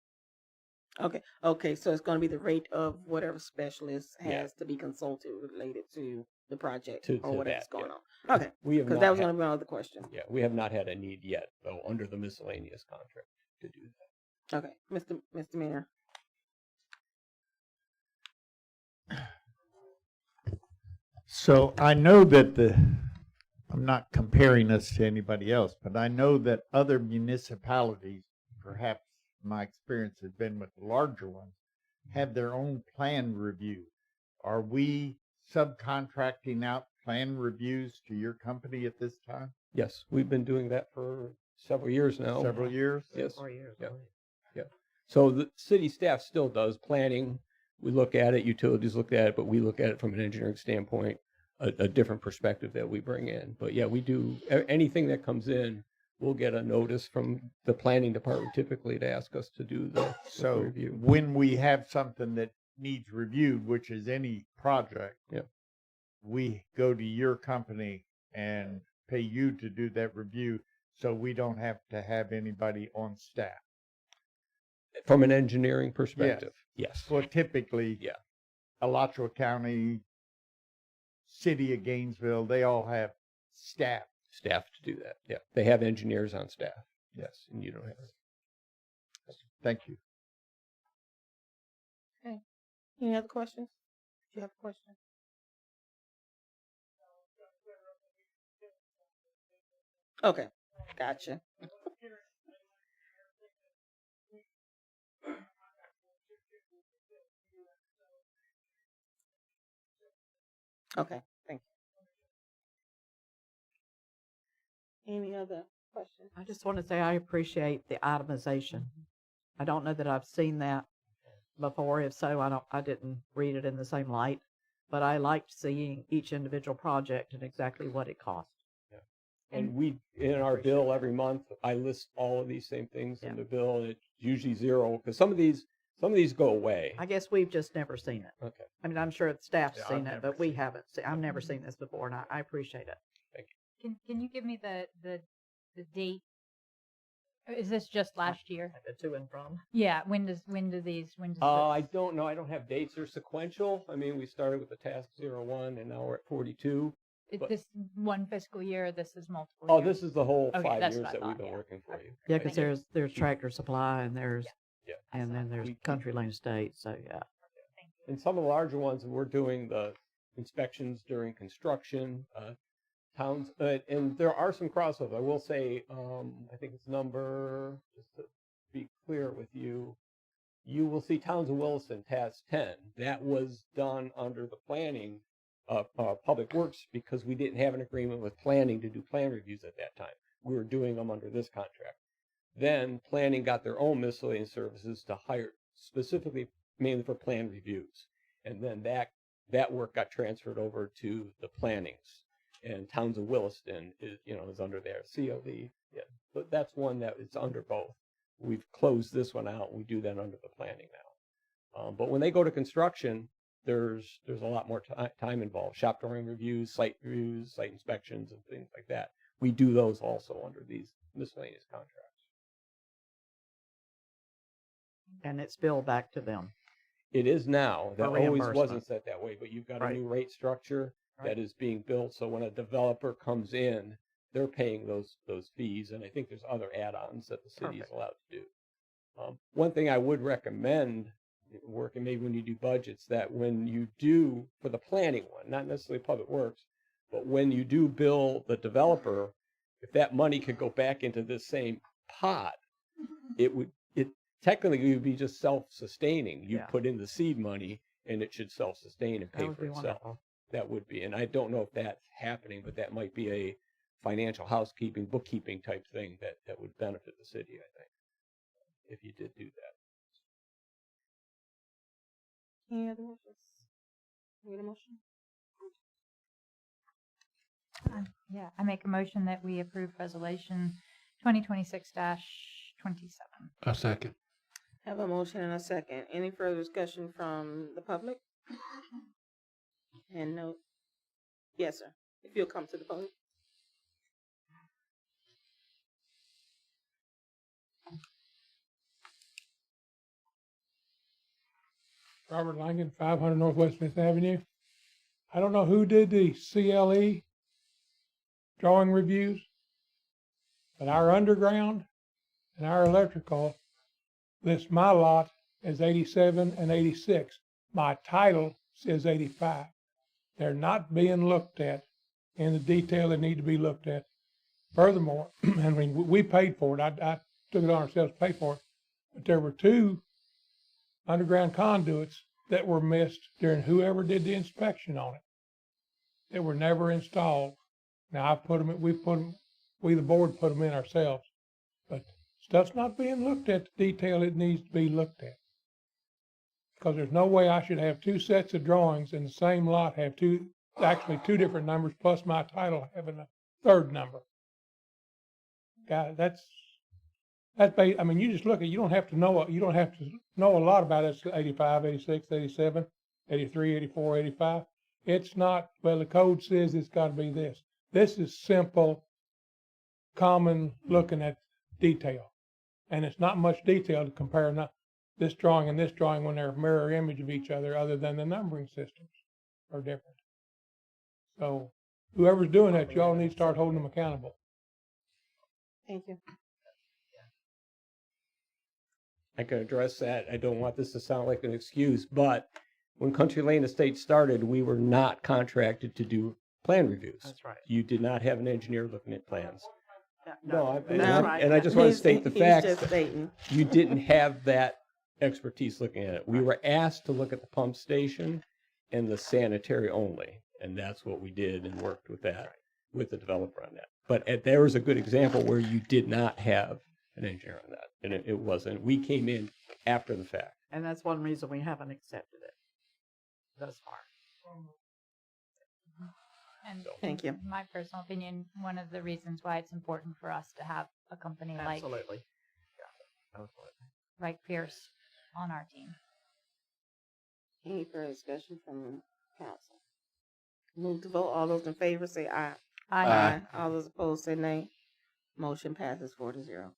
Okay, so it's going to be the rate of whatever specialist has Yeah. to be consulted related to the project To or whatever's that, going yeah. on. Okay, We have because not that was had- going to be my other question. Yeah, we have not had a need yet, though, under the miscellaneous contract to do that. Okay, Mr. Mayor. So I know that I'm not comparing us to anybody else, but I know that other municipalities, perhaps my experience has been with the larger ones, have their own plan review. Are we subcontracting out plan reviews to your company at this time? Yes, we've been doing that for several years now. Several years? Yes. 4 years. Yeah. Yeah. So the city staff still does planning. We look at it, utilities look at it, but we look at it from an engineering standpoint, a different perspective that we bring in. But yeah, we do anything that comes in, we'll get a notice from the planning department typically to ask us to do the review. When we have something that needs reviewed, which is any project, yeah, we go to your company and pay you to do that review, so we don't have to have anybody on staff. From an engineering perspective, yes. Well, typically, yeah, Alachua County, city of Gainesville, they all have staff. Staff to do that. Yeah, they have engineers on staff. Yes, and you don't have it. Thank you. Okay. Any other questions? Do you have a question? Okay, gotcha. Okay, thank you. Any other questions? I just want to say I appreciate the itemization. I don't know that I've seen that before. If so, I didn't read it in the same light, but I liked seeing each individual project and exactly what it cost. And we, in our bill every month, I list all of these same things in the bill, and it's usually zero, because some of these go away. I guess we've just never seen it. Okay. I mean, I'm sure the staff's Yeah, seen I've it, but we haven't seen. I've never seen this before, and I appreciate it. Thank you. Can you give me the date? Is this just last year? The to and from. Yeah. When does this? I don't know. I don't have dates. They're sequential. I mean, we started with the task 01, and now we're at 42. But- This one fiscal year. This is multiple. Oh, years? this is the whole Okay, 5 that's years what I that we've thought, been yeah. working for you. Yeah, because there's Tractor Supply and there's Yeah. and then there's Country Lane Estates. So yeah. And some of the larger ones, we're doing the inspections during construction, towns, and there are some crossovers. I will say, I think it's number, just to be clear with you, you will see Towns of Williston, Task 10. That was done under the planning Public Works because we didn't have an agreement with planning to do plan reviews at that time. We were doing them under this contract. Then planning got their own miscellaneous services to hire specifically, mainly for plan reviews. And then that work got transferred over to the plannings. And Towns of Williston is under their COD. Yeah, but that's one that is under both. We've closed this one out. We do that under the planning now. But when they go to construction, there's a lot more time involved. Shop drawing reviews, site inspections, and things like that. We do those also under these miscellaneous contracts. And it's billed back to them. It is now. That For always reimbursement. wasn't set that way, but you've got a Right. new rate structure that is being built. So when a developer comes in, they're paying those fees, and I think there's other add-ons that the city is allowed to do. One thing I would recommend, working maybe when you do budgets, that when you do for the planning one, not necessarily Public Works, but when you do bill the developer, if that money could go back into this same pot, it technically would be just self-sustaining. You Yeah. put in the seed money, and it should self-sustain and That pay would for be itself. wonderful. That would be, and I don't know if that's happening, but that might be a financial housekeeping, bookkeeping type thing that would benefit the city, I think, if you did do that. Any other motions? Need a motion? Yeah, I make a motion that we approve resolution 2026-27. A second. Have a motion and a second. Any further discussion from the public? And no. Yes, sir. If you'll come to the podium. Robert Langen, 500 Northwest Fifth Avenue. I don't know who did the CLE drawing reviews, but our underground and our electrical list my lot as 87 and 86. My title says 85. They're not being looked at in the detail they need to be looked at. Furthermore, I mean, we paid for it. I took it on ourselves to pay for it. But there were two underground conduits that were missed during whoever did the inspection on it. They were never installed. Now we the board put them in ourselves, but stuff's not being looked at the detail it needs to be looked at. Because there's no way I should have two sets of drawings in the same lot, have two different numbers, plus my title having a third number. God, I mean, you just look at, you don't have to know a lot about it. It's 85, 86, 87, 83, 84, 85. It's not, well, the code says it's got to be this. This is simple, common looking at detail. And it's not much detail to compare this drawing and this drawing when they're a mirror image of each other than the numbering systems are different. So whoever's doing that, y'all need to start holding them accountable. Thank you. I can address that. I don't want this to sound like an excuse, but when Country Lane Estates started, we were not contracted to do plan reviews. That's right. You did not have an engineer looking at plans. No, And I just want to state the He's facts. just stating. You didn't have that expertise looking at it. We were asked to look at the pump station and the sanitary only, and that's what we did and worked with that, with the developer on that. But there was a good example where you did not have an engineer on that, and it wasn't. We came in after the fact. And that's one reason we haven't accepted it thus far. And Thank you. in my personal opinion, one of the reasons why it's important for us to have a company like Absolutely. Yeah, absolutely. Wright Pierce on our team. Any further discussion from council? Move to vote. All those in favor say aye. Aye. All those opposed say nay. Motion passes 4-0.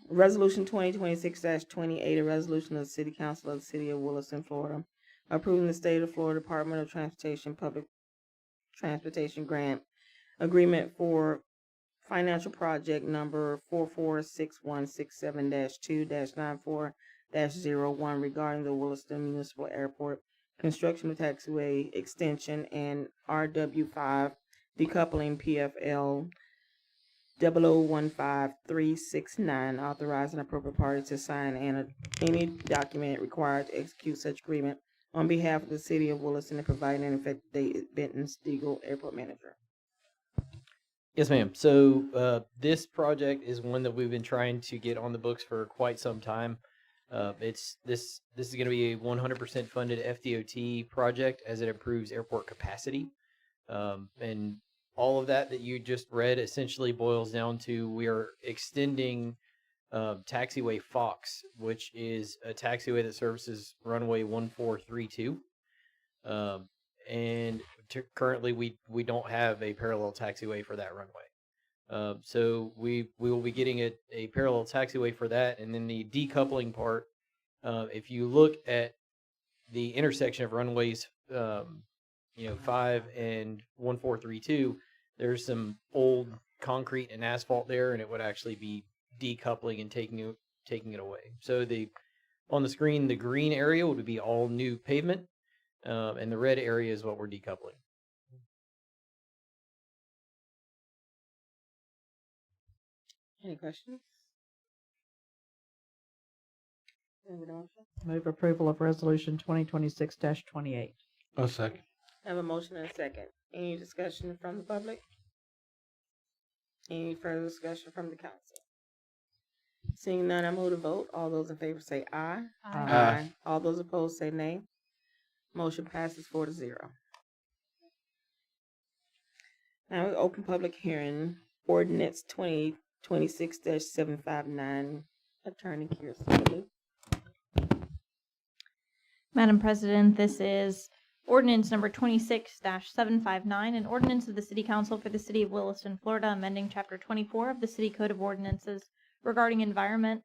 Resolution 2026-28, a resolution of the City Council of the City of Williston, Florida, approving the State of Florida Department of Transportation Public Transportation Grant Agreement for Financial Project Number 446167-2-94-01 regarding the Williston Municipal Airport construction of taxiway extension and RW5 decoupling PFL 0015369, authorizing appropriate party to sign any document required to execute such agreement on behalf of the City of Williston and providing an effective date. Benton Stiegel, Airport Manager. Yes, ma'am. So this project is one that we've been trying to get on the books for quite some time. This is going to be a 100% funded FDOT project as it improves airport capacity, and all of that you just read essentially boils down to we are extending taxiway Fox, which is a taxiway that services runway 1432. And currently we don't have a parallel taxiway for that runway. So we will be getting a parallel taxiway for that. And then the decoupling part, if you look at the intersection of runways 5 and 1432, there's some old concrete and asphalt there, and it would actually be decoupling and taking it away. So on the screen, the green area would be all new pavement, and the red area is what we're decoupling. Any questions? Move approval of resolution 2026-28. A second. Have a motion and a second. Any discussion from the public? Any further discussion from the council? Seeing none, I move to vote. All those in favor say aye. Aye. All those opposed say nay. Motion passes 4-0. Now we open public hearing. Ordinance 2026-759. Attorney Kiersten. Madam President, this is ordinance number 26-759, an ordinance of the City Council for the City of Williston, Florida, amending Chapter 24 of the City Code of Ordinances regarding environment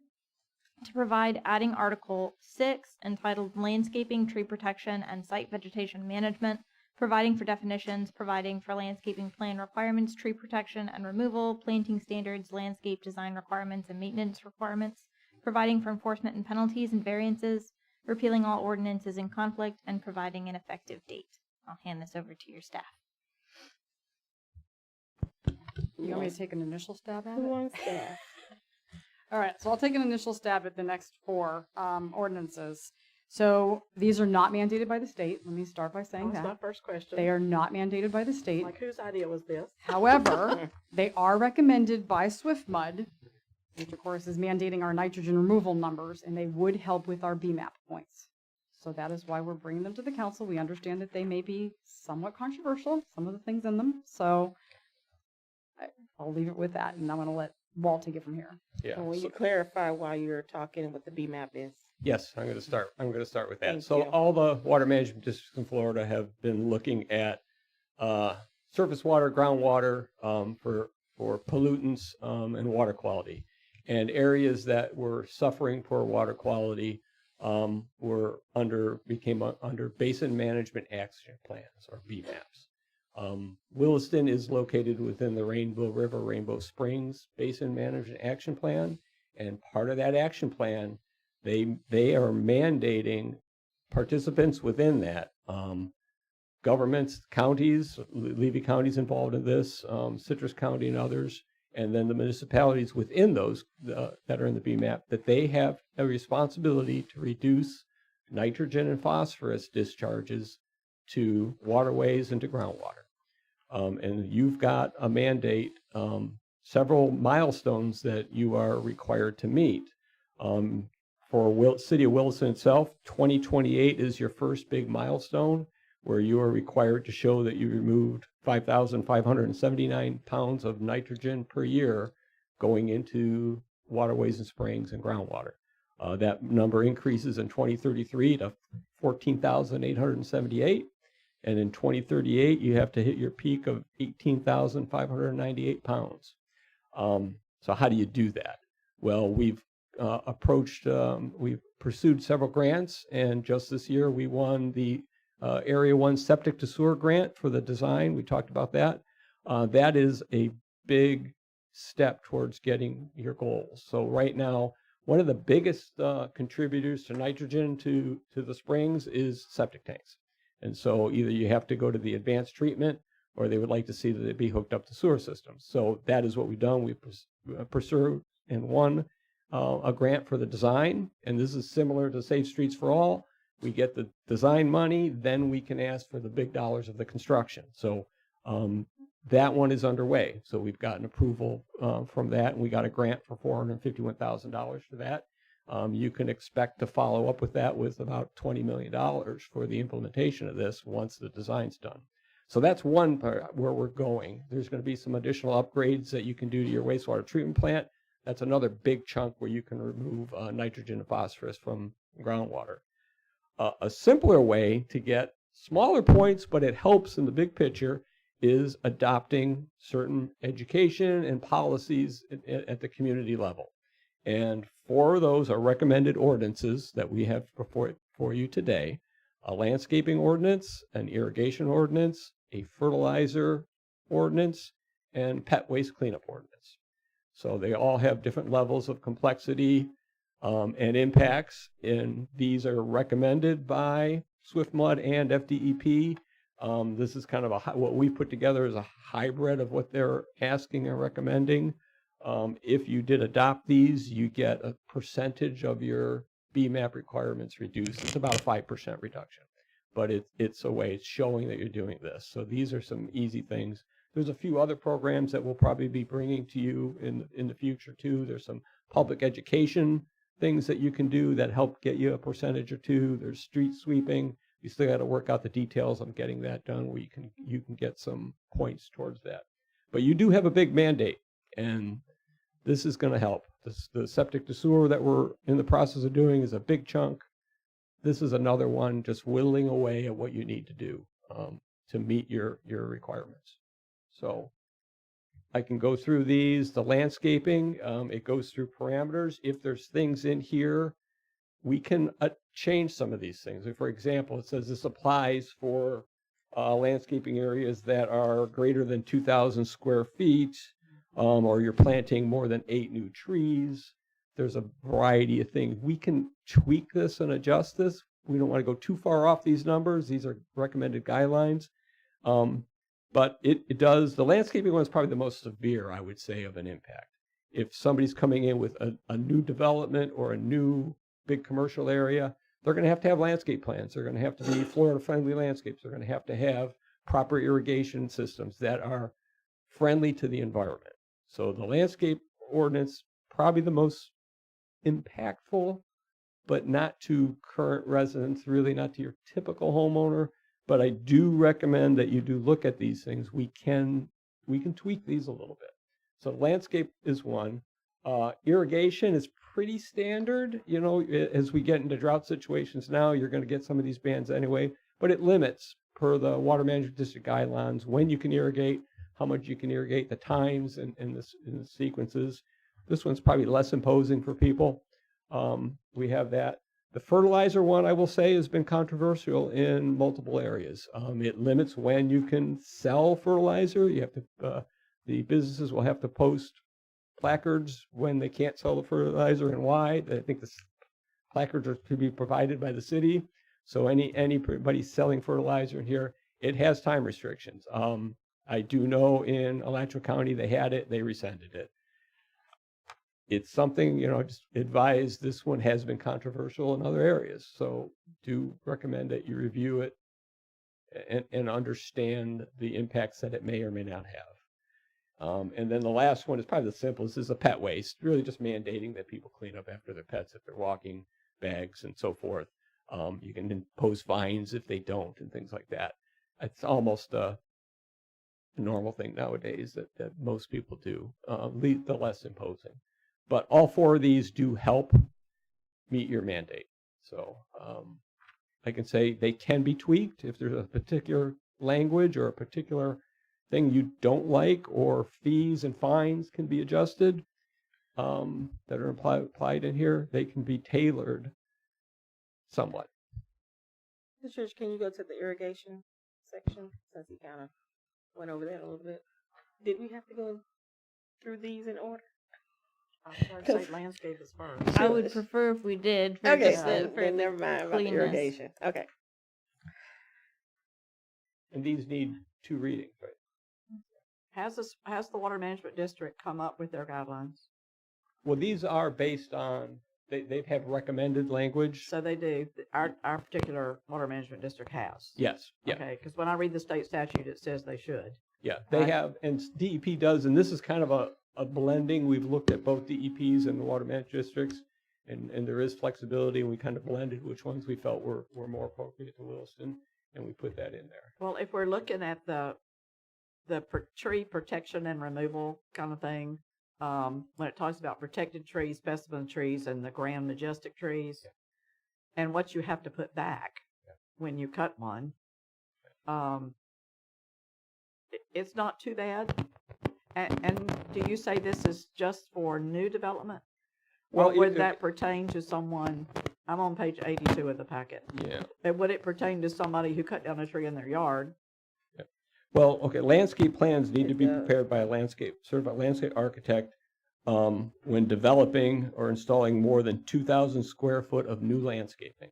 to provide adding Article 6 entitled Landscaping, Tree Protection, and Site Vegetation Management, providing for definitions, providing for landscaping plan requirements, tree protection and removal, planting standards, landscape design requirements, and maintenance requirements, providing for enforcement and penalties and variances, repealing all ordinances in conflict, and providing an effective date. I'll hand this over to your staff. You want me to take an initial stab at Who it? wants that? All right, so I'll take an initial stab at the next four ordinances. So these are not mandated by the state. Let me start by saying That's that. my first question. They are not mandated by the state. Like, whose idea was this? However, they are recommended by SwiftMud, which of course is mandating our nitrogen removal numbers, and they would help with our BMAP points. So that is why we're bringing them to the council. We understand that they may be somewhat controversial, some of the things in them. So I'll leave it with that, and I'm going to let Walt take it from here. Yeah. Will you clarify why you're talking what the BMAP is? Yes, I'm going to start with that. Thank So you. all the water management districts in Florida have been looking at surface water, groundwater for pollutants and water quality. And areas that were suffering poor water quality became under Basin Management Action Plans, or BMAPs. Williston is located within the Rainbow River, Rainbow Springs Basin Management Action Plan, and part of that action plan, they are mandating participants within that. Governments, counties, Levy County's involved in this, Citrus County and others, and then the municipalities within those that are in the BMAP, that they have a responsibility to reduce nitrogen and phosphorus discharges to waterways and to groundwater. And you've got a mandate, several milestones that you are required to meet. For City of Williston itself, 2028 is your first big milestone, where you are required to show that you removed 5,579 pounds of nitrogen per year going into waterways and springs and groundwater. That number increases in 2033 to 14,878. And in 2038, you have to hit your peak of 18,598 pounds. So how do you do that? Well, we've pursued several grants, and just this year we won the Area 1 Septic to Sewer grant for the design. We talked about that. That is a big step towards getting your goals. So right now, one of the biggest contributors to nitrogen to the springs is septic tanks. And so either you have to go to the advanced treatment, or they would like to see that it be hooked up to sewer systems. So that is what we've done. We pursued and won a grant for the design, and this is similar to Safe Streets for All. We get the design money, then we can ask for the big dollars of the construction. So that one is underway. So we've gotten approval from that, and we got a grant for $451,000 for that. You can expect to follow up with that with about $20 million for the implementation of this once the design's done. So that's one part where we're going. There's going to be some additional upgrades that you can do to your wastewater treatment plant. That's another big chunk where you can remove nitrogen and phosphorus from groundwater. A simpler way to get smaller points, but it helps in the big picture, is adopting certain education and policies at the community level. And 4 of those are recommended ordinances that we have for you today: a landscaping ordinance, an irrigation ordinance, a fertilizer ordinance, and pet waste cleanup ordinance. So they all have different levels of complexity and impacts, and these are recommended by SwiftMud and FDEP. This is kind of what we put together as a hybrid of what they're asking and recommending. If you did adopt these, you get a percentage of your BMAP requirements reduced. It's about a 5% reduction, but it's a way, it's showing that you're doing this. So these are some easy things. There's a few other programs that we'll probably be bringing to you in the future too. There's some public education things that you can do that help get you a percentage or two. There's street sweeping. You still got to work out the details on getting that done, where you can get some points towards that. But you do have a big mandate, and this is going to help. The septic to sewer that we're in the process of doing is a big chunk. This is another one, just whittling away at what you need to do to meet your requirements. So I can go through these. The landscaping, it goes through parameters. If there's things in here, we can change some of these things. For example, it says this applies for landscaping areas that are greater than 2,000 square feet, or you're planting more than 8 new trees. There's a variety of things. We can tweak this and adjust this. We don't want to go too far off these numbers. These are recommended guidelines. But it does, the landscaping one is probably the most severe, I would say, of an impact. If somebody's coming in with a new development or a new big commercial area, they're going to have landscape plans. They're going to have to be Florida-friendly landscapes. They're going to have proper irrigation systems that are friendly to the environment. So the landscape ordinance, probably the most impactful, but not to current residents, really not to your typical homeowner. But I do recommend that you do look at these things. We can tweak these a little bit. So landscape is one. Irrigation is pretty standard. You know, as we get into drought situations now, you're going to get some of these bans anyway. But it limits, per the Water Management District guidelines, when you can irrigate, how much you can irrigate, the times and the sequences. This one's probably less imposing for people. We have that. The fertilizer one, I will say, has been controversial in multiple areas. It limits when you can sell fertilizer. You have to, the businesses will have to post placards when they can't sell the fertilizer and why. I think the placards are to be provided by the city. So anybody selling fertilizer in here, it has time restrictions. I do know in Alachua County they had it, they rescinded it. It's something, just advise, this one has been controversial in other areas. So do recommend that you review it and understand the impacts that it may or may not have. And then the last one is probably the simplest, is a pet waste, really just mandating that people clean up after their pets if they're walking, bags and so forth. You can impose fines if they don't and things like that. It's almost a normal thing nowadays that most people do, the less imposing. But all four of these do help meet your mandate. So I can say they can be tweaked if there's a particular language or a particular thing you don't like, or fees and fines can be adjusted that are applied in here. They can be tailored somewhat. Mr. Church, can you go to the irrigation section, since he kind of went over that a little bit? Did we have to go through these in order? Say landscape is first. I would prefer if we did. For Okay, just the, for then the never mind about the cleanness. irrigation. Okay. And these need 2 readings, right? Has the Water Management District come up with their guidelines? Well, these are based on, they've had recommended language. So they do. Our particular Water Management District has. Yes. Yeah. Okay, because when I read the state statute, it says they should. Yeah, they have, and DEP does, and this is kind of a blending. We've looked at both DEPs and the water management districts, and there is flexibility, and we kind of blended which ones we felt were more appropriate to Williston, and we put that in there. Well, if we're looking at the tree protection and removal kind of thing, when it talks about protected trees, specimen trees, and the grand majestic trees, and what you have to put back when you cut one, it's not too bad. And do you say this is just for new development? Well, or would that pertain to someone? I'm on page 82 of the packet. Yeah. And would it pertain to somebody who cut down a tree in their yard? Yeah. Well, okay, landscape plans need to be prepared by a certified landscape architect when developing or installing more than 2,000 square foot of new landscaping.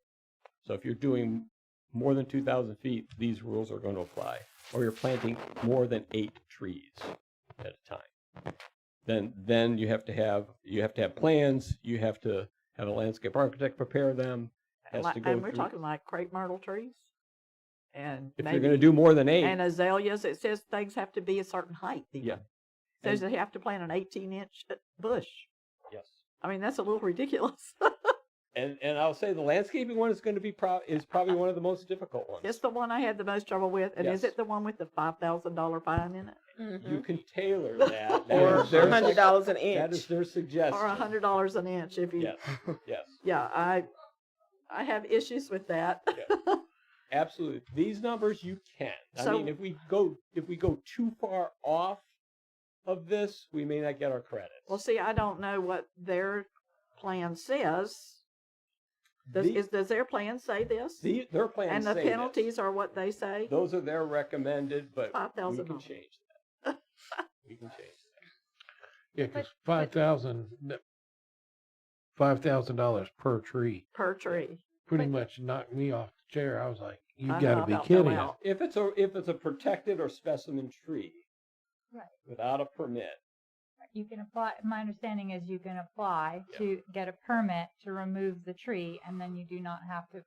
So if you're doing more than 2,000 feet, these rules are going to apply. Or you're planting more than 8 trees at a time. Then you have to have plans. You have to have a landscape architect prepare them. And we're talking like crepe myrtle trees. And if you're going to do more than 8. And azaleas, it says things have to be a certain height. Even. Yeah. It says they have to plant an 18-inch bush. Yes. I mean, that's a little ridiculous. And I'll say the landscaping one is going to be probably one of the most difficult ones. It's the one I had the most trouble with. And Yes. is it the one with the $5,000 fine in it? Mm-hmm. You can tailor that. Or $100 an inch. That is their suggestion. Or $100 an inch if you. Yes. Yes. Yeah, I have issues with that. Yeah. Absolutely. These numbers you can. I mean, if we go too far off of this, we may not get our credits. Well, see, I don't know what their plan says. Does their plan say this? Their plan and the say penalties are what they say. Those are their recommended, but we $5,000. can change that. We can change that. Yeah, because $5,000 per tree. Per tree. Pretty much knocked me off the chair. I was like, "You I got know, to be about kidding!" fell out. If it's a protected or specimen tree, Right. without a permit, You can apply, my understanding is you can apply to get a permit to remove the tree, and then you do not have to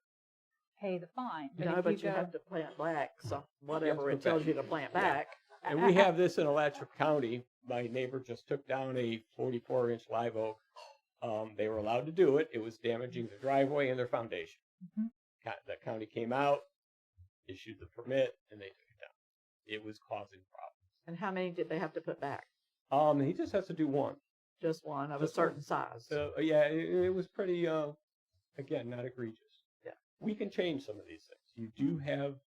pay the fine. No, if but you go- have to plant back, so whatever Yes, it tells you to plant back. and we have this in Alachua County. My neighbor just took down a 44-inch live oak. They were allowed to do it. It was damaging their driveway and their foundation. Mhm. The county came out, issued the permit, and they took it down. It was causing problems. And how many did they have to put back? He just has to do one. Just one of Just a certain one. size. So yeah, it was pretty. Again, not egregious. Yeah. We can change some of these things. You do have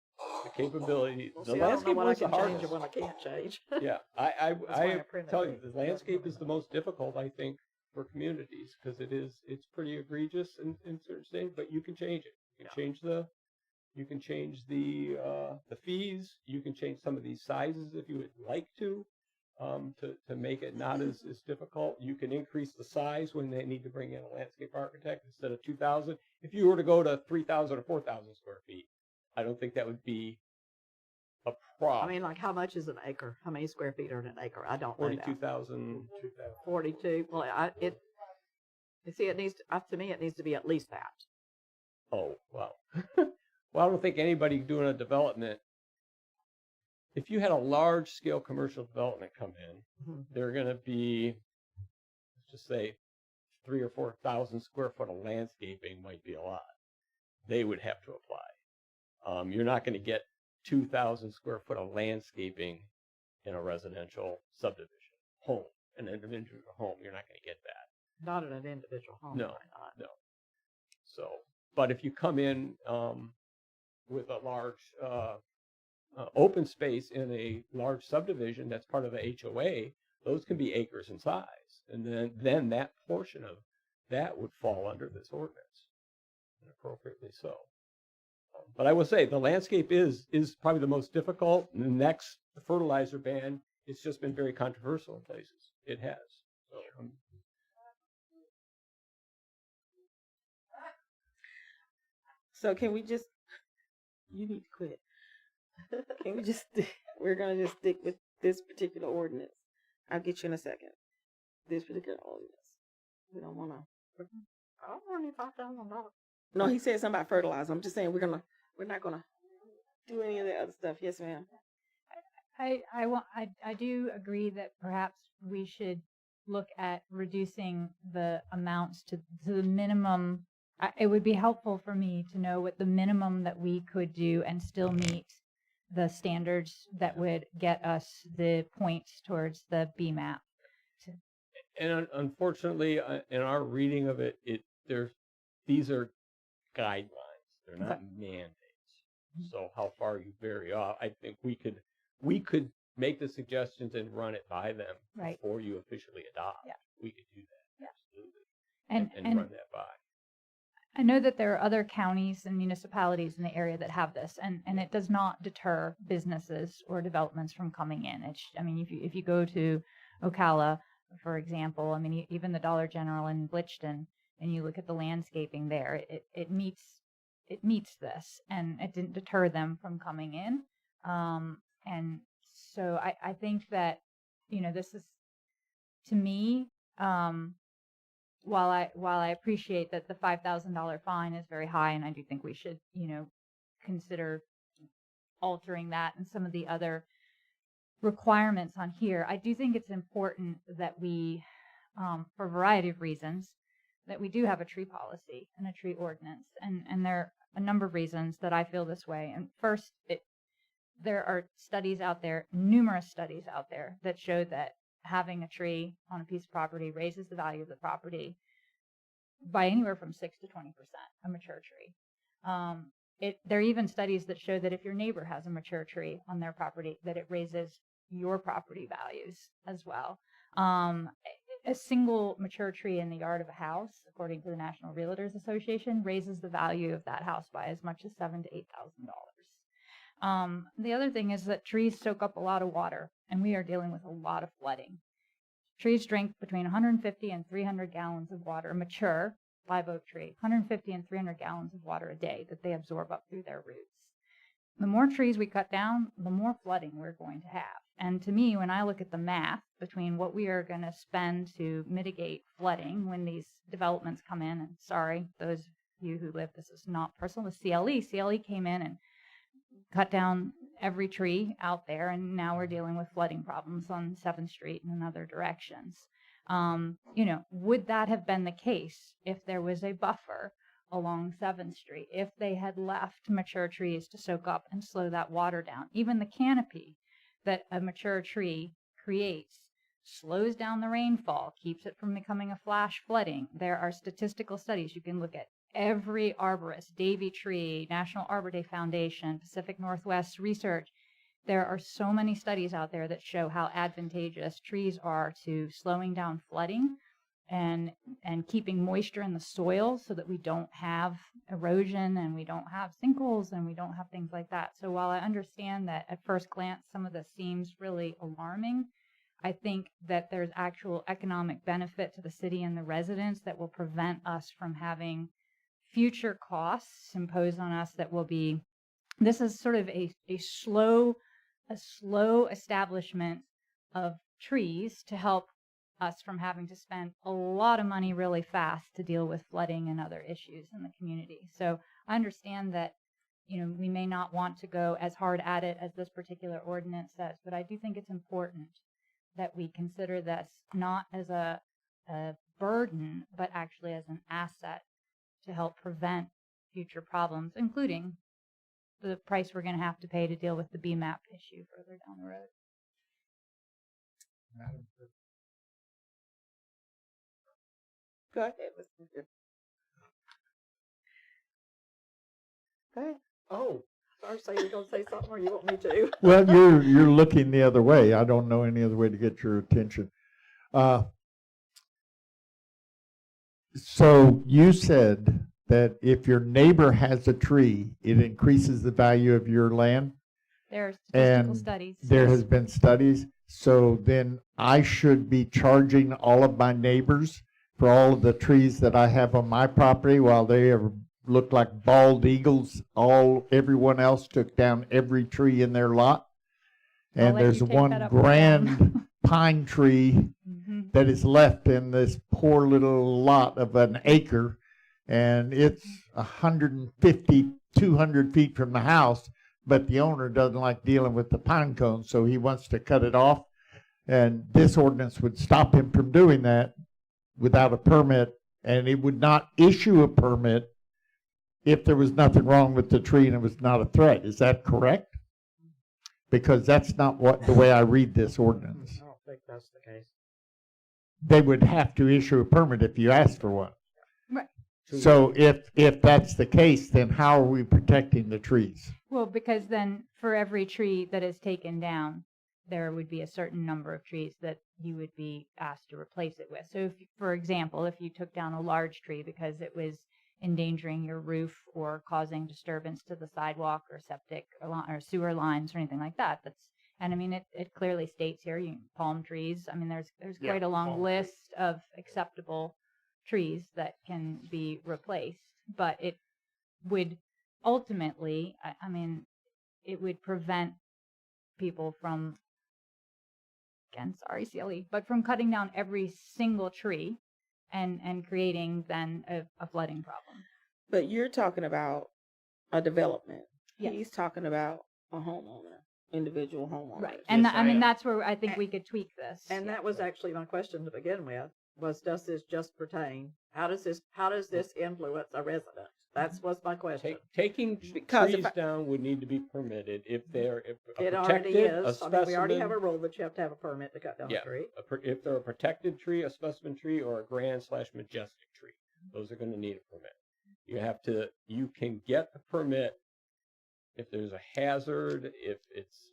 the capability. Well, The see, I don't know landscape what I one's the can change hardest. and what I can't change. Yeah, That's why I I printed tell it. you, the landscape is the most difficult, I think, for communities, because it's pretty egregious in certain things, but you can change it. You can change the fees. You can change some of these sizes if you would like to make it not as difficult. You can increase the size when they need to bring in a landscape architect instead of 2,000. If you were to go to 3,000 or 4,000 square feet, I don't think that would be a problem. I mean, like, how much is an acre? How many square feet are in an acre? I don't know. 42,000. 42. Well, you see, to me, it needs to be at least that. Oh, wow. Well, I don't think anybody doing a development, if you had a large scale commercial development come in, they're going to be, let's just say, 3,000 or 4,000 square foot of landscaping might be a lot. They would have to apply. You're not going to get 2,000 square foot of landscaping in a residential subdivision home, an individual home. You're not going to get that. Not in an individual home. No, no. So, but if you come in with a large open space in a large subdivision that's part of a HOA, those can be acres in size, and then that portion of that would fall under this ordinance, and appropriately so. But I will say the landscape is probably the most difficult. And the next, the fertilizer ban, it's just been very controversial in places. It has. So, So can we just, you need to quit. Can we just, we're going to just stick with this particular ordinance. I'll get you in a second. This particular ordinance. We don't want to. I don't want any $5,000. No, he said something about fertilizer. I'm just saying we're not gonna do any of the other stuff. Yes, ma'am. I do agree that perhaps we should look at reducing the amounts to the minimum. It would be helpful for me to know what the minimum that we could do and still meet the standards that would get us the points towards the BMAP. and unfortunately, in our reading of it, these are guidelines. They're not mandates. So how far you vary off, I think we could make the suggestions and run it by them before you officially adopt. Yeah. We could do that. Absolutely. And run that by. I know that there are other counties and municipalities in the area that have this, and it does not deter businesses or developments from coming in. I mean, if you go to Ocala, for example, I mean, even the Dollar General in Williston, and you look at the landscaping there, it meets this, and it didn't deter them from coming in. And so I think that, this is, to me, while I appreciate that the $5,000 fine is very high, and I do think we should, consider altering that and some of the other requirements on here, I do think it's important that we, for a variety of reasons, that we do have a tree policy and a tree ordinance. And there are a number of reasons that I feel this way. And first, there are studies out there, numerous studies out there, that show that having a tree on a piece of property raises the value of the property by anywhere from 6 to 20%, a mature tree. There are even studies that show that if your neighbor has a mature tree on their property, that it raises your property values as well. A single mature tree in the yard of a house, according to the National Realtors Association, raises the value of that house by as much as $7,000 to $8,000. The other thing is that trees soak up a lot of water, and we are dealing with a lot of flooding. Trees drink between 150 and 300 gallons of water, a mature live oak tree, 150 and 300 gallons of water a day that they absorb up through their roots. The more trees we cut down, the more flooding we're going to have. And to me, when I look at the math between what we are going to spend to mitigate flooding when these developments come in, and sorry, those of you who live, this is not personal, the CLE. CLE came in and cut down every tree out there, and now we're dealing with flooding problems on 7th Street and in other directions. Would that have been the case if there was a buffer along 7th Street, if they had left mature trees to soak up and slow that water down? Even the canopy that a mature tree creates slows down the rainfall, keeps it from becoming a flash flooding. There are statistical studies. You can look at every arborist, Davy Tree, National Arbor Day Foundation, Pacific Northwest Research. There are so many studies out there that show how advantageous trees are to slowing down flooding and keeping moisture in the soil so that we don't have erosion and we don't have sinkholes and we don't have things like that. So while I understand that at first glance some of this seems really alarming, I think that there's actual economic benefit to the city and the residents that will prevent us from having future costs imposed on us that will be, this is sort of a slow establishment of trees to help us from having to spend a lot of money really fast to deal with flooding and other issues in the community. So I understand that, you know, we may not want to go as hard at it as this particular ordinance says, but I do think it's important that we consider this not as a burden, but actually as an asset to help prevent future problems, including the price we're going to have to pay to deal with the BMAP issue further down the road. Madam Clerk. Go ahead, Mr. Jim. Go ahead. Oh, sorry, say you're going to say something or you want me to? Well, you're looking the other way. I don't know any other way to get your attention. So you said that if your neighbor has a tree, it increases the value of your land? There are statistical And studies. there yes. has been studies. So then I should be charging all of my neighbors for all of the trees that I have on my property while they look like bald eagles. Everyone else took down every tree in their lot. I'll And let there's you take one that up with grand pine tree Mhm. that is left in this poor little lot of an acre. And it's 150, 200 feet from the house, but the owner doesn't like dealing with the pine cones, so he wants to cut it off. And this ordinance would stop him from doing that without a permit, and it would not issue a permit if there was nothing wrong with the tree and it was not a threat. Is that correct? Because that's not the way I read this ordinance. I don't think that's the case. They would have to issue a permit if you asked for one. Right. So if that's the case, then how are we protecting the trees? Well, because then for every tree that is taken down, there would be a certain number of trees that you would be asked to replace it with. So if, for example, if you took down a large tree because it was endangering your roof or causing disturbance to the sidewalk or septic or sewer lines or anything like that, and I mean, it clearly states here, palm trees. I mean, there's quite a long list of acceptable trees that can be replaced, but it would ultimately, I mean, it would prevent people from, again, sorry, CLE, but from cutting down every single tree and creating then a flooding problem. But you're talking about a development. Yes. He's talking about a homeowner, individual homeowner. Right. And I mean, that's where I think we could tweak this. And that was actually my question to begin with, was does this just pertain? How does this influence a resident? That was my question. Taking trees down would need to be permitted if they're It already is. I mean, we already have a rule that you have to have a permit to cut down a tree. If they're a protected tree, a specimen tree, or a grand/majestic tree, those are going to need a permit. You can get the permit if there's a hazard, if it's,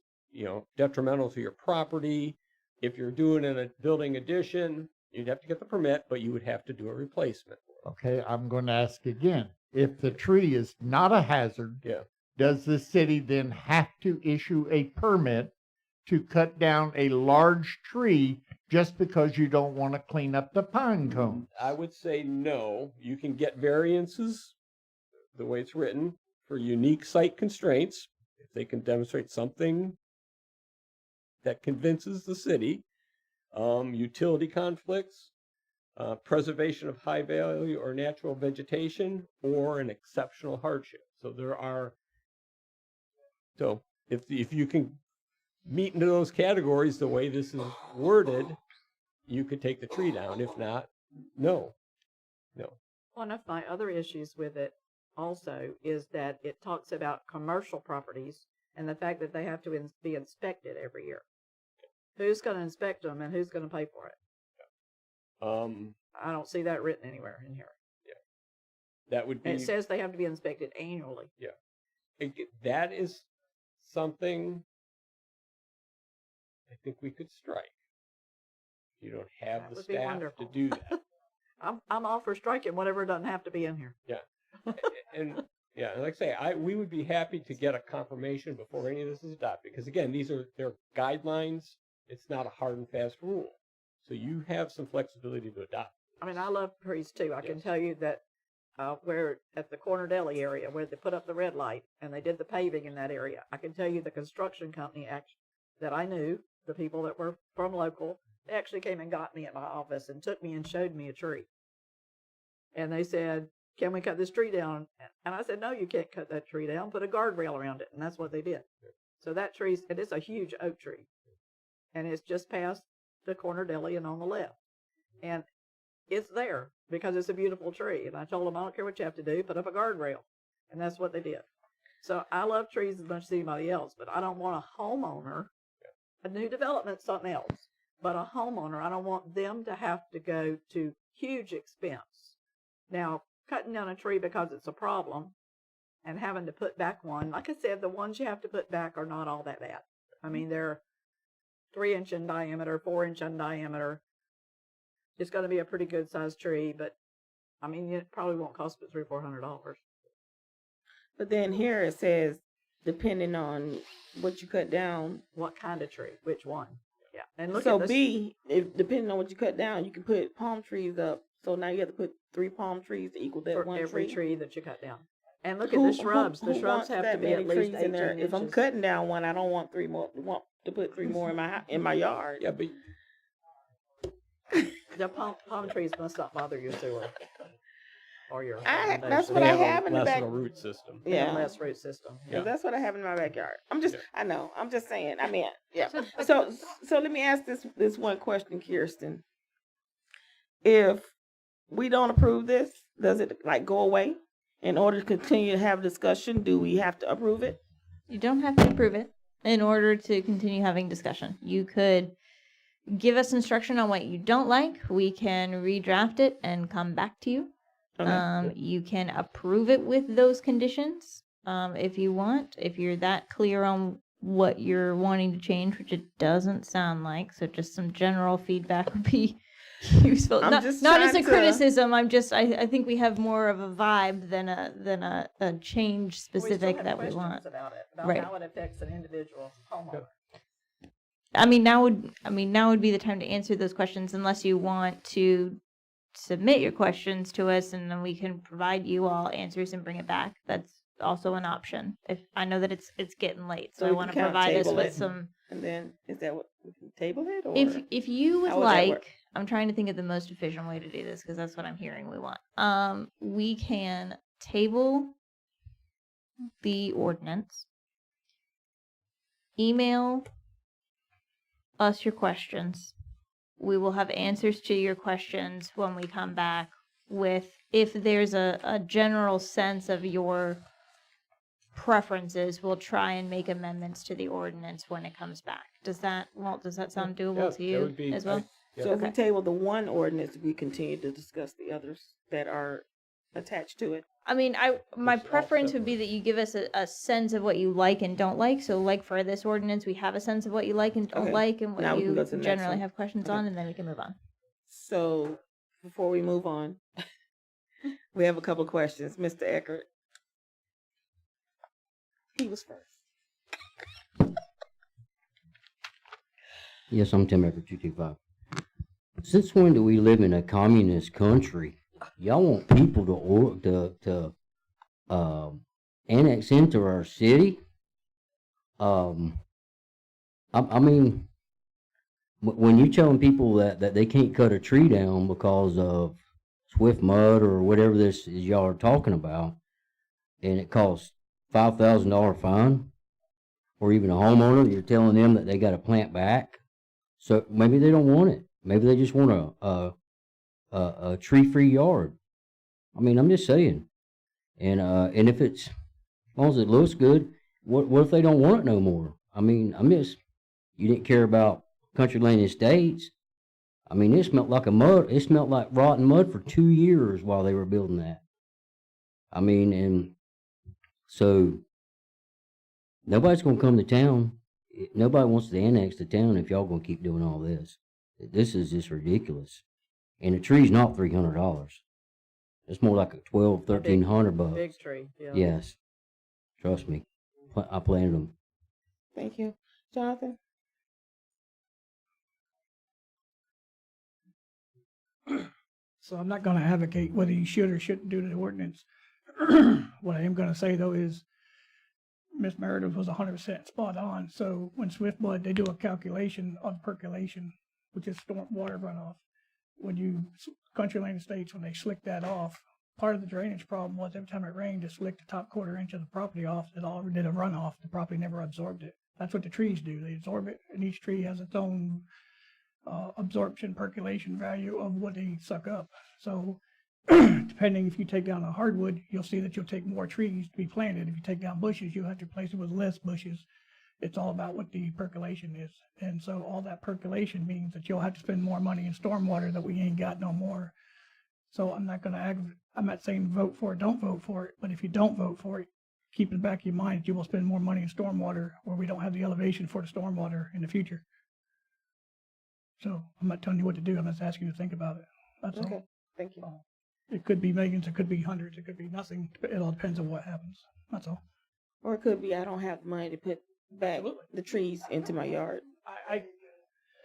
detrimental to your property. If you're doing a building addition, you'd have to get the permit, but you would have to do a replacement. Okay, I'm going to ask again. If the tree is not a hazard, does the city then have to issue a permit to cut down a large tree just because you don't want to clean up the pine cones? I would say no. You can get variances, the way it's written, for unique site constraints, if they can demonstrate something that convinces the city, utility conflicts, preservation of high value or natural vegetation, or an exceptional hardship. So if you can meet into those categories the way this is worded, you could take the tree down. If not, no. One of my other issues with it also is that it talks about commercial properties and the fact that they have to be inspected every year. Who's going to inspect them and who's going to pay for it? I don't see that written anywhere in here. That would be. And it says they have to be inspected annually. That is something I think we could strike. You don't have the staff to do that. I'm all for striking whatever doesn't have to be in here. Yeah. And yeah, and like I say, we would be happy to get a confirmation before any of this is adopted, because again, they're guidelines. It's not a hard and fast rule. So you have some flexibility to adopt. I mean, I love trees too. I can tell you that where at the corner deli area where they put up the red light and they did the paving in that area, I can tell you the construction company that I knew, the people that were from local, they actually came and got me at my office and took me and showed me a tree. And they said, can we cut this tree down? And I said, no, you can't cut that tree down. Put a guardrail around it. And that's what they did. So that tree, and it's a huge oak tree. And it's just past the corner deli and on the left. And it's there because it's a beautiful tree. And I told them, I don't care what you have to do, put up a guardrail. And that's what they did. So I love trees as much as anybody else, but I don't want a homeowner, a new development, something else. But a homeowner, I don't want them to have to go to huge expense. Now, cutting down a tree because it's a problem and having to put back one, like I said, the ones you have to put back are not all that bad. I mean, they're 3-inch in diameter, 4-inch in diameter. It's going to be a pretty good sized tree, but I mean, it probably won't cost but $300 or $400. But then here it says, depending on what you cut down. What kind of tree? Which one? Yeah. And look So at this. B, if depending on what you cut down, you can put palm trees up. So now you have to put 3 palm trees to equal that for one every tree. tree that you cut down. And look at the shrubs. The shrubs wants have that to be many at least trees in there? 18 If I'm inches. cutting down one, I don't want 3 more. Want to put 3 more in my yard. Yeah, but The palm trees must not bother your sewer or your. That's what I have in the less back. of a root system. Yeah. Less root system. Yeah. That's what I have in my backyard. I know. I'm just saying. I mean, yeah. So- So let me ask this one question, Kiersten. If we don't approve this, does it like go away? In order to continue to have discussion, do we have to approve it? You don't have to approve it in order to continue having discussion. You could give us instruction on what you don't like. We can redraft it and come back to you. Okay. You can approve it with those conditions if you want. If you're that clear on what you're wanting to change, which it doesn't sound like, so just some general feedback would be useful. I'm Not, just not as a trying to- criticism. I think we have more of a vibe than a change specific that we want. About it, about Right. how it affects an individual homeowner. I mean, now would be the time to answer those questions, unless you want to submit your questions to us, and then we can provide you all answers and bring it back. That's also an option. If I know that it's getting late, so I we want to can kinda provide us table with it. some. And then is that what we can table it? Or If you would how would that work? like, I'm trying to think of the most efficient way to do this because that's what I'm hearing we want. We can table the ordinance, email us your questions. We will have answers to your questions when we come back with, if there's a general sense of your preferences, we'll try and make amendments to the ordinance when it comes back. Does that sound doable to you as well? So if we table the one ordinance, we continue to discuss the others that are attached to it. I mean, my preference would be that you give us a sense of what you like and don't like. So, like for this ordinance, we have a sense of what you like and don't Okay. like, and Now what we can you go to the next generally one. have questions Okay. on, and then we can move on. So before we move on, we have a couple of questions. Mr. Eckert. He was first. Yes, I'm Tim Eckert, 225. Since when do we live in a communist country? Y'all want people to annex into our city? I mean, when you're telling people that they can't cut a tree down because of swift mud or whatever this is y'all are talking about, and it costs $5,000 fine, or even a homeowner, you're telling them that they got to plant back. So maybe they don't want it. Maybe they just want a tree-free yard. I mean, I'm just saying. And if it's, as long as it looks good, what if they don't want it no more? I mean, you didn't care about Country Lane Estates. I mean, it smelled like it smelled like rotten mud for 2 years while they were building that. I mean, and so nobody's going to come to town. Nobody wants to annex the town if y'all going to keep doing all this. This is just ridiculous. And the tree's not $300. It's more like a $1,200-1,300 Big tree, yeah. Yes, trust me. I planted them. Thank you. Jonathan? So I'm not going to advocate whether you should or shouldn't do the ordinance. What I am going to say, though, is Miss Meredith was 100% spot on. So when Swiftblood, they do a calculation of percolation, which is storm water runoff. When you, Country Lane Estates, when they slick that off, part of the drainage problem was every time it rained, it slicked the top quarter inch of the property off. It all did a runoff. The property never absorbed it. That's what the trees do. They absorb it, and each tree has its own absorption percolation value of what they suck up. So depending if you take down a hardwood, you'll see that you'll take more trees to be planted. If you take down bushes, you'll have to replace it with less bushes. It's all about what the percolation is. And so all that percolation means that you'll have to spend more money in stormwater that we ain't got no more. So I'm not saying vote for it, don't vote for it, but if you don't vote for it, keep in the back of your mind that you will spend more money in stormwater where we don't have the elevation for the stormwater in the future. So I'm not telling you what to do. I'm just asking you to think about it. That's Okay, all. thank you. It could be millions, it could be hundreds, it could be nothing. It all depends on what happens. That's all. Or it could be I don't have the money to put back the trees into my yard.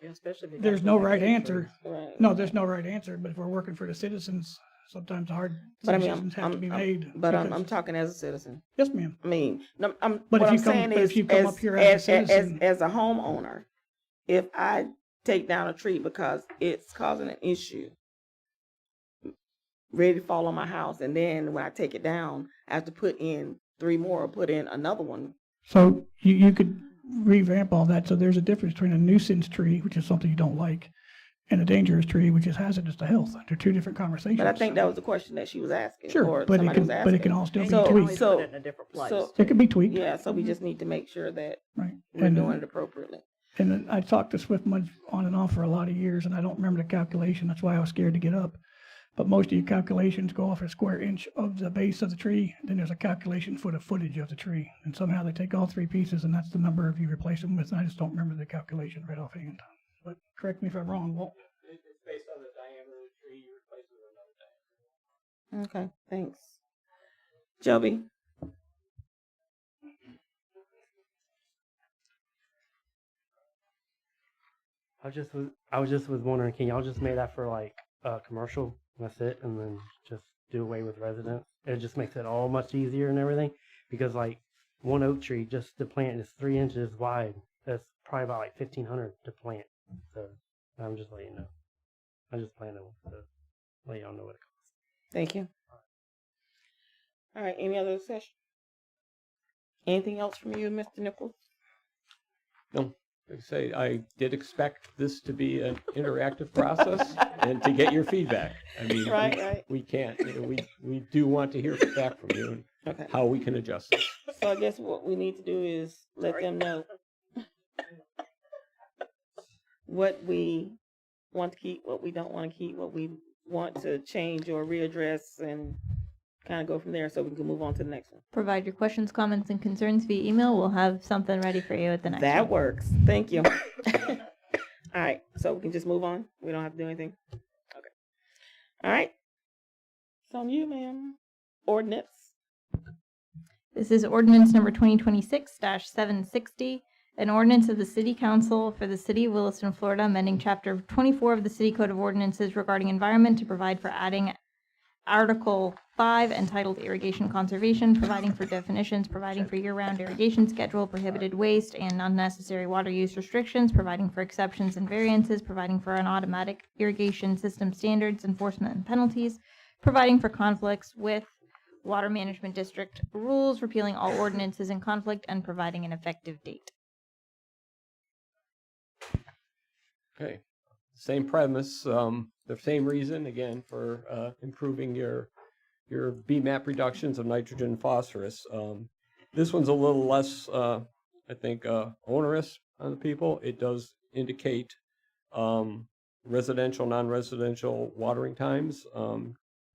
Yeah, especially if you There's got no some right big answer. trees. Right. No, there's no right answer. But if we're working for the citizens, sometimes hard But I mean, decisions have to be made. I'm because- talking as a citizen. Yes, ma'am. I mean, no, But what if I'm you come- saying but is, if you come up here as a citizen- as a homeowner, if I take down a tree because it's causing an issue, ready to fall on my house, and then when I take it down, I have to put in 3 more or put in another one. So you could revamp all that. So there's a difference between a nuisance tree, which is something you don't like, and a dangerous tree, which is hazardous to health. They're two different conversations. But I think that was the question that she was asking. Sure, or but it somebody can- was but it asking. can all still be So- tweaked. So, Put it in a different place. so It can be tweaked. Yeah, so we just need to make sure that Right. we're And- doing it appropriately. And then I talked to Swiftmud on and off for a lot of years, and I don't remember the calculation. That's why I was scared to get up. But most of your calculations go off a square inch of the base of the tree. Then there's a calculation for the footage of the tree. And somehow they take all 3 pieces, and that's the number if you replace them with. And I just don't remember the calculation right offhand. But correct me if I'm wrong, Walt. It's based on the diameter of the tree, you replace it with another diameter. Okay, thanks. Joby? I was just wondering, can y'all just make that for like commercial? That's it, and then just do away with residents. It just makes it all much easier and everything. Because like one oak tree, just to plant is 3 inches wide. That's probably about like $1,500 to plant. So I'm just letting you know. I just planted to let y'all know what it costs. Thank you. All right, any other session? Anything else from you, Mr. Nichols? No, like I say, I did expect this to be an interactive process and to get your feedback. I mean, Right. we can't, we do want to hear back from you and how we can adjust this. So I guess what we need to do is let them know what we want to keep, what we don't want to keep, what we want to change or readdress, and kind of go from there so we can move on to the next one. Provide your questions, comments, and concerns via email. We'll have something ready for you at the next one. That works. Thank you. All right, so we can just move on. We don't have to do anything. Okay. All right. It's on you, ma'am. Ordinance. This is ordinance number 2026-760, an ordinance of the City Council for the City of Williston, Florida, amending Chapter 24 of the City Code of Ordinances regarding environment to provide for adding Article 5 entitled Irrigation Conservation, providing for definitions, providing for year-round irrigation schedule, prohibited waste and unnecessary water use restrictions, providing for exceptions and variances, providing for an automatic irrigation system standards, enforcement and penalties, providing for conflicts with Water Management District rules, repealing all ordinances in conflict, and providing an effective date. Okay, same premise, the same reason, again, for improving your BMAP reductions of nitrogen and phosphorus. This one's a little less, I think, onerous on the people. It does indicate residential, non-residential watering times,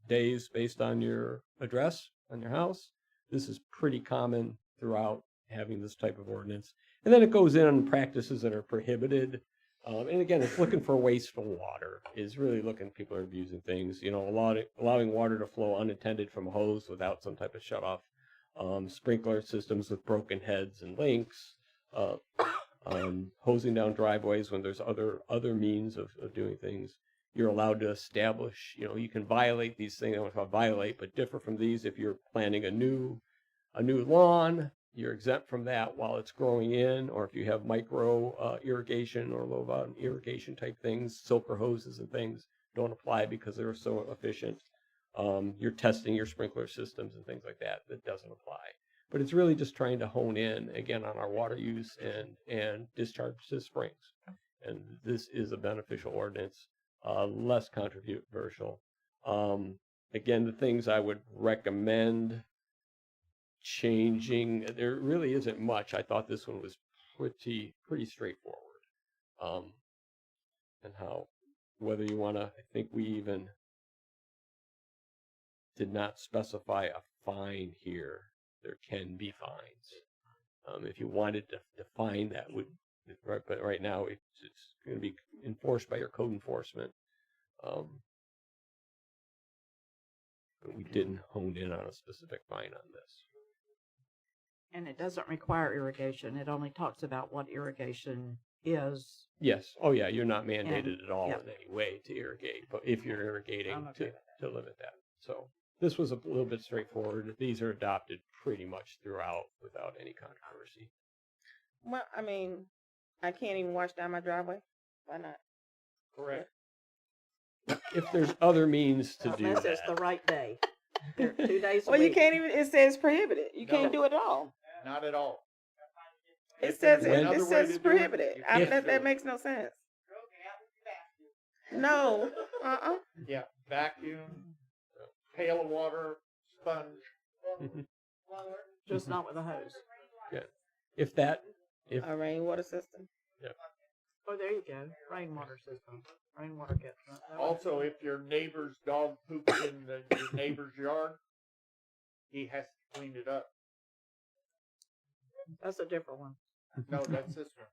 days based on your address on your house. This is pretty common throughout having this type of ordinance. And then it goes in on practices that are prohibited, And again, it's looking for wasteful water. Is really looking. People are abusing things. You know, allowing water to flow unattended from a hose without some type of shutoff. Sprinkler systems with broken heads and links. Hosing down driveways when there's other means of doing things. You're allowed to establish. You know, you can violate these things. I don't know if I violate, but differ from these if you're planting a new lawn. You're exempt from that while it's growing in, or if you have micro irrigation or low volume irrigation type things, silker hoses and things don't apply because they're so efficient. You're testing your sprinkler systems and things like that. That doesn't apply. But it's really just trying to hone in again on our water use and discharge to springs. And this is a beneficial ordinance, less controversial. Again, the things I would recommend changing, there really isn't much. I thought this one was pretty straightforward. And how, whether you want to, I think we even did not specify a fine here. There can be fines. If you wanted to define that, but right now it's going to be enforced by your code enforcement. But we didn't hone in on a specific fine on this. And it doesn't require irrigation. It only talks about what irrigation is. Yes. Oh, yeah. You're not mandated at all Yep. in any way to irrigate, but if you're irrigating, to limit that. So this was a little bit straightforward. These are adopted pretty much throughout without any controversy. Well, I mean, I can't even wash down my driveway. Why not? Correct. If there's other means to do Unless that. it's the right day. 2 days a Well, you week. can't even. It says prohibited. You can't do it at all. Not at all. It says another it way says to it's do it, prohibited. you I, can't that do that it. makes no sense. No. Yeah, vacuum, pail of water, sponge. Just not with a hose. Yeah. A rainwater system. Yeah. Oh, there you go. Rainwater system. Rainwater catchment. Also, if your neighbor's dog poops in your neighbor's yard, he has to clean it up. That's a different one. No, that's this one.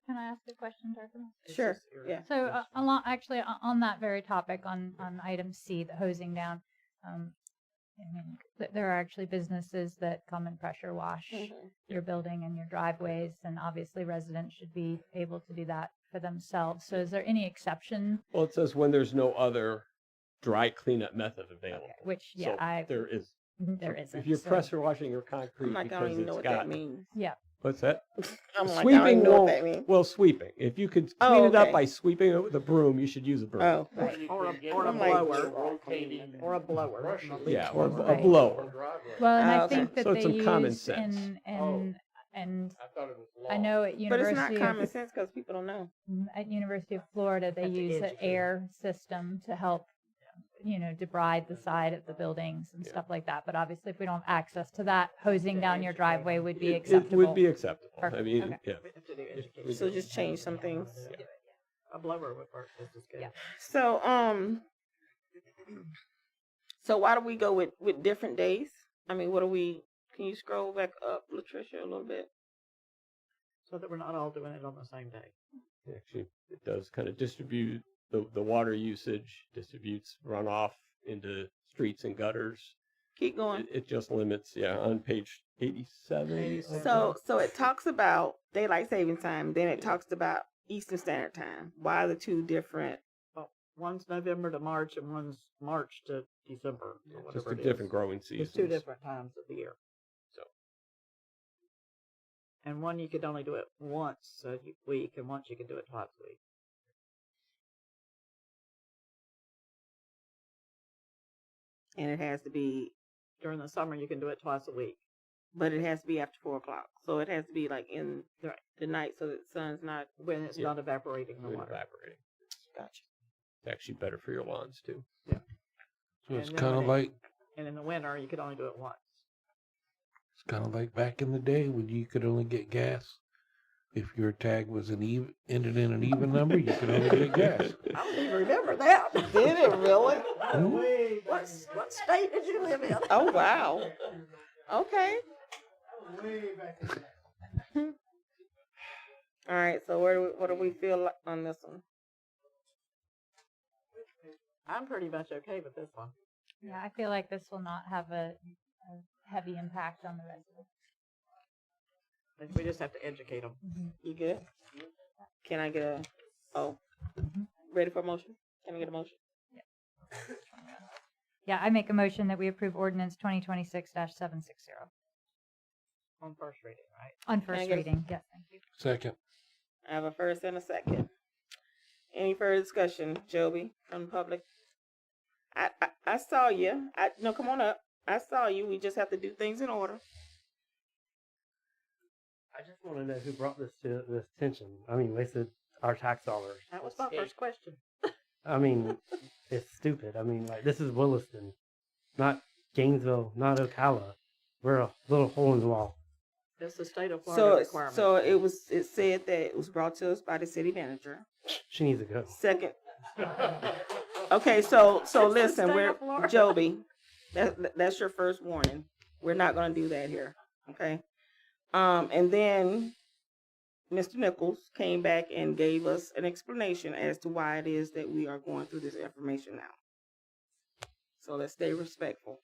Can I ask a question, Darfeness? Sure. Yeah. So on that very topic, on item C, the hosing down, I mean, there are actually businesses that come and pressure wash your building and your driveways, and obviously residents should be able to do that for themselves. So is there any exception? Well, it says when there's no other dry cleanup method available. Okay, which, yeah, So there is. there isn't. If you're so- pressure washing your concrete I'm like, I because don't even it's know what got. that means. Yeah. What's that? I'm like, I don't even know what that means. Well, sweeping. If you could Oh, clean it up okay. by sweeping it with a broom, you should use a broom. Oh. Or a I'm like- blower. Or a blower. Yeah, or a Right. blower. Well, and I okay. think that So it's they some common use sense. and I thought it was law. I know at But University it's not of common sense because people don't know. at University of Florida they Have to use an educate. air system to help debride the side of the buildings and stuff like that. But obviously, if we don't have access to that, hosing down your driveway would be acceptable. It would be acceptable. I Perfect, mean, okay. yeah. We have to do education. So just change some things. A blower would work just as good. Yeah. So why do we go with different days? I mean, what do we? Can you scroll back up, Latricia, a little bit? So that we're not all doing it on the same day. Actually, it does kind of distribute the water usage, distributes runoff into streets and gutters. Keep going. It just limits, on page 87. So it talks about daylight saving time, then it talks about Eastern Standard Time. Why are the two different? Well, one's November to March and one's March to December. Or Just whatever a it different is. growing seasons. It's 2 different times of the year. So. And one you could only do it once a week, and once you could do it twice a week. And it has to be, During the summer, you can do it twice a week. but it has to be after 4 o'clock. So it has to be like in the night so that the sun's not. When it's not evaporating the water. Evaporating. Gotcha. It's actually better for your lawns too. Yeah. So it's And kind of then- like And in the winter, you could only do it once. it's kind of like back in the day when you could only get gas. If your tag was ended in an even number, you could only get gas. I don't even remember that. Did it really? What state did you live in? Oh, wow. Okay. All right, so what do we feel like on this one? I'm pretty much okay with this one. Yeah, I feel like this will not have a heavy impact on the residents. We just have to educate them. You good? Can I get ready for a motion? Can I get a motion? Yeah, I make a motion that we approve ordinance 2026-760 On first reading, right? on Can I first get a- reading. Yes, thank you. Second. I have a first and a second. Any further discussion, Joby, from the public? I saw you. No, come on up. I saw you. We just have to do things in order. I just want to know who brought this to this attention. I mean, wasted our tax dollars. That was my first question. I mean, it's stupid. I mean, like, this is Williston, not Gainesville, not Ocala. We're a little hole in the wall. It's the state of Florida So, requirement. so it said that it was brought to us by the city manager. She needs to go. Second. Okay, so listen, state we're of Florida. Joby. That's your first warning. We're not going to do that here. Okay. And then Mr. Nichols came back and gave us an explanation as to why it is that we are going through this information now. So let's stay respectful.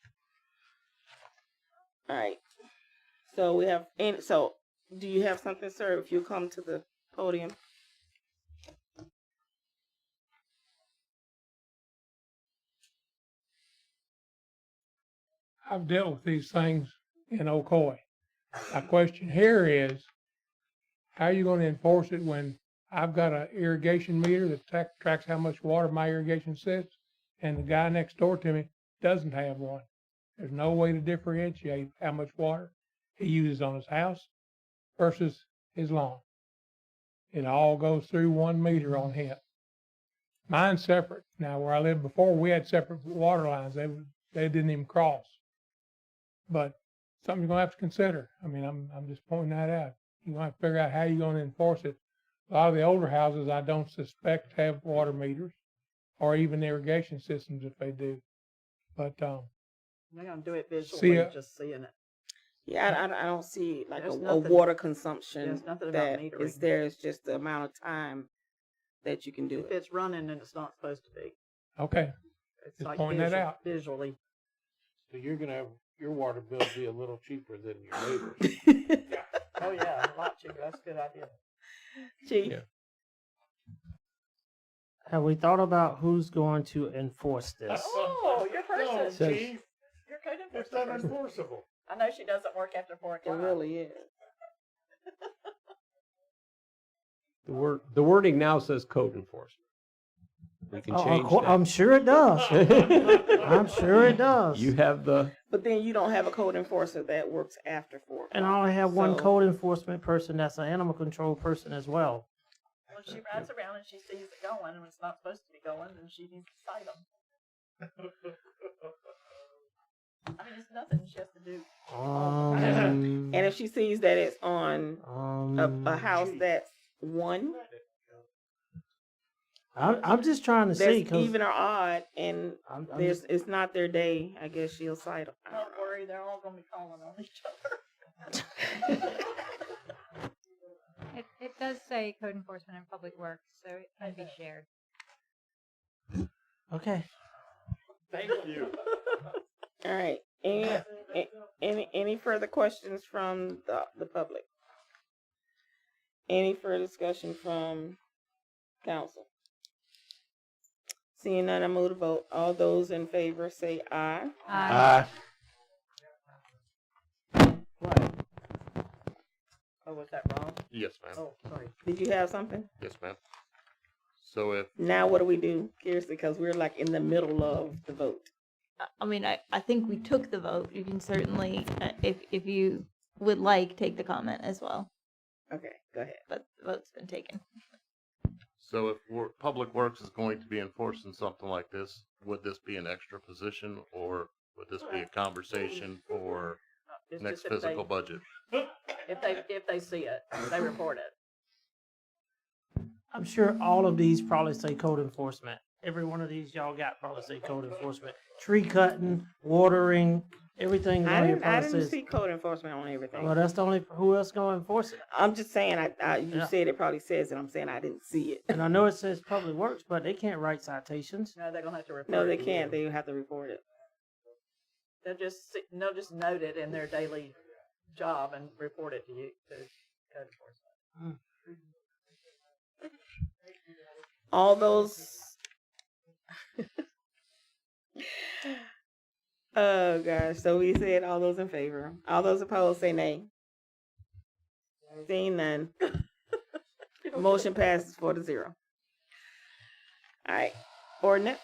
All right. So we have, so do you have something, sir? If you come to the podium. I've dealt with these things in Ocoee. My question here is, how are you going to enforce it when I've got an irrigation meter that tracks how much water my irrigation sits, and the guy next door to me doesn't have one? There's no way to differentiate how much water he uses on his house versus his lawn. It all goes through 1 meter on him. Mine's separate. Now, where I lived before, we had separate water lines. They didn't even cross. But something you're gonna have to consider. I mean, I'm just pointing that out. You're gonna have to figure out how you're gonna enforce it. A lot of the older houses, I don't suspect have water meters or even irrigation systems if they do. But They're going to do it visually, See, just seeing it. Yeah, I don't see like There's a nothing- water consumption there's nothing about that metering. is there. It's just the amount of time that you can do If it. it's running, then it's not supposed to be. okay, It's just like pointing that out. visually. So you're gonna have your water bill be a little cheaper than your neighbor's. Oh, yeah, a lot cheaper. That's a good idea. Chief. Yeah. Have we thought about who's going to enforce this? Oh, your person. Says- Chief. Your code It's enforcement not person. enforceable. I know she doesn't work after 4 It o'clock. really is. The wording now says code enforcement. We can change that. I'm sure it does. I'm sure it does. You have the, But then you don't have a code enforcer that works after 4 o'clock. And I only have one So- code enforcement person that's an animal control person as well. When she rides around and she sees it going and it's not supposed to be going, then she needs to cite them. I mean, it's nothing she has to do. And if she sees that it's on a house that's one, I'm just trying to that's see because even or odd, and I'm it's not their day, I guess she'll cite them. Don't worry, they're all going to be calling on each other. It does say code enforcement and public works, so it can be shared. okay. Thank you. All right. Any further questions from the public? Any further discussion from council? Seeing none, I move to vote. All those in favor say aye. Aye. What? Oh, was that wrong? Yes, ma'am. Oh, sorry. Did you have something? Yes, ma'am. So if Now what do we do, Kiersten? Because we're like in the middle of the vote. I mean, I think we took the vote. You can certainly, if you would like, take the comment as well. Okay, go ahead. But the vote's been taken. So if Public Works is going to be enforcing something like this, would this be an extra position, or would this be a conversation for It's next just if physical they- budget? If they see it, they report it. I'm sure all of these probably say code enforcement. Every one of these y'all got probably say code enforcement. Tree cutting, watering, Everything is I on here didn't, probably I didn't says. see code enforcement on everything. Well, that's the only, who else gonna enforce it? I'm just saying, you Yeah. said it probably says it. I'm saying I didn't see it. And I know it says public works, but they can't write citations. No, they're gonna have to report No, it they to can't. you. They have to report it. They'll just note it in their daily job and report it to you, to code enforcement. All those. Oh gosh. So we said all those in favor. All those opposed say nay. Seeing none. Motion passes 4-0. All right. Ordinance.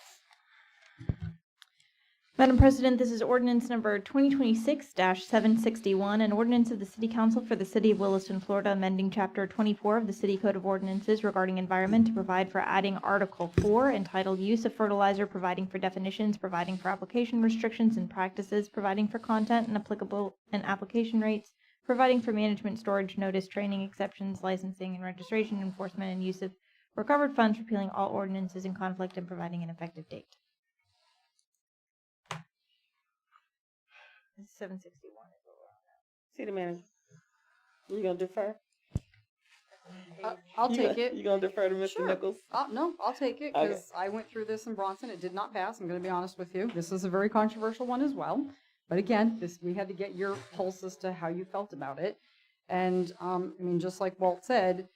Madam President, this is ordinance number 2026-761, an ordinance of the City Council for the City of Williston, Florida, amending Chapter 24 of the City Code of Ordinances regarding environment to provide for adding Article 4 entitled Use of Fertilizer, providing for definitions, providing for application restrictions and practices, providing for content and applicable and application rates, providing for management, storage, notice, training, exceptions, licensing and registration, enforcement, and use of recovered funds, repealing all ordinances in conflict, and providing an effective date. 761 is what we're on now. City manager. You gonna defer? I'll You take gonna- it. You gonna defer to Mr. Sure. Nichols? No, I'll take it Okay. because I went through this in Bronson. It did not pass. I'm going to be honest with you. This is a very controversial one as well. But again, we had to get your pulse as to how you felt about it. And I mean, just like Walt said,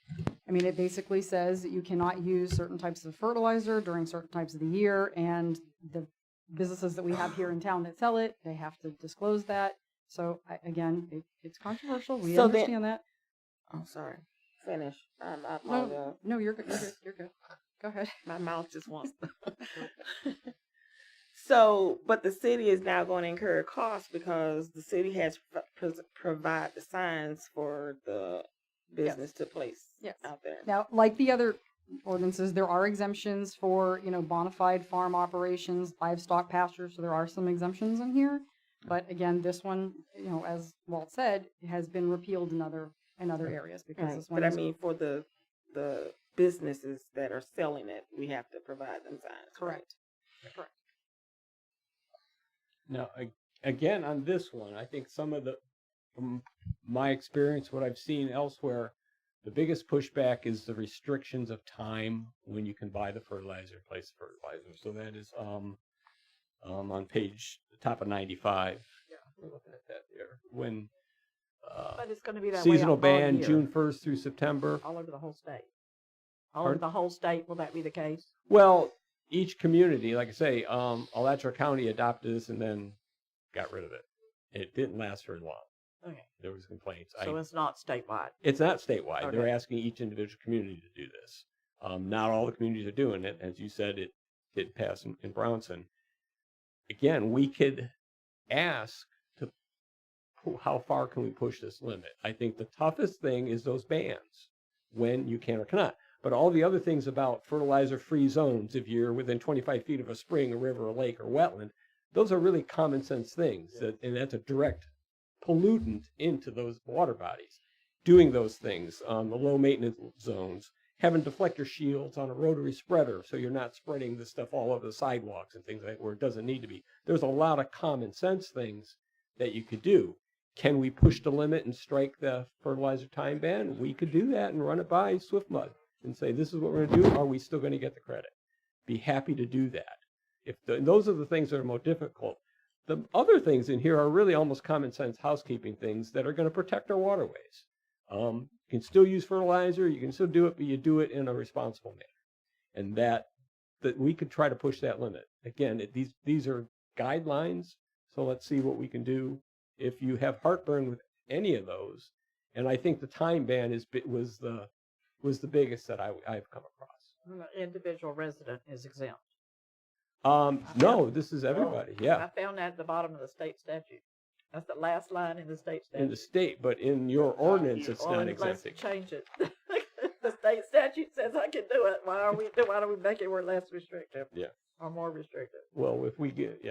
I mean, it basically says that you cannot use certain types of fertilizer during certain types of the year, and the businesses that we have here in town that sell it, they have to disclose that. So again, it's controversial. We understand that. Oh, sorry. Finish. I apologize. No, you're good. You're good. Go ahead. My mouth just wants to. So, but the city is now going to incur costs because the city has provide the signs for the business to place out there. Now, like the other ordinances, there are exemptions for, bona fide farm operations, livestock pastures, so there are some exemptions in here. But again, this one, as Walt said, has been repealed in other areas because Right. this one But I is mean, for the businesses that are selling it, we have to provide them signs. correct. Correct. Now, again, on this one, I think from my experience, what I've seen elsewhere, the biggest pushback is the restrictions of time when you can buy the fertilizer, place the fertilizer. So that is on page top of 95. Yeah, we're looking at that there. When But it's gonna be that seasonal way all ban, year. June 1st through September. All over the whole state. All over the whole state, will that be the case? Well, each community, like I say, Alachua County adopted this and then got rid of it. It didn't last very long. Okay. There was complaints. So it's not statewide. It's not statewide. Okay. They're asking each individual community to do this. Not all the communities are doing it. As you said, it did pass in Brownson. Again, we could ask how far can we push this limit? I think the toughest thing is those bans, when you can or cannot. But all the other things about fertilizer-free zones, if you're within 25 feet of a spring, a river, a lake, or wetland, those are really common sense things, and that's a direct pollutant into those water bodies. Doing those things, the low maintenance zones, having deflector shields on a rotary spreader so you're not spreading this stuff all over the sidewalks and things like that where it doesn't need to be. There's a lot of common sense things that you could do. Can we push the limit and strike the fertilizer time ban? We could do that and run it by SwiftMud and say, this is what we're going to do. Are we still going to get the credit? Be happy to do that. Those are the things that are more difficult. The other things in here are really almost common sense housekeeping things that are going to protect our waterways. You can still use fertilizer, you can still do it, but you do it in a responsible manner. And that we could try to push that limit. Again, these are guidelines, so let's see what we can do. If you have heartburn with any of those, and I think the time ban was the biggest that I've come across. The individual resident is exempt. No, this is everybody. Yeah, I found that at the bottom of the state statute. That's the last line in the state statute. in the state, but in your ordinance, it's not Let's exempting. change it. The state statute says I can do it. Why do we make it where less restrictive? Yeah. Or more restrictive? Well, if we get,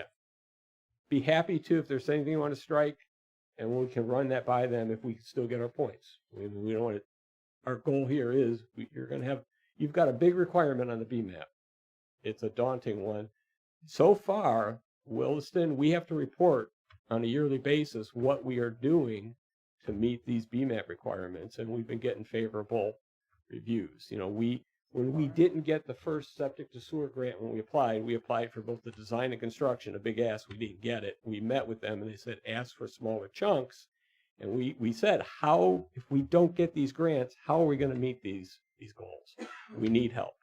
be happy to if there's anything you want to strike, and we can run that by them if we still get our points. We don't want it. Our goal here is you've got a big requirement on the BMAP. It's a daunting one. So far, Williston, we have to report on a yearly basis what we are doing to meet these BMAP requirements, and we've been getting favorable reviews. You know, when we didn't get the first septic to sewer grant when we applied for both the design and construction, a big ask, we didn't get it. We met with them and they said, ask for smaller chunks. And we said, how, if we don't get these grants, how are we going to meet these goals? We need help.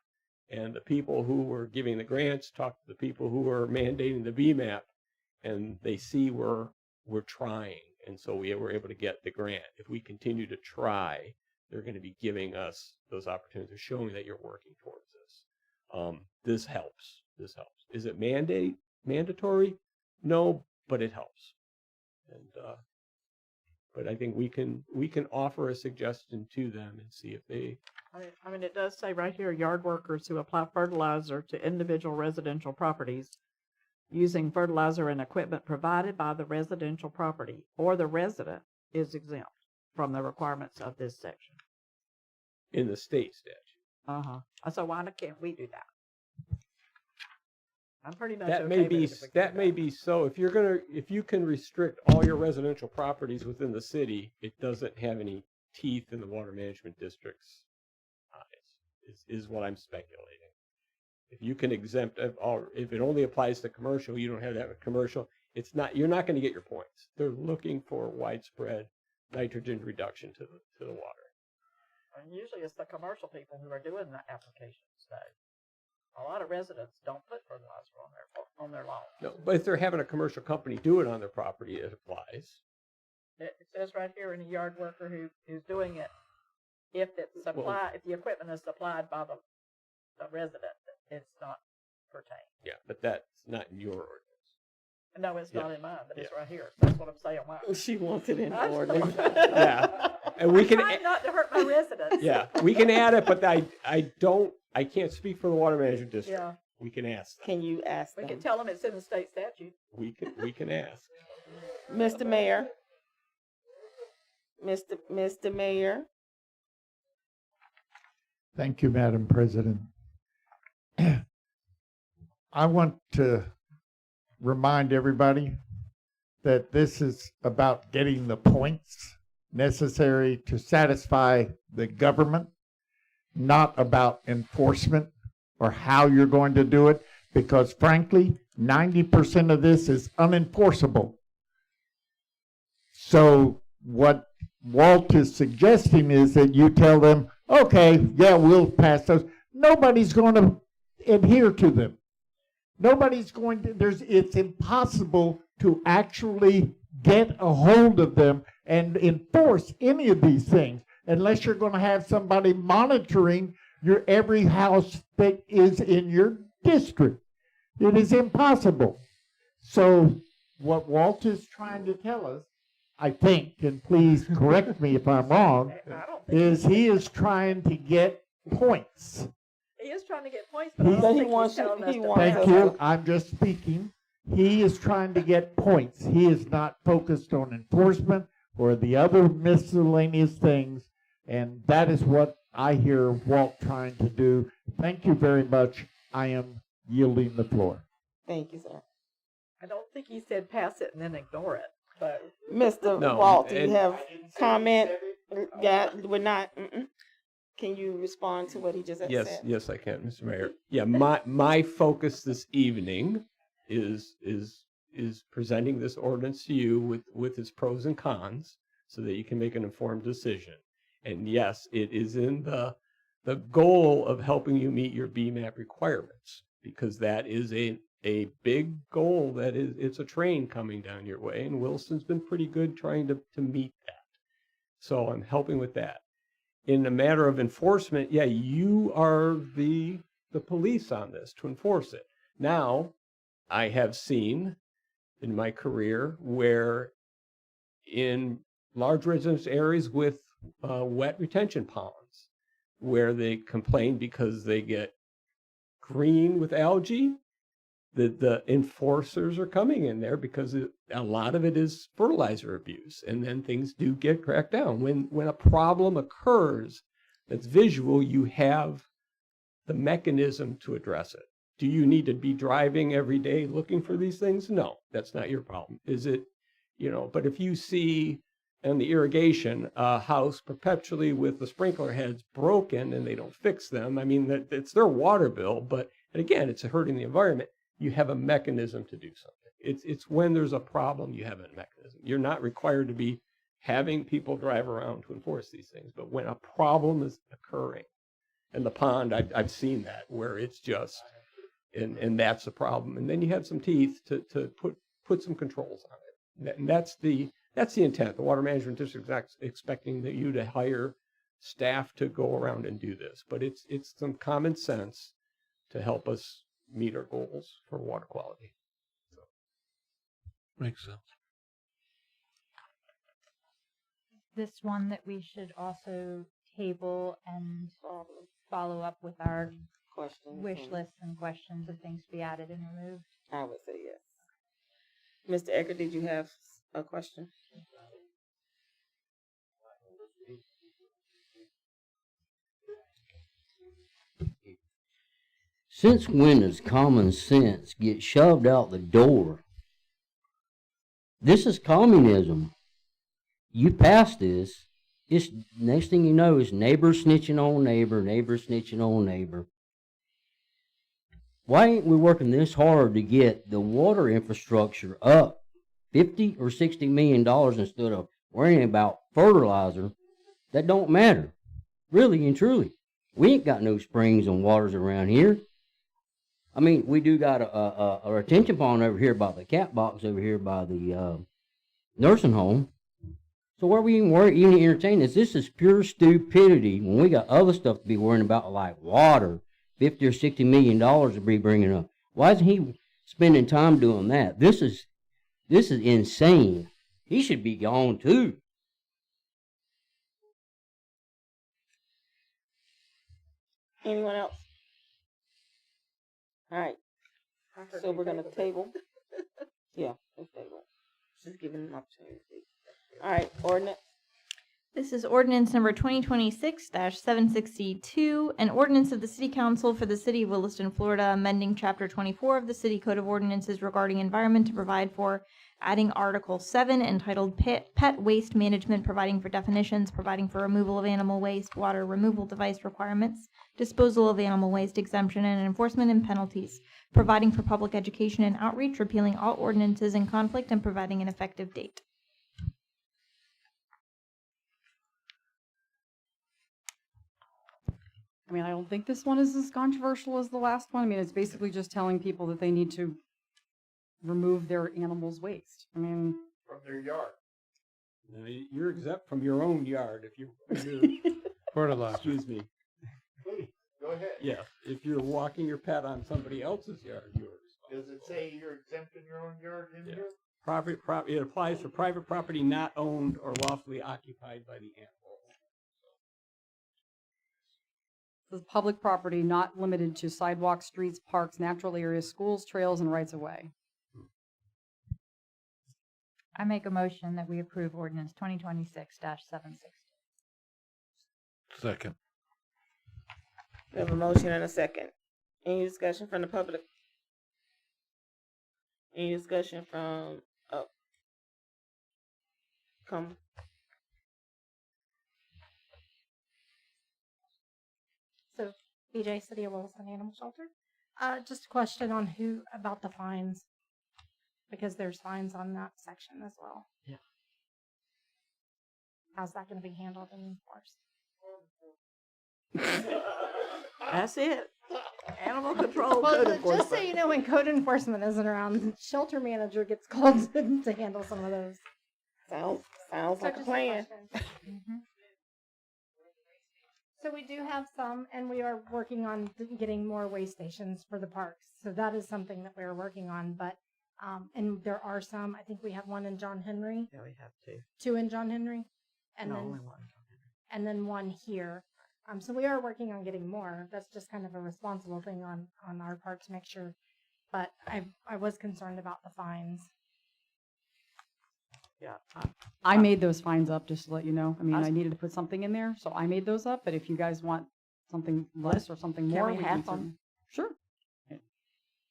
And the people who were giving the grants talked to the people who were mandating the BMAP, and they see we're trying. And so we were able to get the grant. If we continue to try, they're going to be giving us those opportunities, showing that you're working towards this. This helps. This helps. Is it mandatory? No, but it helps. And but I think we can offer a suggestion to them and see if they. I mean, it does say right here, yard workers who apply fertilizer to individual residential properties using fertilizer and equipment provided by the residential property or the resident is exempt from the requirements of this section. In the state statute. So why can't we do that? I'm pretty much That okay may with be it if we can that do may be so. If you can restrict all your residential properties within the city, it doesn't have any teeth in the water management district's eyes. Is what I'm speculating. If you can exempt if it only applies to commercial, you don't have that with commercial. It's not. You're not going to get your points. They're looking for widespread nitrogen reduction to the water. And usually it's the commercial people who are doing the applications. So a lot of residents don't put fertilizer on their lawn. No, but if they're having a commercial company do it on their property, it applies. It says right here, any yard worker who's doing it, if it's supplied, if the equipment is supplied by the resident, it's not pertain. Yeah, but that's not in your ordinance. No, it's Yeah. not in mine, but it's Yeah. right here. That's what I'm saying. Why? She wants it in I know. ordinance. Yeah, and we can. Trying not to hurt my residents. Yeah, we can add it, but I can't speak for the water management district. Yeah. We can ask them. Can you ask We them? can tell them it's in the state statute. We can ask. Mr. Mayor. Mr. Mayor. Thank you, Madam President. I want to remind everybody that this is about getting the points necessary to satisfy the government, not about enforcement or how you're going to do it, because frankly, 90% of this is unenforceable. So what Walt is suggesting is that you tell them, okay, yeah, we'll pass those. Nobody's going to adhere to them. Nobody's going to, it's impossible to actually get a hold of them and enforce any of these things unless you're going to have somebody monitoring your every house that is in your district. It is impossible. So what Walt is trying to tell us, I think, and please correct me if I'm wrong, is he is trying to get points. He is trying to get points, but I don't think he's telling us to Thank you. I'm just speaking. He is trying to get points. He is not focused on enforcement or the other miscellaneous things, and that is what I hear Walt trying to do. Thank you very much. I am yielding the floor. Thank you, sir. I don't think he said pass it and then ignore it. But Mr. No, Walt, do you and- have comment? Yeah, we're not. Can you respond to what he just said? Yes, I can, Mr. Mayor. Yeah, my focus this evening is presenting this ordinance to you with its pros and cons, so that you can make an informed decision. And yes, it is in the goal of helping you meet your BMAP requirements, because that is a big goal. It's a train coming down your way, and Williston's been pretty good trying to meet that. So I'm helping with that. In a matter of enforcement, yeah, you are the police on this to enforce it. Now, I have seen in my career where in large residence areas with wet retention ponds, where they complain because they get green with algae, the enforcers are coming in there because a lot of it is fertilizer abuse, and then things do get cracked down. When a problem occurs that's visual, you have the mechanism to address it. Do you need to be driving every day looking for these things? No, that's not your problem. Is it you know, but if you see in the irrigation house perpetually with the sprinkler heads broken and they don't fix them, I mean, it's their water bill, but and again, it's hurting the environment. You have a mechanism to do something. It's when there's a problem, you have a mechanism. You're not required to be having people drive around to enforce these things, but when a problem is occurring, and the pond, I've seen that where it's just, and that's a problem. And then you have some teeth to put some controls on it. And that's the intent. The Water Management District is expecting that you to hire staff to go around and do this, but it's some common sense to help us meet our goals for water quality. So. Makes sense. This one that we should also table and follow up with our Questions. wish lists and questions of things to be added and removed. I would say yes. Mr. Ecker, did you have a question? Since when does common sense get shoved out the door? This is communism. You pass this, it's next thing you know is neighbor snitching on neighbor, neighbor snitching on neighbor. Why ain't we working this hard to get the water infrastructure up $50 or $60 million instead of worrying about fertilizer? That don't matter, really and truly. We ain't got no springs and waters around here. I mean, we do got a retention pond over here by the cat box over here by the nursing home. So why are we even entertaining this? This is pure stupidity when we got other stuff to be worrying about, like water, $50 or $60 million to be bringing up. Why isn't he spending time doing that? This is insane. He should be gone too. Anyone else? All right. So we're gonna table. Yeah, let's table. Just giving an opportunity. All right, ordinance. This is ordinance number 2026-762, an ordinance of the City Council for the City of Williston, Florida, amending Chapter 24 of the City Code of Ordinances regarding environment to provide for adding Article 7 entitled Pet Waste Management, providing for definitions, providing for removal of animal waste, water removal device requirements, disposal of animal waste exemption and enforcement and penalties, providing for public education and outreach, repealing all ordinances in conflict, and providing an effective date. I mean, I don't think this one is as controversial as the last one. I mean, it's basically just telling people that they need to remove their animals' waste. I mean, From their yard. No, you're exempt from your own yard if you're Fertilizer. excuse me. Please, go ahead. Yeah, if you're walking your pet on somebody else's yard, yours. Does it say you're exempt in your own yard in here? It applies for private property not owned or lawfully occupied by the animal. this is public property not limited to sidewalks, streets, parks, natural areas, schools, trails, and rights of way. I make a motion that we approve ordinance 2026-760. Second. We have a motion and a second. Any discussion from the public? Any discussion from, come. So, BJ, City of Williston Animal Shelter. Just a question on about the fines, because there's fines on that section as well. Yeah. How's that going to be handled and enforced? That's it. Animal control, Well, code just so enforcement. you know, when code enforcement isn't around, the shelter manager gets called to handle some of those. Sounds like a plan. So we do have some, and we are working on getting more way stations for the parks. So that is something that we're working on. But and there are some. I think we have one in John Henry. Yeah, we have to. 2 in John Henry, and No, then only one. and then 1 here. So we are working on getting more. That's just kind of a responsible thing on our part to make sure. But I was concerned about the fines. Yeah. I made those fines up, just to let you know. I mean, I needed to put something in there, so I made those up. But if you guys want something less or something Can more, we we half can them? Sure.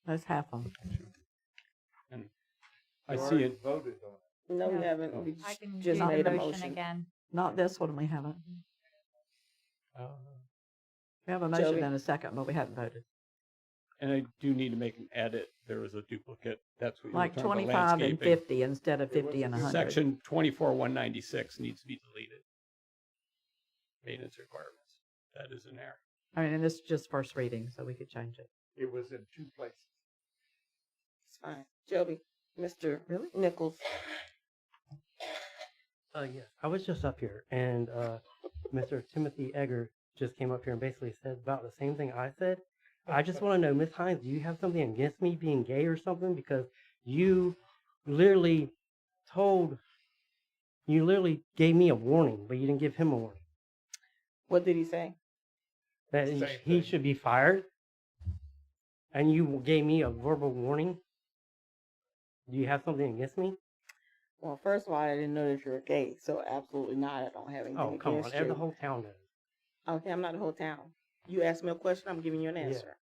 Let's half them. I see it. Voted on it. No, we No, haven't. We I can just do the made a motion motion. again. Not this one, we haven't. We have a Joey? motion and a second, but we haven't voted. And I do need to make an edit. There was a duplicate. That's what you were Like talking about 25 and landscaping. 50 instead of 50 and 100. Section 24-196 needs to be deleted. Maintenance requirements. That is an error. I mean, and this is just first reading, so we could change it. It was in 2 places. It's fine. Joby, Mr. Nichols. Yes, I was just up here, and Mr. Timothy Egger just came up here and basically said about the same thing I said. I just want to know, Miss Hinds, do you have something against me being gay or something? Because you literally gave me a warning, but you didn't give him a warning. What did he say? That he should be fired, and you gave me a verbal warning. Do you have something against me? Well, first of all, I didn't know that you were gay, so absolutely not. I don't have anything Oh, come on, against you. the whole town does. Okay, I'm not the whole town. You asked me a question, I'm giving you an answer.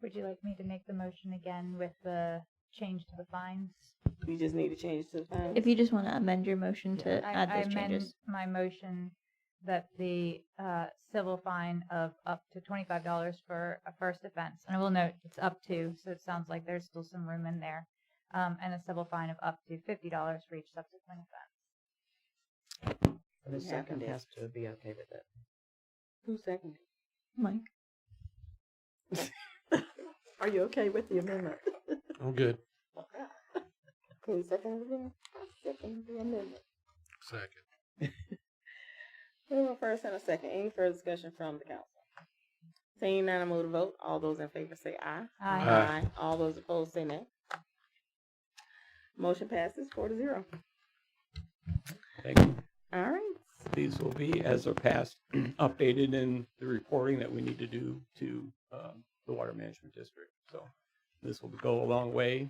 Would you like me to make the motion again with the change to the fines? You just need to change to the fines. If you just want to amend your motion to add I those amend changes. my motion that the civil fine of up to $25 for a first offense, and I will note it's up to, so it sounds like there's still some room in there, and a civil fine of up to $50 for each subsequent offense. The second has to be okay with it. Who seconded? Mike. Are you okay with the amendment? I'm good. Can you second it again? Second the amendment. Second. We have a first and a second. Any further discussion from the council? Seeing none, I move to vote. All those in favor say aye. Aye. All those opposed say nay. Motion passes 4-0. Thank you. All right. These will be, as they're passed, updated in the reporting that we need to do to the Water Management District. So this will go a long way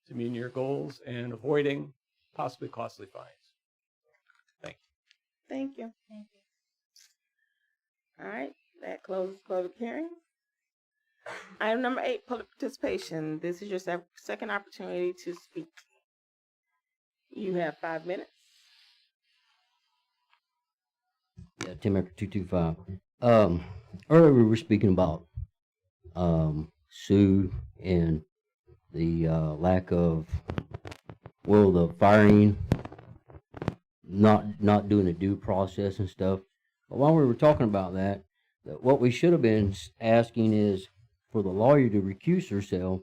to meeting your goals and avoiding possibly costly fines. Thank you. Thank you. Thank you. All right. That closes public hearing. Item number 8, public participation. This is your second opportunity to speak. You have 5 minutes. Yeah, Tim Ecker 225. Earlier we were speaking about Sue and the lack of, well, the firing, not doing a due process and stuff. But while we were talking about that, what we should have been asking is for the lawyer to recuse herself,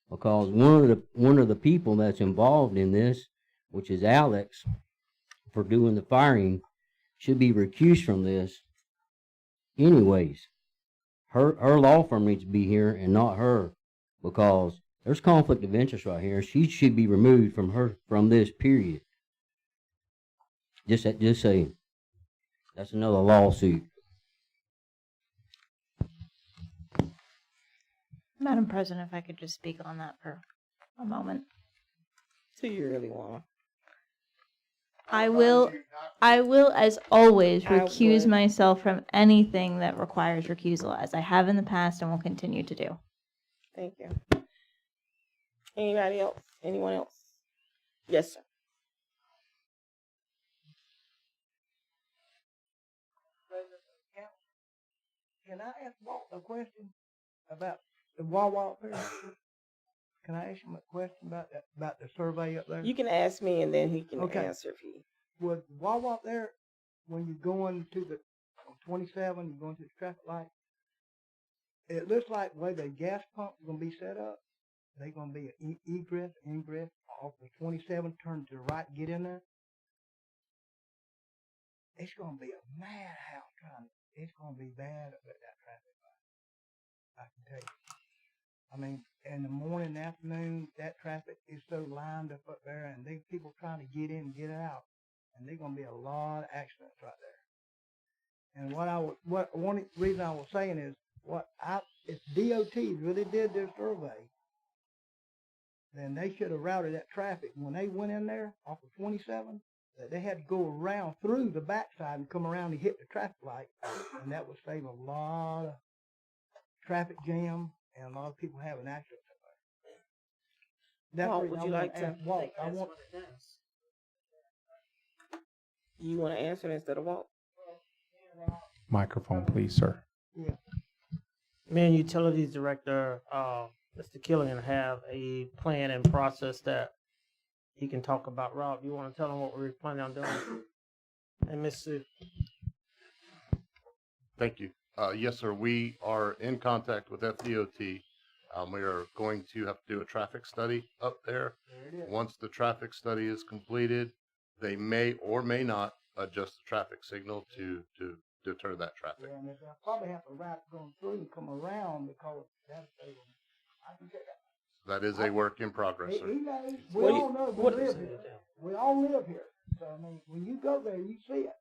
because one of the people that's involved in this, which is Alex, for doing the firing, should be recused from this anyways. Her law firm needs to be here and not her, because there's conflict of interest right here. She should be removed from this, period. Just saying. That's another lawsuit. Madam President, if I could just speak on that for a moment. Do you really want? I will, as always, I recuse would. myself from anything that requires recusal, as I have in the past and will continue to do. Thank you. Anybody else? Anyone else? Yes, sir. Can I ask Walt a question about the Wawa up there? Can I ask him a question about that, about the survey up there? You can ask me and then he can Okay. answer if he. Would Wawa up there, when you're going to the on 27, you're going to the traffic light, it looks like the way the gas pump is going to be set up, they're going to be an egress, ingress off the 27, turn to the right, get in there. It's going to be a madhouse trying to, it's going to be bad up at that traffic light. I can tell you. I mean, in the morning, afternoon, that traffic is so lined up there, and they people trying to get in and get out, and there's gonna be a lot of accidents right there. And one reason I was saying is, if DOT really did their survey, then they should have routed that traffic when they went in there off of 27. That they had to go around through the backside and come around and hit the traffic light, and that would save a lot of traffic jam and a lot of people having accidents. That's Walt, what would I you wanna like to? ask Walt. I want, You want to answer it instead of Walt? Microphone, please, sir. Yeah. Me and Utilities Director, Mr. Killian, have a plan and process that he can talk about. Rob, you want to tell him what we're planning on doing? And Miss Sue. Thank you. Yes, sir. We are in contact with FDOT. We are going to have to do a traffic study up there. there it is. Once the traffic study is completed, they may or may not adjust the traffic signal to deter that traffic. Yeah, and they'll probably have to wrap going through and come around because that's, I can take that. That is a work in progress, He sir. knows, we What do you- all know we what- live here. We all live here. So, I mean, when you go there, you see it.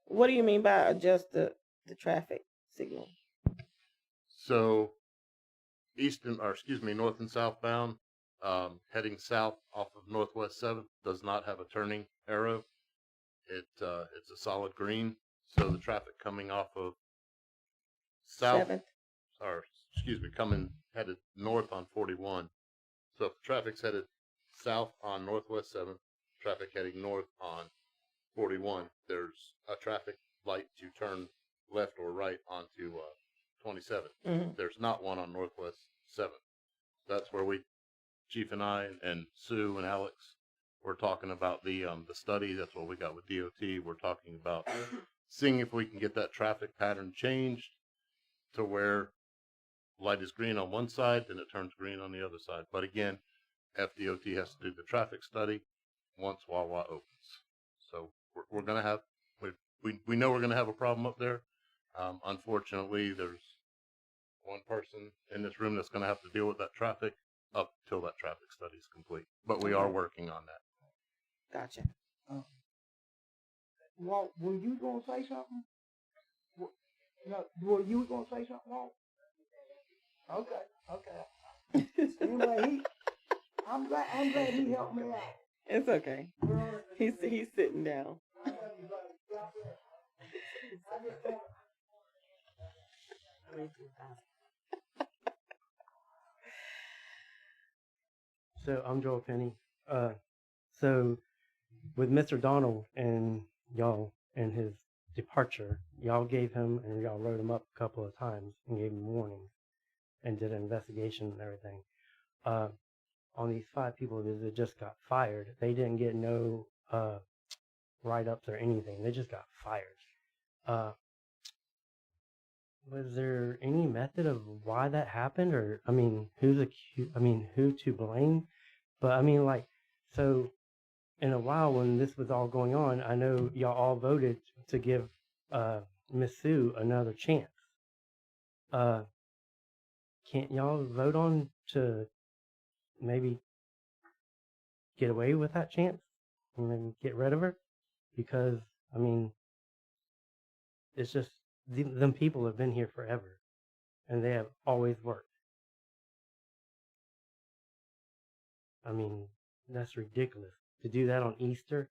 What do you mean by adjust the traffic signal? So north and southbound, heading south off of Northwest 7th does not have a turning arrow. It's a solid green. So the traffic coming off of south, 7th. headed north on 41. So if the traffic's headed south on Northwest 7th, traffic heading north on 41, there's a traffic light to turn left or right onto 27. Mhm. There's not one on Northwest 7th. That's where Chief and I and Sue and Alex, we're talking about the study. That's what we got with DOT. We're talking about seeing if we can get that traffic pattern changed to where light is green on one side, then it turns green on the other side. But again, FDOT has to do the traffic study once Wawa opens. So we're going to have, we know we're going to have a problem up there. Unfortunately, there's one person in this room that's going to have to deal with that traffic up till that traffic study is complete. But we are working on that. Gotcha. Walt, were you gonna say something? No, were you gonna say something, Walt? Okay. Anyway, I'm glad he helped me out. It's okay. He's sitting down. So I'm Joel Penny. So with Mr. Donald and y'all and his departure, y'all gave him and y'all wrote him up a couple of times and gave him warnings and did an investigation and everything. On these 5 people that just got fired, they didn't get no write-ups or anything. They just got fired. Was there any method of why that happened, or I mean, who to blame? But I mean, like, so in a while when this was all going on, I know y'all all voted to give Miss Sue another chance. Can't y'all vote on to maybe get away with that chance and then get rid of her? Because I mean, it's just them people have been here forever, and they have always worked. I mean, that's ridiculous to do that on Easter.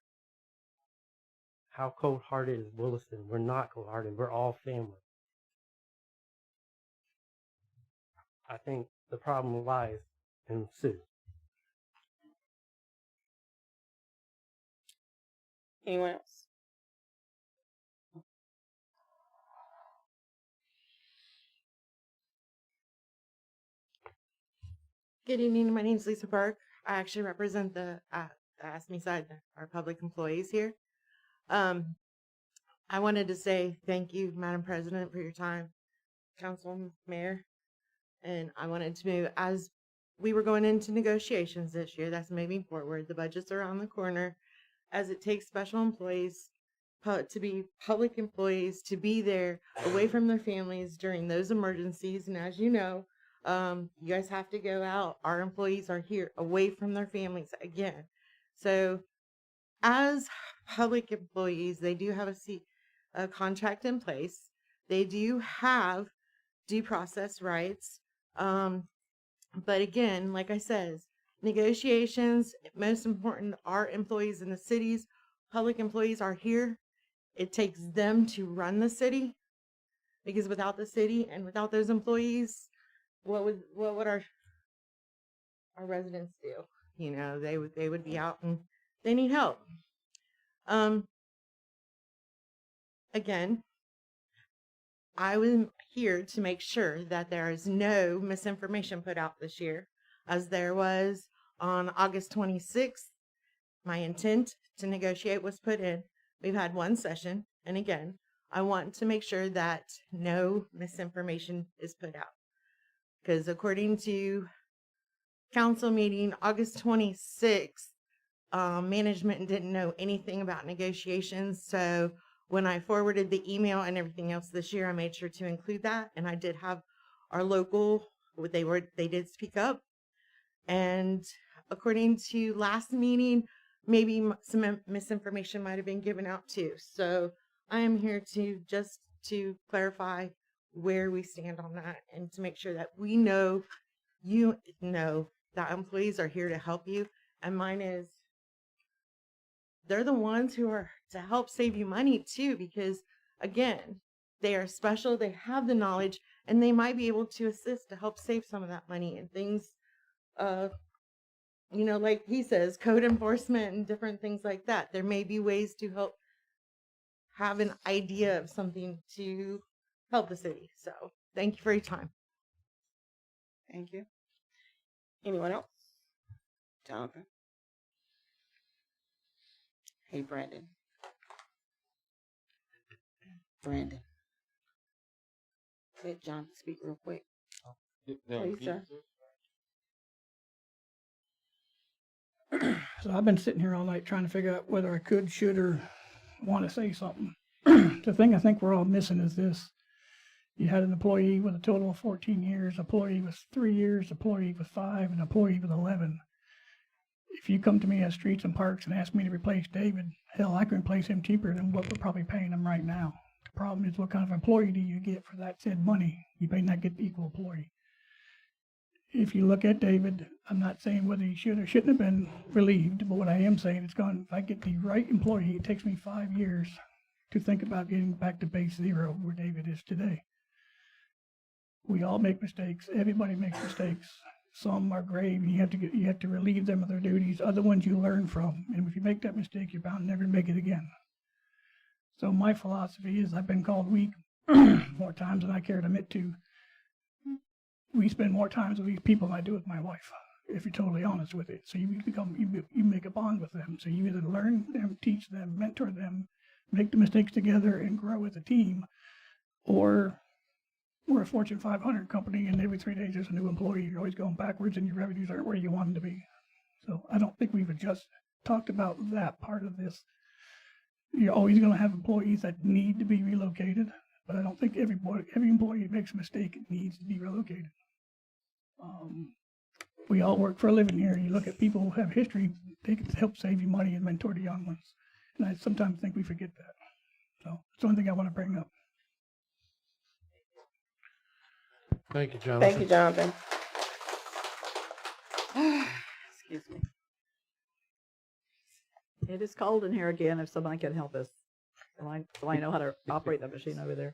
How cold-hearted is Williston? We're not cold-hearted. We're all family. I think the problem lies in Sue. Anyone else? Good evening. My name is Lisa Burke. I actually represent the ASME side, our public employees here. I wanted to say thank you, Madam President, for your time, Council, Mayor. And I wanted to move, as we were going into negotiations this year, that's moving forward. The budgets are around the corner, as it takes special employees to be public employees, to be there away from their families during those emergencies. And as you know, you guys have to go out. Our employees are here away from their families again. So as public employees, they do have a contract in place. They do have due process rights. But again, like I said, negotiations, most important, our employees in the cities, public employees are here. It takes them to run the city, because without the city and without those employees, what would our residents do? You know, they would be out and they need help. Again, I was here to make sure that there is no misinformation put out this year, as there was on August 26th. My intent to negotiate was put in. We've had one session, and again, I want to make sure that no misinformation is put out. Because according to council meeting August 26th, management didn't know anything about negotiations. So when I forwarded the email and everything else this year, I made sure to include that. And I did have our local, they did speak up. And according to last meeting, maybe some misinformation might have been given out too. So I am here to clarify where we stand on that and to make sure that we know, you know, that employees are here to help you. And mine is, they're the ones who are to help save you money too, because again, they are special, they have the knowledge, and they might be able to assist to help save some of that money and things, you know, like he says, code enforcement and different things like that. There may be ways to help have an idea of something to help the city. So thank you for your time. Thank you. Anyone else? Jonathan? Hey, Brandon. Brandon. Let Jonathan speak real quick. Please, sir. So I've been sitting here all night trying to figure out whether I could, should, or want to say something. The thing I think we're all missing is this. You had an employee with a total of 14 years, employee with 3 years, employee with 5, and employee with 11. If you come to me at Streets and Parks and ask me to replace David, hell, I can replace him cheaper than what we're probably paying him right now. The problem is, what kind of employee do you get for that said money? You may not get the equal employee. If you look at David, I'm not saying whether he should or shouldn't have been relieved, but what I am saying is, if I get the right employee, it takes me 5 years to think about getting back to base zero where David is today. We all make mistakes. Everybody makes mistakes. Some are grave, and you have to relieve them of their duties. Other ones you learn from, and if you make that mistake, you're bound never to make it again. So my philosophy is, I've been called weak more times than I care to admit to. We spend more times with these people than I do with my wife, if you're totally honest with it. So you make a bond with them. So you either learn them, teach them, mentor them, make the mistakes together, and grow as a team, or we're a Fortune 500 company, and every 3 days there's a new employee. You're always going backwards, and your revenues aren't where you want them to be. So I don't think we've just talked about that part of this. You're always going to have employees that need to be relocated, but I don't think every employee that makes a mistake needs to be relocated. We all work for a living here. You look at people who have history, they can help save you money and mentor the young ones. And I sometimes think we forget that. So it's the only thing I want to bring up. Thank you, Jonathan. Thank you, Jonathan. Excuse me. It is cold in here again. If somebody can help us, so I know how to operate that machine over there.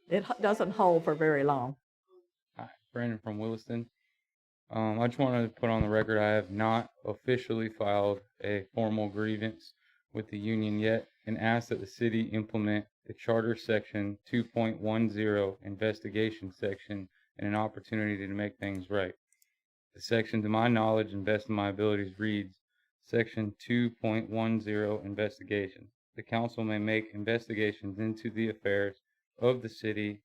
It doesn't hold for very long. Hi, Brandon from Williston. I just wanted to put on the record, I have not officially filed a formal grievance with the union yet, and ask that the city implement the Charter Section 2.10 investigation section and an opportunity to make things right. The section, to my knowledge and best of my abilities, reads, Section 2.10 investigation. The council may make investigations into the affairs of the city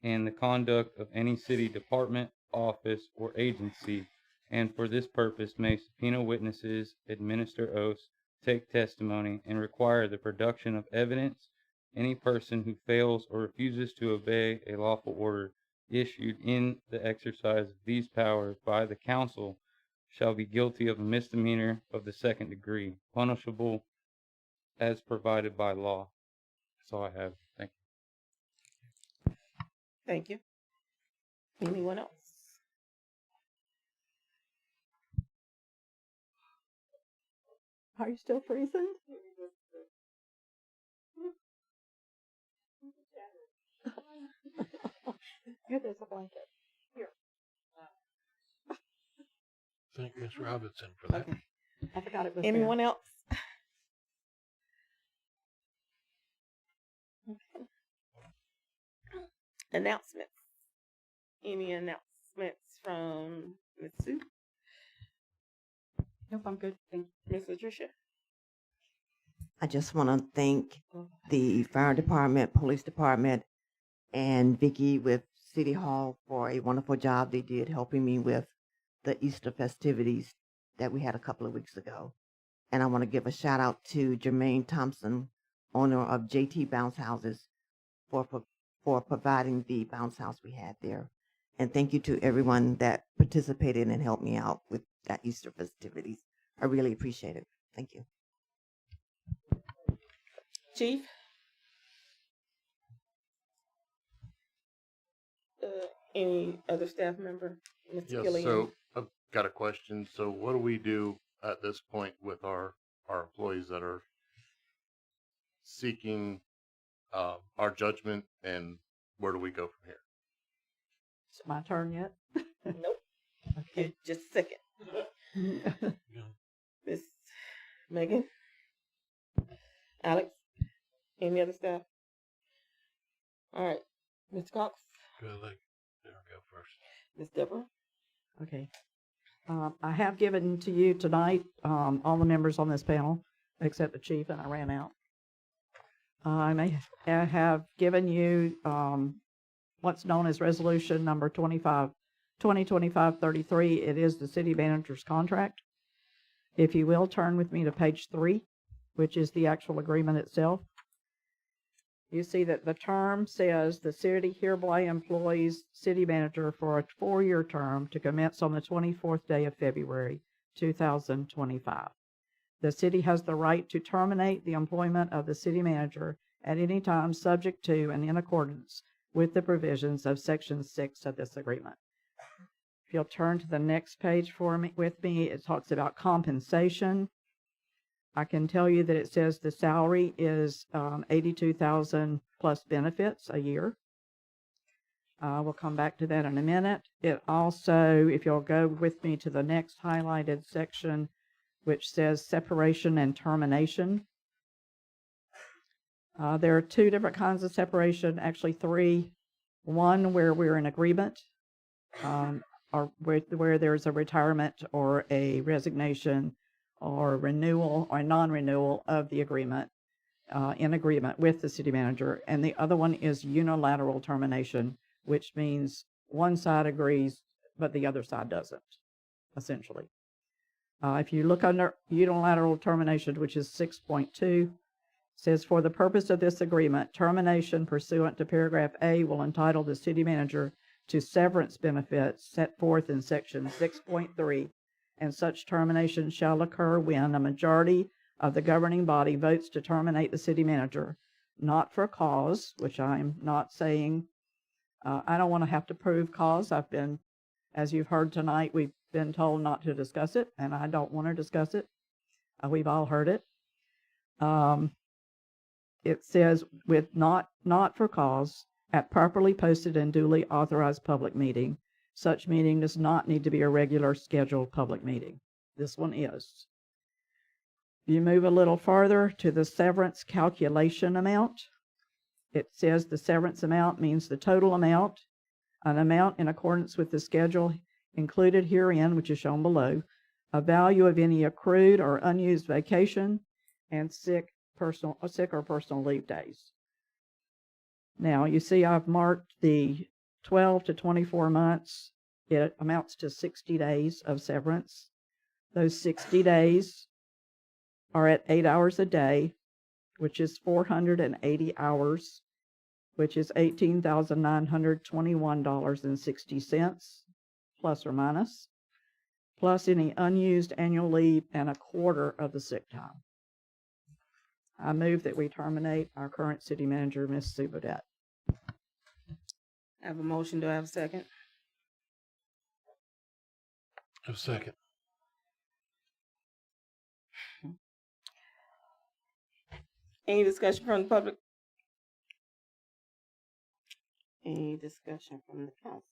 and the conduct of any city department, office, or agency, and for this purpose may subpoena witnesses, administer oaths, take testimony, and require the production of evidence. Any person who fails or refuses to obey a lawful order issued in the exercise of these powers by the council shall be guilty of a misdemeanor of the 2nd degree, punishable as provided by law. That's all I have. Thank you. Thank you. Anyone else? Are you still freezing? Here, there's a blanket. Here. thank Ms. Robinson for that. Okay. I forgot it was there. Anyone else? Announcements. Any announcements from Ms. Sue? Nope, I'm good. Thank you. Ms. Latricia? I just want to thank the fire department, police department, and Vicky with City Hall for a wonderful job they did helping me with the Easter festivities that we had a couple of weeks ago. And I want to give a shout out to Jermaine Thompson, owner of JT Bounce Houses, for providing the bounce house we had there. And thank you to everyone that participated and helped me out with that Easter festivities. I really appreciate it. Thank you. Chief? Any other staff member? Mr. Yes, Killian? so I've got a question. So what do we do at this point with our employees that are seeking our judgment, and where do we go from here? Is it my turn yet? Nope. Okay, just a second. Miss Megan? Alex? Any other staff? All right. Ms. Cox? Good, let Debra go first. Ms. Debra? Okay. I have given to you tonight, all the members on this panel, except the chief, and I ran out. I have given you what's known as resolution number 2025-33. It is the city manager's contract. If you will, turn with me to page 3, which is the actual agreement itself. You see that the term says the city hereby employs city manager for a 4-year term to commence on the 24th day of February, 2025. The city has the right to terminate the employment of the city manager at any time subject to and in accordance with the provisions of Section 6 of this agreement. If you'll turn to the next page with me, it talks about compensation. I can tell you that it says the salary is $82,000 plus benefits a year. We'll come back to that in a minute. It also, if you'll go with me to the next highlighted section, which says separation and termination. There are 2 different kinds of separation, actually 3. One where we're in agreement, or where there's a retirement or a resignation or renewal or non-renewal of the agreement, in agreement with the city manager. And the other one is unilateral termination, which means one side agrees, but the other side doesn't, essentially. If you look under unilateral termination, which is 6.2, says for the purpose of this agreement, termination pursuant to paragraph A will entitle the city manager to severance benefits set forth in section 6.3, and such termination shall occur when a majority of the governing body votes to terminate the city manager, not for cause, which I'm not saying. I don't want to have to prove cause. As you've heard tonight, we've been told not to discuss it, and I don't want to discuss it. We've all heard it. It says with not for cause at properly posted and duly authorized public meeting. Such meeting does not need to be a regular scheduled public meeting. This one is. You move a little farther to the severance calculation amount. It says the severance amount means the total amount, an amount in accordance with the schedule included herein, which is shown below, a value of any accrued or unused vacation, and sick or personal leave days. Now, you see I've marked the 12 to 24 months. It amounts to 60 days of severance. Those 60 days are at 8 hours a day, which is 480 hours, which is $18,921.60, plus or minus, plus any unused annual leave and a quarter of the sick time. I move that we terminate our current city manager, Ms. Sue Beaudet. I have a motion. Do I have a second? A second. Any discussion from the public? Any discussion from the council?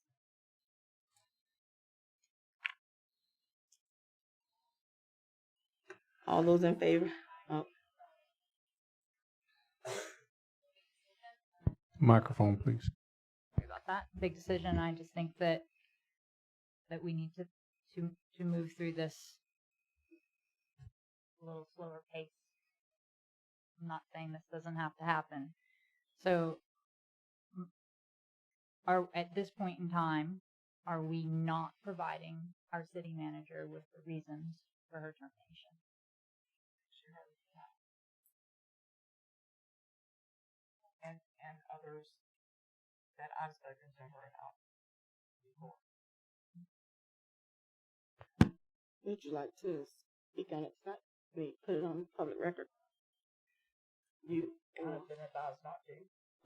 All those in favor? Oh, Microphone, please. Sorry about that. Big decision. I just think that we need to move through this a little slower pace. I'm not saying this doesn't have to happen. So, at this point in time, are we not providing our city manager with the reasons for her termination? And others that I've spoken to her about before. would you like to speak on it tonight? We put it on public record. You, I've been advised not to.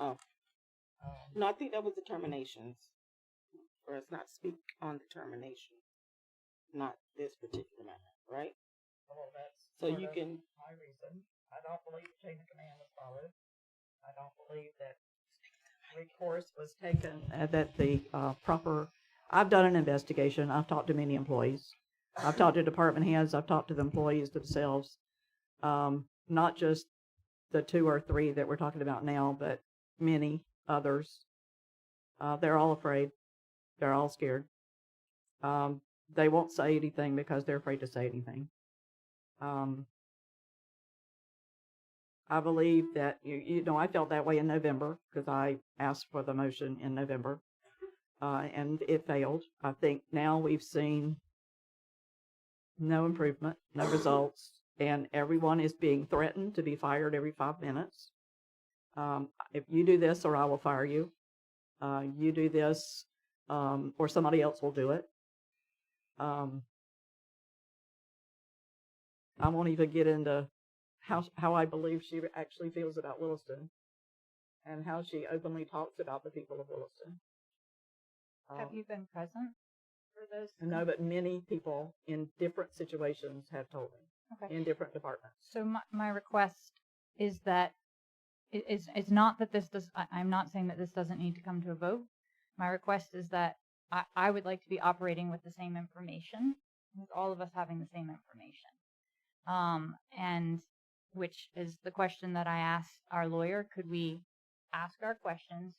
oh, no, I think that was the terminations. For us not to speak on the termination, not this particular matter, right? Well, that's So sort you of can, my reason. I don't believe the chain of command was followed. I don't believe that recourse was taken. That the proper, I've done an investigation. I've talked to many employees. I've talked to department heads. I've talked to the employees themselves. Not just the 2 or 3 that we're talking about now, but many others. They're all afraid. They're all scared. They won't say anything because they're afraid to say anything. I believe that, you know, I felt that way in November because I asked for the motion in November, and it failed. I think now we've seen no improvement, no results, and everyone is being threatened to be fired every 5 minutes. If you do this or I will fire you. You do this or somebody else will do it. I won't even get into how I believe she actually feels about Williston and how she openly talks about the people of Williston. Have you been present for those? No, but many people in different situations have told me, Okay. in different departments. So my request is that it's not that this does. I'm not saying that this doesn't need to come to a vote. My request is that I would like to be operating with the same information, with all of us having the same information. And which is the question that I asked our lawyer. Could we ask our questions,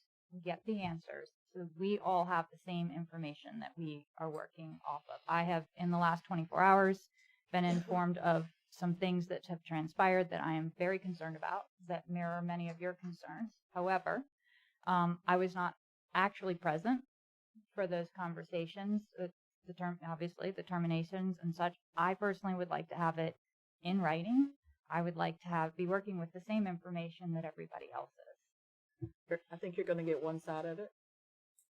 get the answers, so we all have the same information that we are working off of? I have, in the last 24 hours, been informed of some things that have transpired that I am very concerned about, that mirror many of your concerns. However, I was not actually present for those conversations, obviously the terminations and such. I personally would like to have it in writing. I would like to be working with the same information that everybody else is. I think you're going to get one side of it.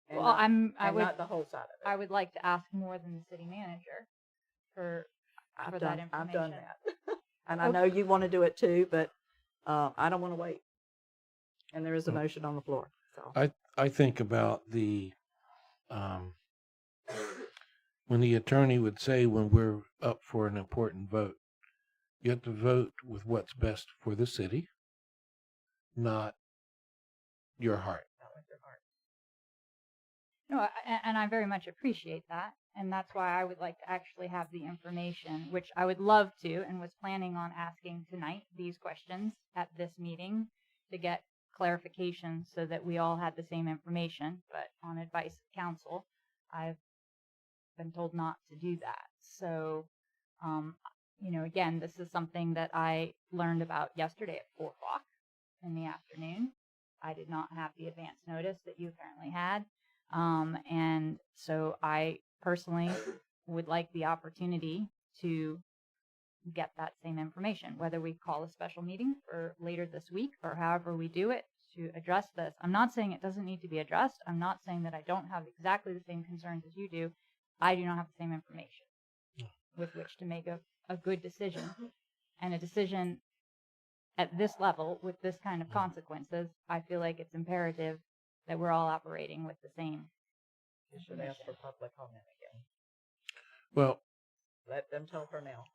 Well, not, not the whole side of it. I would like to ask more than the city manager for that information. I've done that. And I know you want to do it too, but I don't want to wait. And there is a motion on the floor. So I think about the when the attorney would say when we're up for an important vote, you have to vote with what's best for the city, not your heart. No, and I very much appreciate that. And that's why I would like to actually have the information, which I would love to, and was planning on asking tonight these questions at this meeting to get clarification so that we all had the same information. But on advice of counsel, I've been told not to do that. So, you know, again, this is something that I learned about yesterday at 4 o'clock in the afternoon. I did not have the advance notice that you apparently had. And so I personally would like the opportunity to get that same information, whether we call a special meeting for later this week or however we do it to address this. I'm not saying it doesn't need to be addressed. I'm not saying that I don't have exactly the same concerns as you do. I do not have the same information with which to make a good decision. And a decision at this level with this kind of consequences, I feel like it's imperative that we're all operating with the same. you should ask for public comment again. Well, Let them tell her now.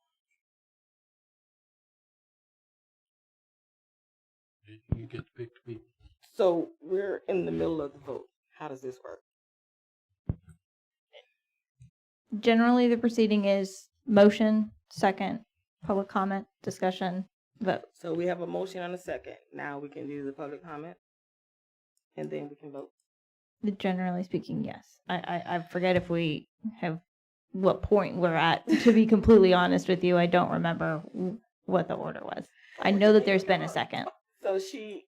you get to pick the people. so we're in the middle of the vote. How does this work? Generally, the proceeding is motion, second, public comment, discussion, vote. So we have a motion and a second. Now we can do the public comment, and then we can vote. Generally speaking, yes. I forget if we have what point we're at. To be completely honest with you, I don't remember what the order was. I know that there's been a second. So she,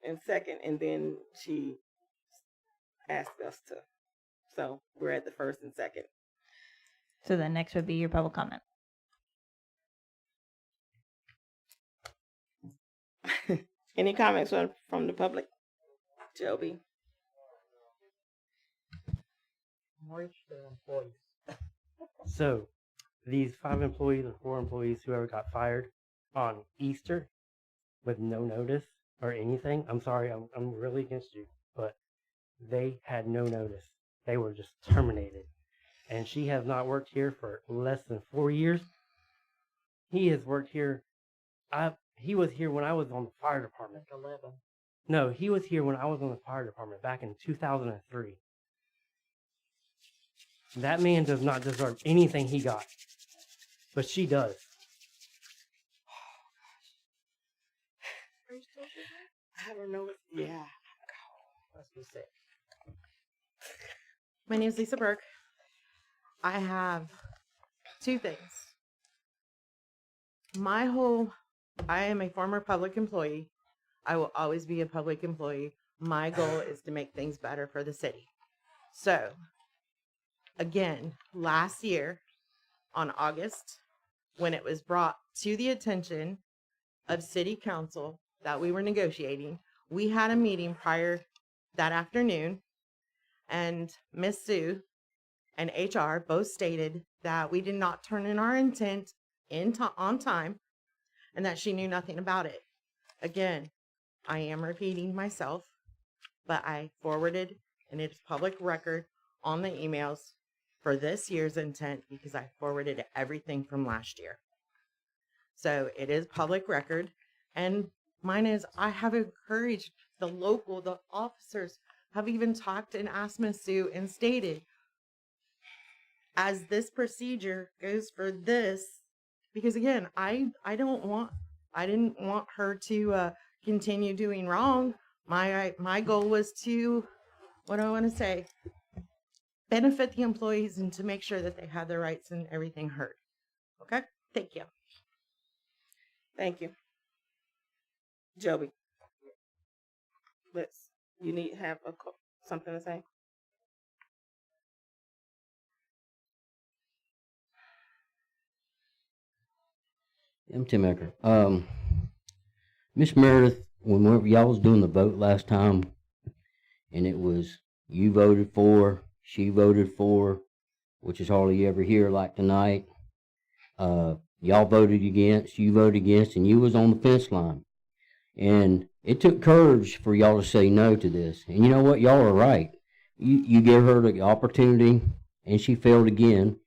and second, and then she asked us to. So we're at the first and second. So then next would be your public comment. Any comments from the public? Joby. So, these 5 employees or 4 employees, whoever got fired on Easter with no notice or anything, I'm sorry, I'm really against you, but they had no notice. They were just terminated. And she has not worked here for less than 4 years. He has worked here. He was here when I was on the fire department. 11. No, he was here when I was on the fire department back in 2003. That man does not deserve anything he got, but she does. I don't know. Yeah. That's what's it. My name is Lisa Burke. I have 2 things. I am a former public employee. I will always be a public employee. My goal is to make things better for the city. So, again, last year on August, when it was brought to the attention of City Council that we were negotiating, we had a meeting prior that afternoon, and Miss Sue and HR both stated that we did not turn in our intent on time and that she knew nothing about it. Again, I am repeating myself, but I forwarded, and it is public record on the emails for this year's intent because I forwarded everything from last year. So it is public record. And mine is, I have encouraged the officers have even talked and asked Miss Sue and stated, as this procedure goes for this, because again, I didn't want her to continue doing wrong. My goal was to, what do I want to say? Benefit the employees and to make sure that they had their rights and everything heard. Okay? Thank you. Thank you. Joby. You need have something to say? I'm Tim Ecker. Miss Meredith, when y'all was doing the vote last time, and it was you voted for, she voted for, which is hardly ever here like tonight. Y'all voted against, you voted against, and you was on the fence line. And it took courage for y'all to say no to this. And you know what? Y'all are right. You gave her the opportunity, and she failed again,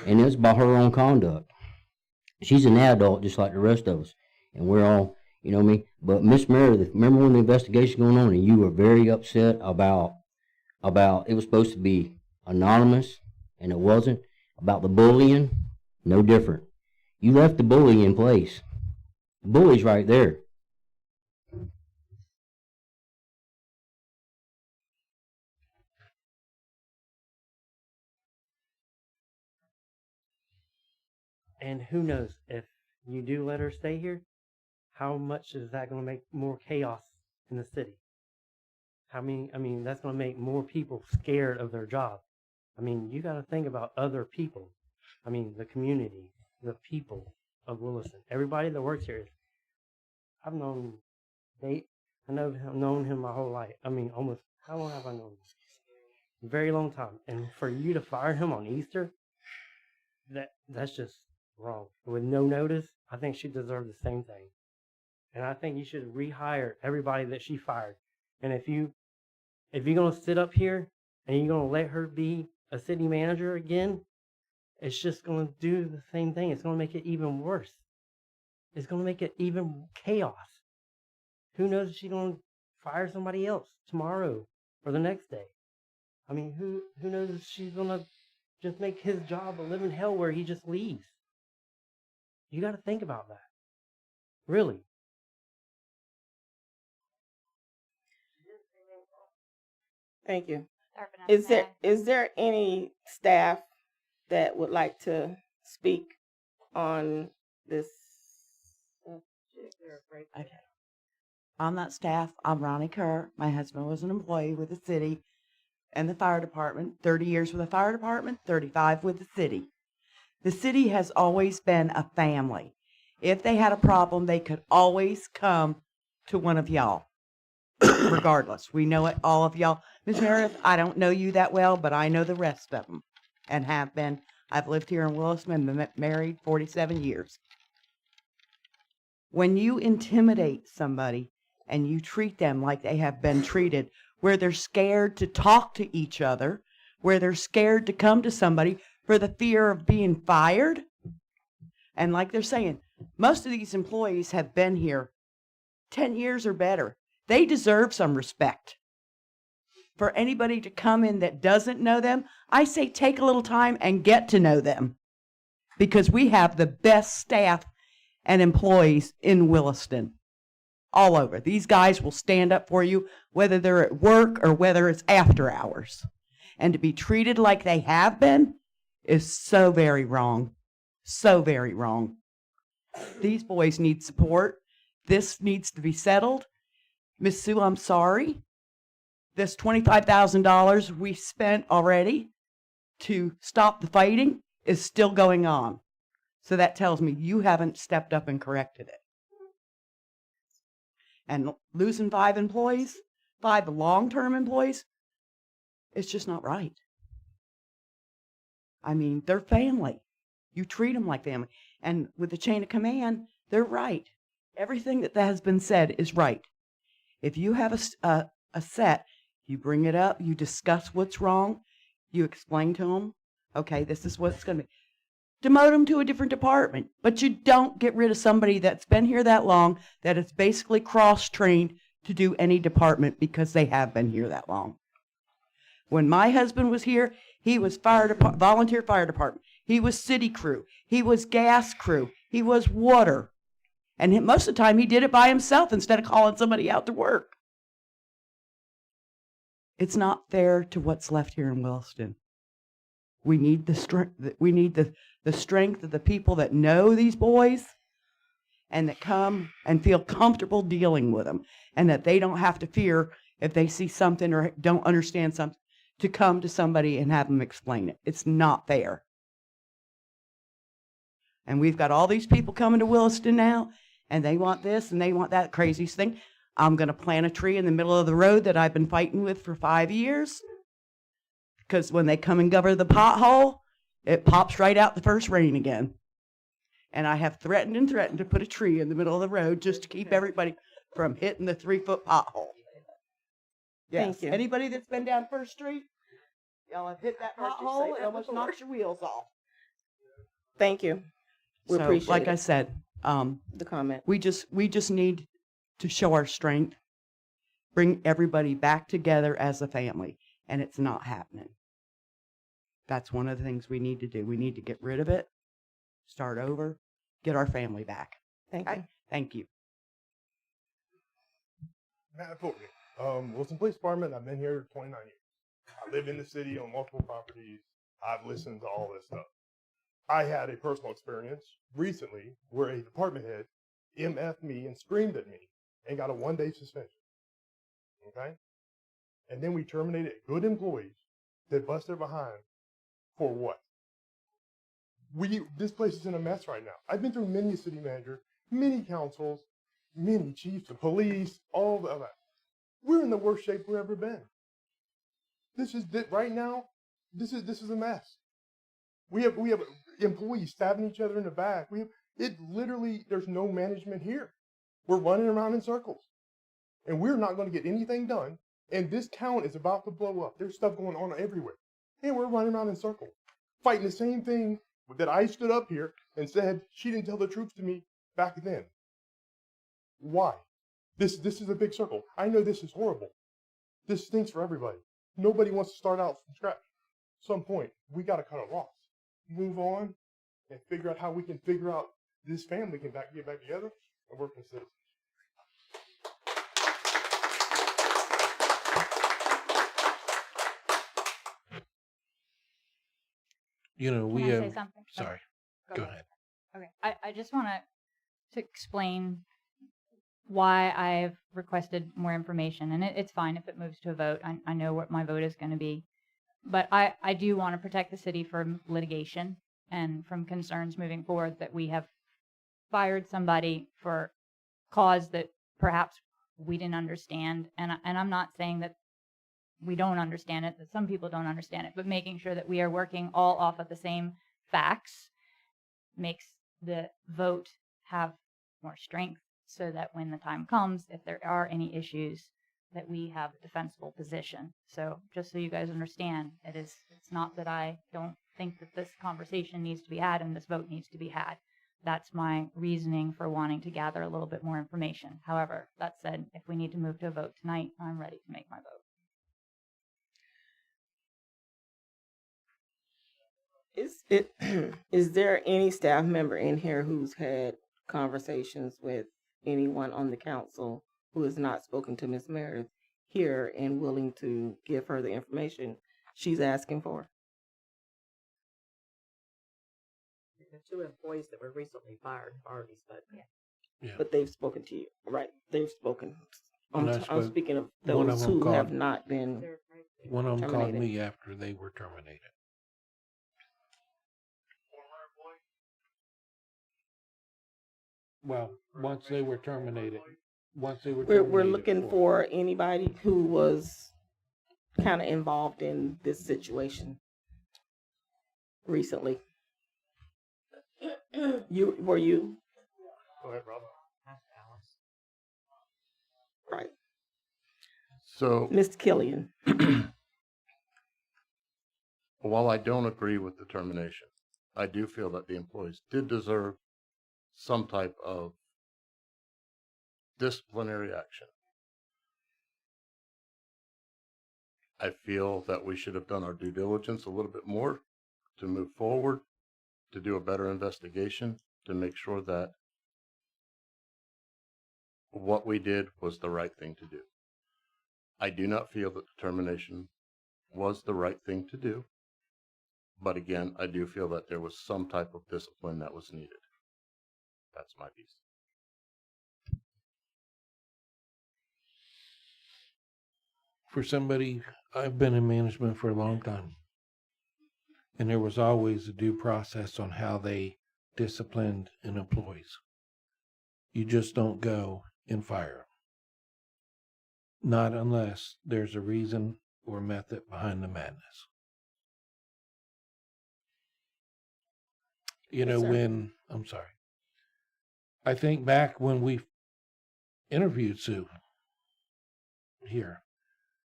and it's by her own conduct. She's an adult just like the rest of us, and we're all, you know me. But Miss Meredith, remember when the investigation going on and you were very upset about it was supposed to be anonymous and it wasn't, about the bullying? No different. You left the bully in place. The bully's right there. And who knows, if you do let her stay here, how much is that going to make more chaos in the city? That's going to make more people scared of their job. You got to think about other people. The community, the people of Williston, everybody that works here. I've known Nate. I've known him my whole life. Almost, how long have I known him? A very long time. And for you to fire him on Easter, that's just wrong. With no notice, I think she deserved the same thing. And I think you should rehire everybody that she fired. And if you're going to sit up here and you're going to let her be a city manager again, it's just going to do the same thing. It's going to make it even worse. It's going to make it even chaos. Who knows if she's going to fire somebody else tomorrow or the next day? Who knows if she's going to just make his job a living hell where he just leaves? You got to think about that. Really. Thank you. Darfeness, Is there any staff that would like to speak on this? Okay. I'm not staff. I'm Ronnie Kerr. My husband was an employee with the city and the fire department. 30 years with the fire department, 35 with the city. The city has always been a family. If they had a problem, they could always come to one of y'all, regardless. We know it, all of y'all. Ms. Meredith, I don't know you that well, but I know the rest of them and have been. I've lived here in Williston and been married 47 years. When you intimidate somebody and you treat them like they have been treated, where they're scared to talk to each other, where they're scared to come to somebody for the fear of being fired, and like they're saying, most of these employees have been here 10 years or better. They deserve some respect. For anybody to come in that doesn't know them, I say take a little time and get to know them, because we have the best staff and employees in Williston all over. These guys will stand up for you, whether they're at work or whether it's after hours. And to be treated like they have been is so very wrong. So very wrong. These boys need support. This needs to be settled. Miss Sue, I'm sorry. This $25,000 we spent already to stop the fighting is still going on. So that tells me you haven't stepped up and corrected it. And losing 5 employees, 5 long-term employees, it's just not right. I mean, they're family. You treat them like family. And with the chain of command, they're right. Everything that has been said is right. If you have a set, you bring it up, you discuss what's wrong, you explain to them, okay, this is what it's going to be. Demote them to a different department, but you don't get rid of somebody that's been here that long, that is basically cross-trained to do any department because they have been here that long. When my husband was here, he was volunteer fire department. He was city crew. He was gas crew. He was water. And most of the time he did it by himself instead of calling somebody out to work. It's not fair to what's left here in Williston. We need the strength. We need the strength of the people that know these boys and that come and feel comfortable dealing with them, and that they don't have to fear if they see something or don't understand something to come to somebody and have them explain it. It's not fair. And we've got all these people coming to Williston now, and they want this and they want that craziest thing. I'm going to plant a tree in the middle of the road that I've been fighting with for 5 years. Because when they come and cover the pothole, it pops right out the first rain again. And I have threatened and threatened to put a tree in the middle of the road just to keep everybody from hitting the 3-foot pothole. Yes. Thank you. Anybody that's been down First Street, y'all have hit that pothole, it almost knocks your wheels off. Thank you. We So, appreciate like it. I said, the comment. we just need to show our strength, bring everybody back together as a family, and it's not happening. That's one of the things we need to do. We need to get rid of it, start over, get our family back. Thank Okay? you. Thank you. Matt Fulton, Williston Police Department. I've been here 29 years. I live in the city on multiple properties. I've listened to all this stuff. I had a personal experience recently where a department head MF'd me and screamed at me and got a 1-day suspension. Okay? And then we terminated good employees that busted behind for what? This place is in a mess right now. I've been through many city managers, many councils, many chiefs of police, all of that. We're in the worst shape we've ever been. Right now, this is a mess. We have employees stabbing each other in the back. There's no management here. We're running around in circles. And we're not going to get anything done. And this town is about to blow up. There's stuff going on everywhere. And we're running around in circles, fighting the same thing that I stood up here and said she didn't tell the truth to me back then. Why? This is a big circle. I know this is horrible. This stinks for everybody. Nobody wants to start out from scratch. At some point, we got to cut it off. Move on and figure out how we can figure out this family can get back together and work as citizens. You know, we Can I have. say something? Sorry. Go ahead. Okay, I just want to explain why I've requested more information, and it's fine if it moves to a vote. I know what my vote is going to be, but I do want to protect the city from litigation and from concerns moving forward that we have fired somebody for cause that perhaps we didn't understand, and I'm not saying that we don't understand it, that some people don't understand it, but making sure that we are working all off of the same facts makes the vote have more strength, so that when the time comes, if there are any issues, that we have a defensible position. So just so you guys understand, it's not that I don't think that this conversation needs to be had and this vote needs to be had. That's my reasoning for wanting to gather a little bit more information. However, that said, if we need to move to a vote tonight, I'm ready to make my vote. Is there any staff member in here who's had conversations with anyone on the council who has not spoken to Miss Meredith here and willing to give her the information she's asking for? The 2 employees that were recently fired have already spoken. Yeah. But they've spoken to you, right? They've spoken. And I'm speaking of one of those them who have called- not been One of them called terminated. me after they were terminated. Well, once they were terminated. We're looking for anybody who was kind of involved in this situation recently. Were you? Go ahead, Rob. Right. So, Mr. Killian. while I don't agree with the termination, I do feel that the employees did deserve some type of disciplinary action. I feel that we should have done our due diligence a little bit more to move forward, to do a better investigation, to make sure that what we did was the right thing to do. I do not feel that the termination was the right thing to do. But again, I do feel that there was some type of discipline that was needed. That's my piece. For somebody, I've been in management for a long time. And there was always a due process on how they disciplined an employees. You just don't go and fire them. Not unless there's a reason or method behind the madness. You know, I'm sorry. I think back when we interviewed Sue here,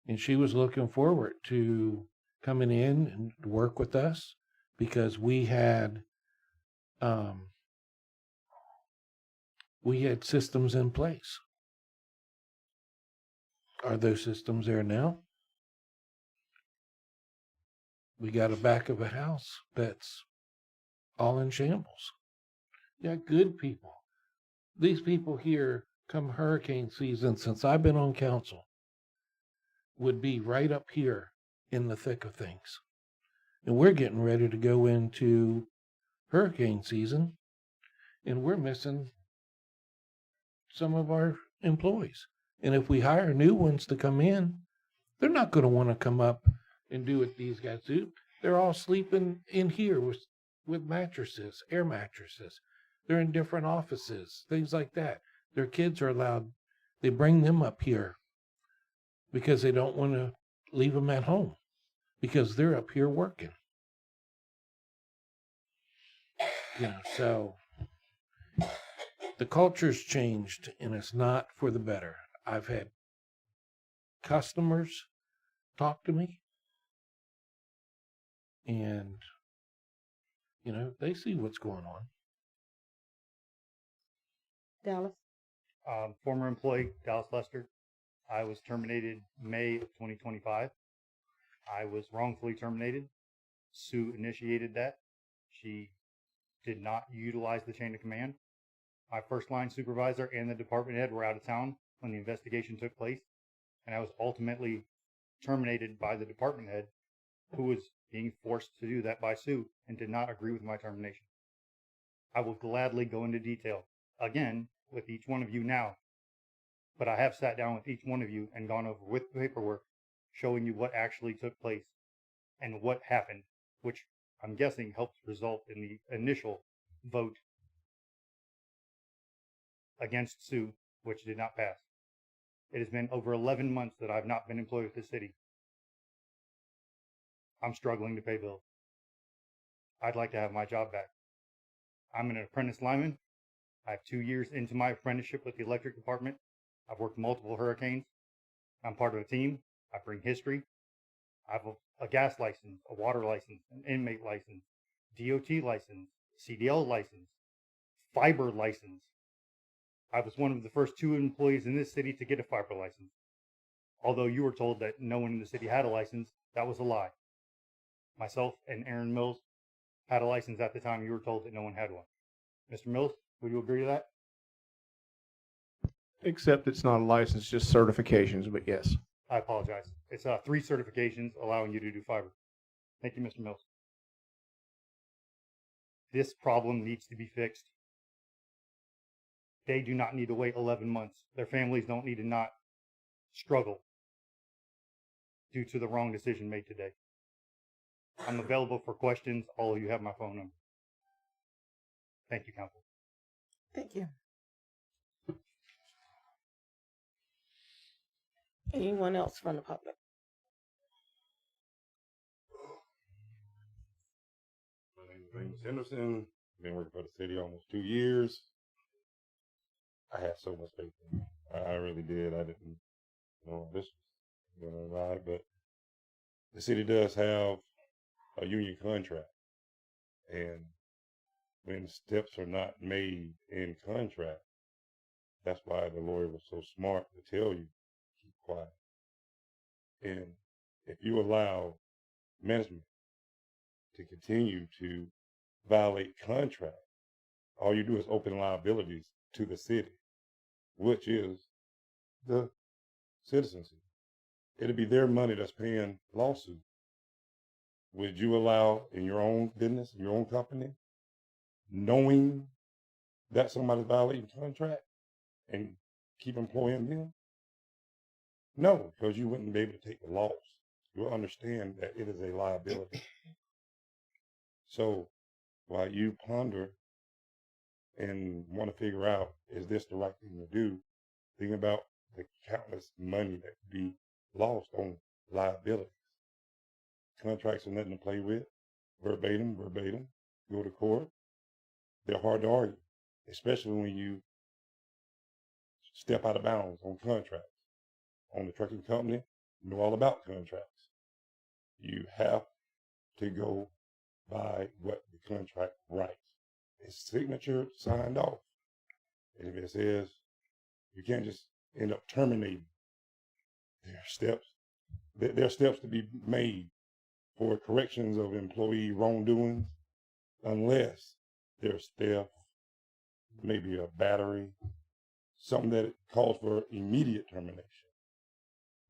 and she was looking forward to coming in and work with us because we had systems in place. Are those systems there now? We got a back of a house that's all in shambles. Yeah, good people. These people here, come hurricane season, since I've been on council, would be right up here in the thick of things. And we're getting ready to go into hurricane season, and we're missing some of our employees. And if we hire new ones to come in, they're not going to want to come up and do what these guys do. They're all sleeping in here with mattresses, air mattresses. They're in different offices, things like that. Their kids are allowed, they bring them up here because they don't want to leave them at home because they're up here working. You know, so the culture's changed and it's not for the better. I've had customers talk to me and, you know, they see what's going on. Dallas? Former employee, Dallas Lester. I was terminated May of 2025. I was wrongfully terminated. Sue initiated that. She did not utilize the chain of command. My first line supervisor and the department head were out of town when the investigation took place, and I was ultimately terminated by the department head, who was being forced to do that by Sue and did not agree with my termination. I will gladly go into detail again with each one of you now, but I have sat down with each one of you and gone over with paperwork showing you what actually took place and what happened, which I'm guessing helped result in the initial vote against Sue, which did not pass. It has been over 11 months that I've not been employed with the city. I'm struggling to pay bills. I'd like to have my job back. I'm an apprentice lineman. I have 2 years into my apprenticeship with the electric department. I've worked multiple hurricanes. I'm part of a team. I bring history. I have a gas license, a water license, an inmate license, DOT license, CDL license, fiber license. I was one of the first 2 employees in this city to get a fiber license. Although you were told that no one in the city had a license, that was a lie. Myself and Aaron Mills had a license at the time you were told that no one had one. Mr. Mills, would you agree to that? Except it's not a license, just certifications, but yes. I apologize. It's 3 certifications allowing you to do fiber. Thank you, Mr. Mills. This problem needs to be fixed. They do not need to wait 11 months. Their families don't need to not struggle due to the wrong decision made today. I'm available for questions. All of you have my phone number. Thank you, Council. Thank you. Anyone else from the public? My name is James Henderson. Been working for the city almost 2 years. I had so much faith in it. I really did. I didn't know this was going to ride, but the city does have a union contract. And when steps are not made in contract, that's why the lawyer was so smart to tell you, keep quiet. And if you allow management to continue to violate contract, all you do is open liabilities to the city, which is the citizens. It'll be their money that's paying lawsuits. Would you allow in your own business, in your own company, knowing that somebody's violating contract and keep employing them? No, because you wouldn't be able to take the loss. You'll understand that it is a liability. So while you ponder and want to figure out, is this the right thing to do, think about the countless money that could be lost on liabilities. Contracts are nothing to play with. Verbatim, go to court. They're hard to argue, especially when you step out of bounds on contracts. On the trucking company, you know all about contracts. You have to go by what the contract writes. It's signature signed off. And if it says you can't just end up terminating, there are steps to be made for corrections of employee wrongdoings, unless there's theft, maybe a battery, something that calls for immediate termination.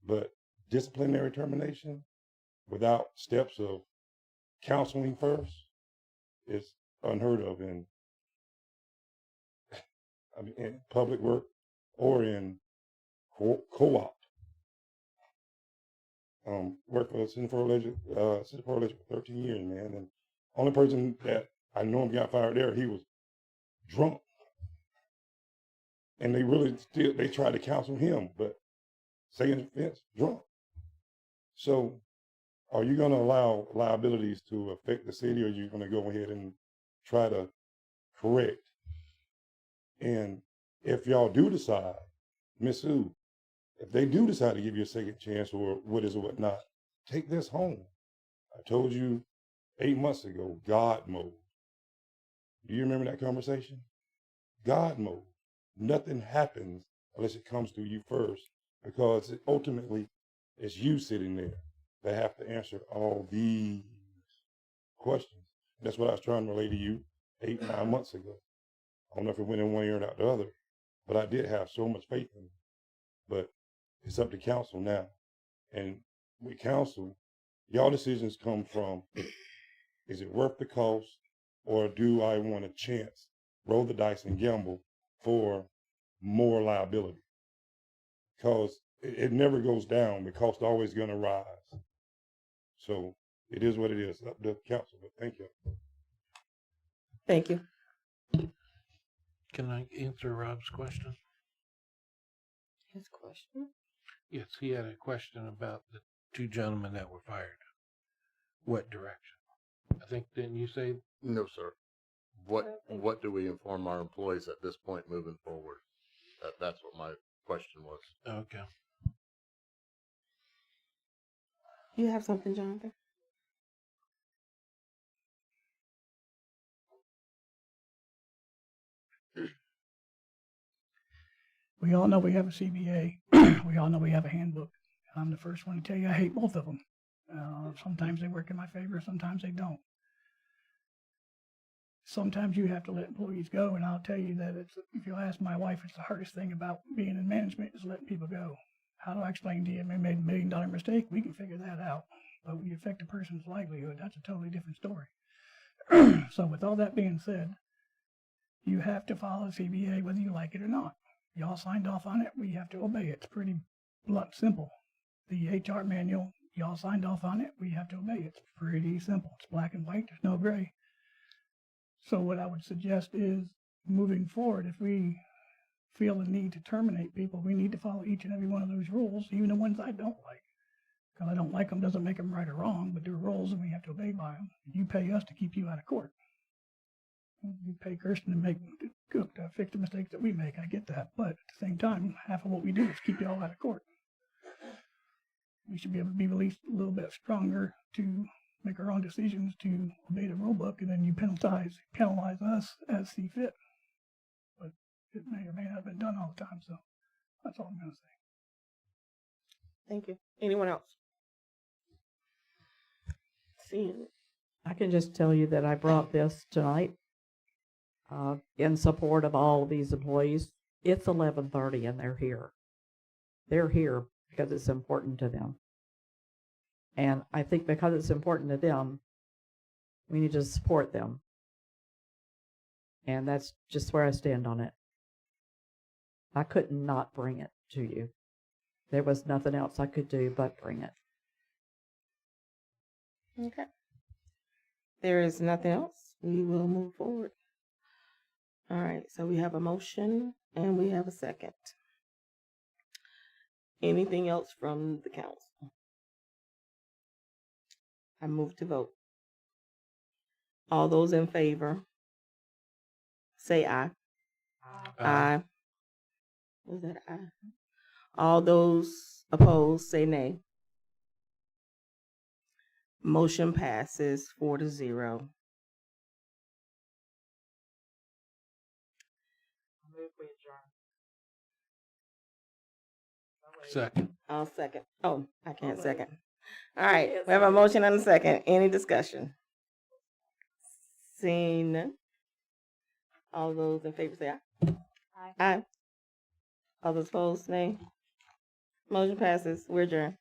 But disciplinary termination without steps of counseling first is unheard of in public work or in co-op. Worked for City Legislature for 13 years, man. And only person that I know him got fired there, he was drunk. And they tried to counsel him, but second offense, drunk. So are you going to allow liabilities to affect the city, or are you going to go ahead and try to correct? And if y'all do decide, Miss Sue, if they do decide to give you a second chance or what is or what not, take this home. I told you 8 months ago, God mode. Do you remember that conversation? God mode. Nothing happens unless it comes to you first, because ultimately it's you sitting there that have to answer all these questions. That's what I was trying to relay to you 8, 9 months ago. I don't know if it went in one ear and out the other, but I did have so much faith in him. But it's up to council now. And with council, y'all decisions come from, is it worth the cost, or do I want a chance, roll the dice and gamble for more liability? Because it never goes down. The cost always going to rise. So it is what it is. Up to council. But thank you. Thank you. Can I answer Rob's question? His question? Yes, he had a question about the two gentlemen that were fired. What direction? I think, didn't you say? No, sir. What do we inform our employees at this point moving forward? That's what my question was. Okay. You have something, Jonathan? We all know we have a CBA. We all know we have a handbook. I'm the first one to tell you I hate both of them. Sometimes they work in my favor, sometimes they don't. Sometimes you have to let employees go, and I'll tell you that if you ask my wife, it's the hardest thing about being in management is letting people go. How do I explain to you? They made $1 million mistake. We can figure that out. But when you affect a person's livelihood, that's a totally different story. So with all that being said, you have to follow the CBA whether you like it or not. Y'all signed off on it. We have to obey it. It's pretty blunt, simple. The HR manual, y'all signed off on it. We have to obey it. It's pretty simple. It's black and white. There's no gray. So what I would suggest is, moving forward, if we feel the need to terminate people, we need to follow each and every one of those rules, even the ones I don't like. Because I don't like them doesn't make them right or wrong, but they're rules and we have to obey by them. You pay us to keep you out of court. You pay Kiersten to fix the mistakes that we make. I get that. But at the same time, half of what we do is keep you all out of court. We should be able to be released a little bit stronger to make our own decisions, to obey the rule book, and then you penalize us as see fit. But it may or may not have been done all the time, so that's all I'm going to say. Thank you. Anyone else? Seeing I can just tell you that I brought this tonight in support of all of these employees. It's 11:30 and they're here. They're here because it's important to them. And I think because it's important to them, we need to support them. And that's just where I stand on it. I could not bring it to you. There was nothing else I could do but bring it. Okay. There is nothing else. We will move forward. All right. So we have a motion and we have a second. Anything else from the council? I move to vote. All those in favor, say aye. Aye. Was that aye? All those opposed, say nay. Motion passes 4-0. Second. I'll second. Oh, I can't second. All right, we have a motion and a second. Any discussion? Seeing none. All those in favor say aye. Aye. Aye. All those opposed, nay. Motion passes. We're adjourned.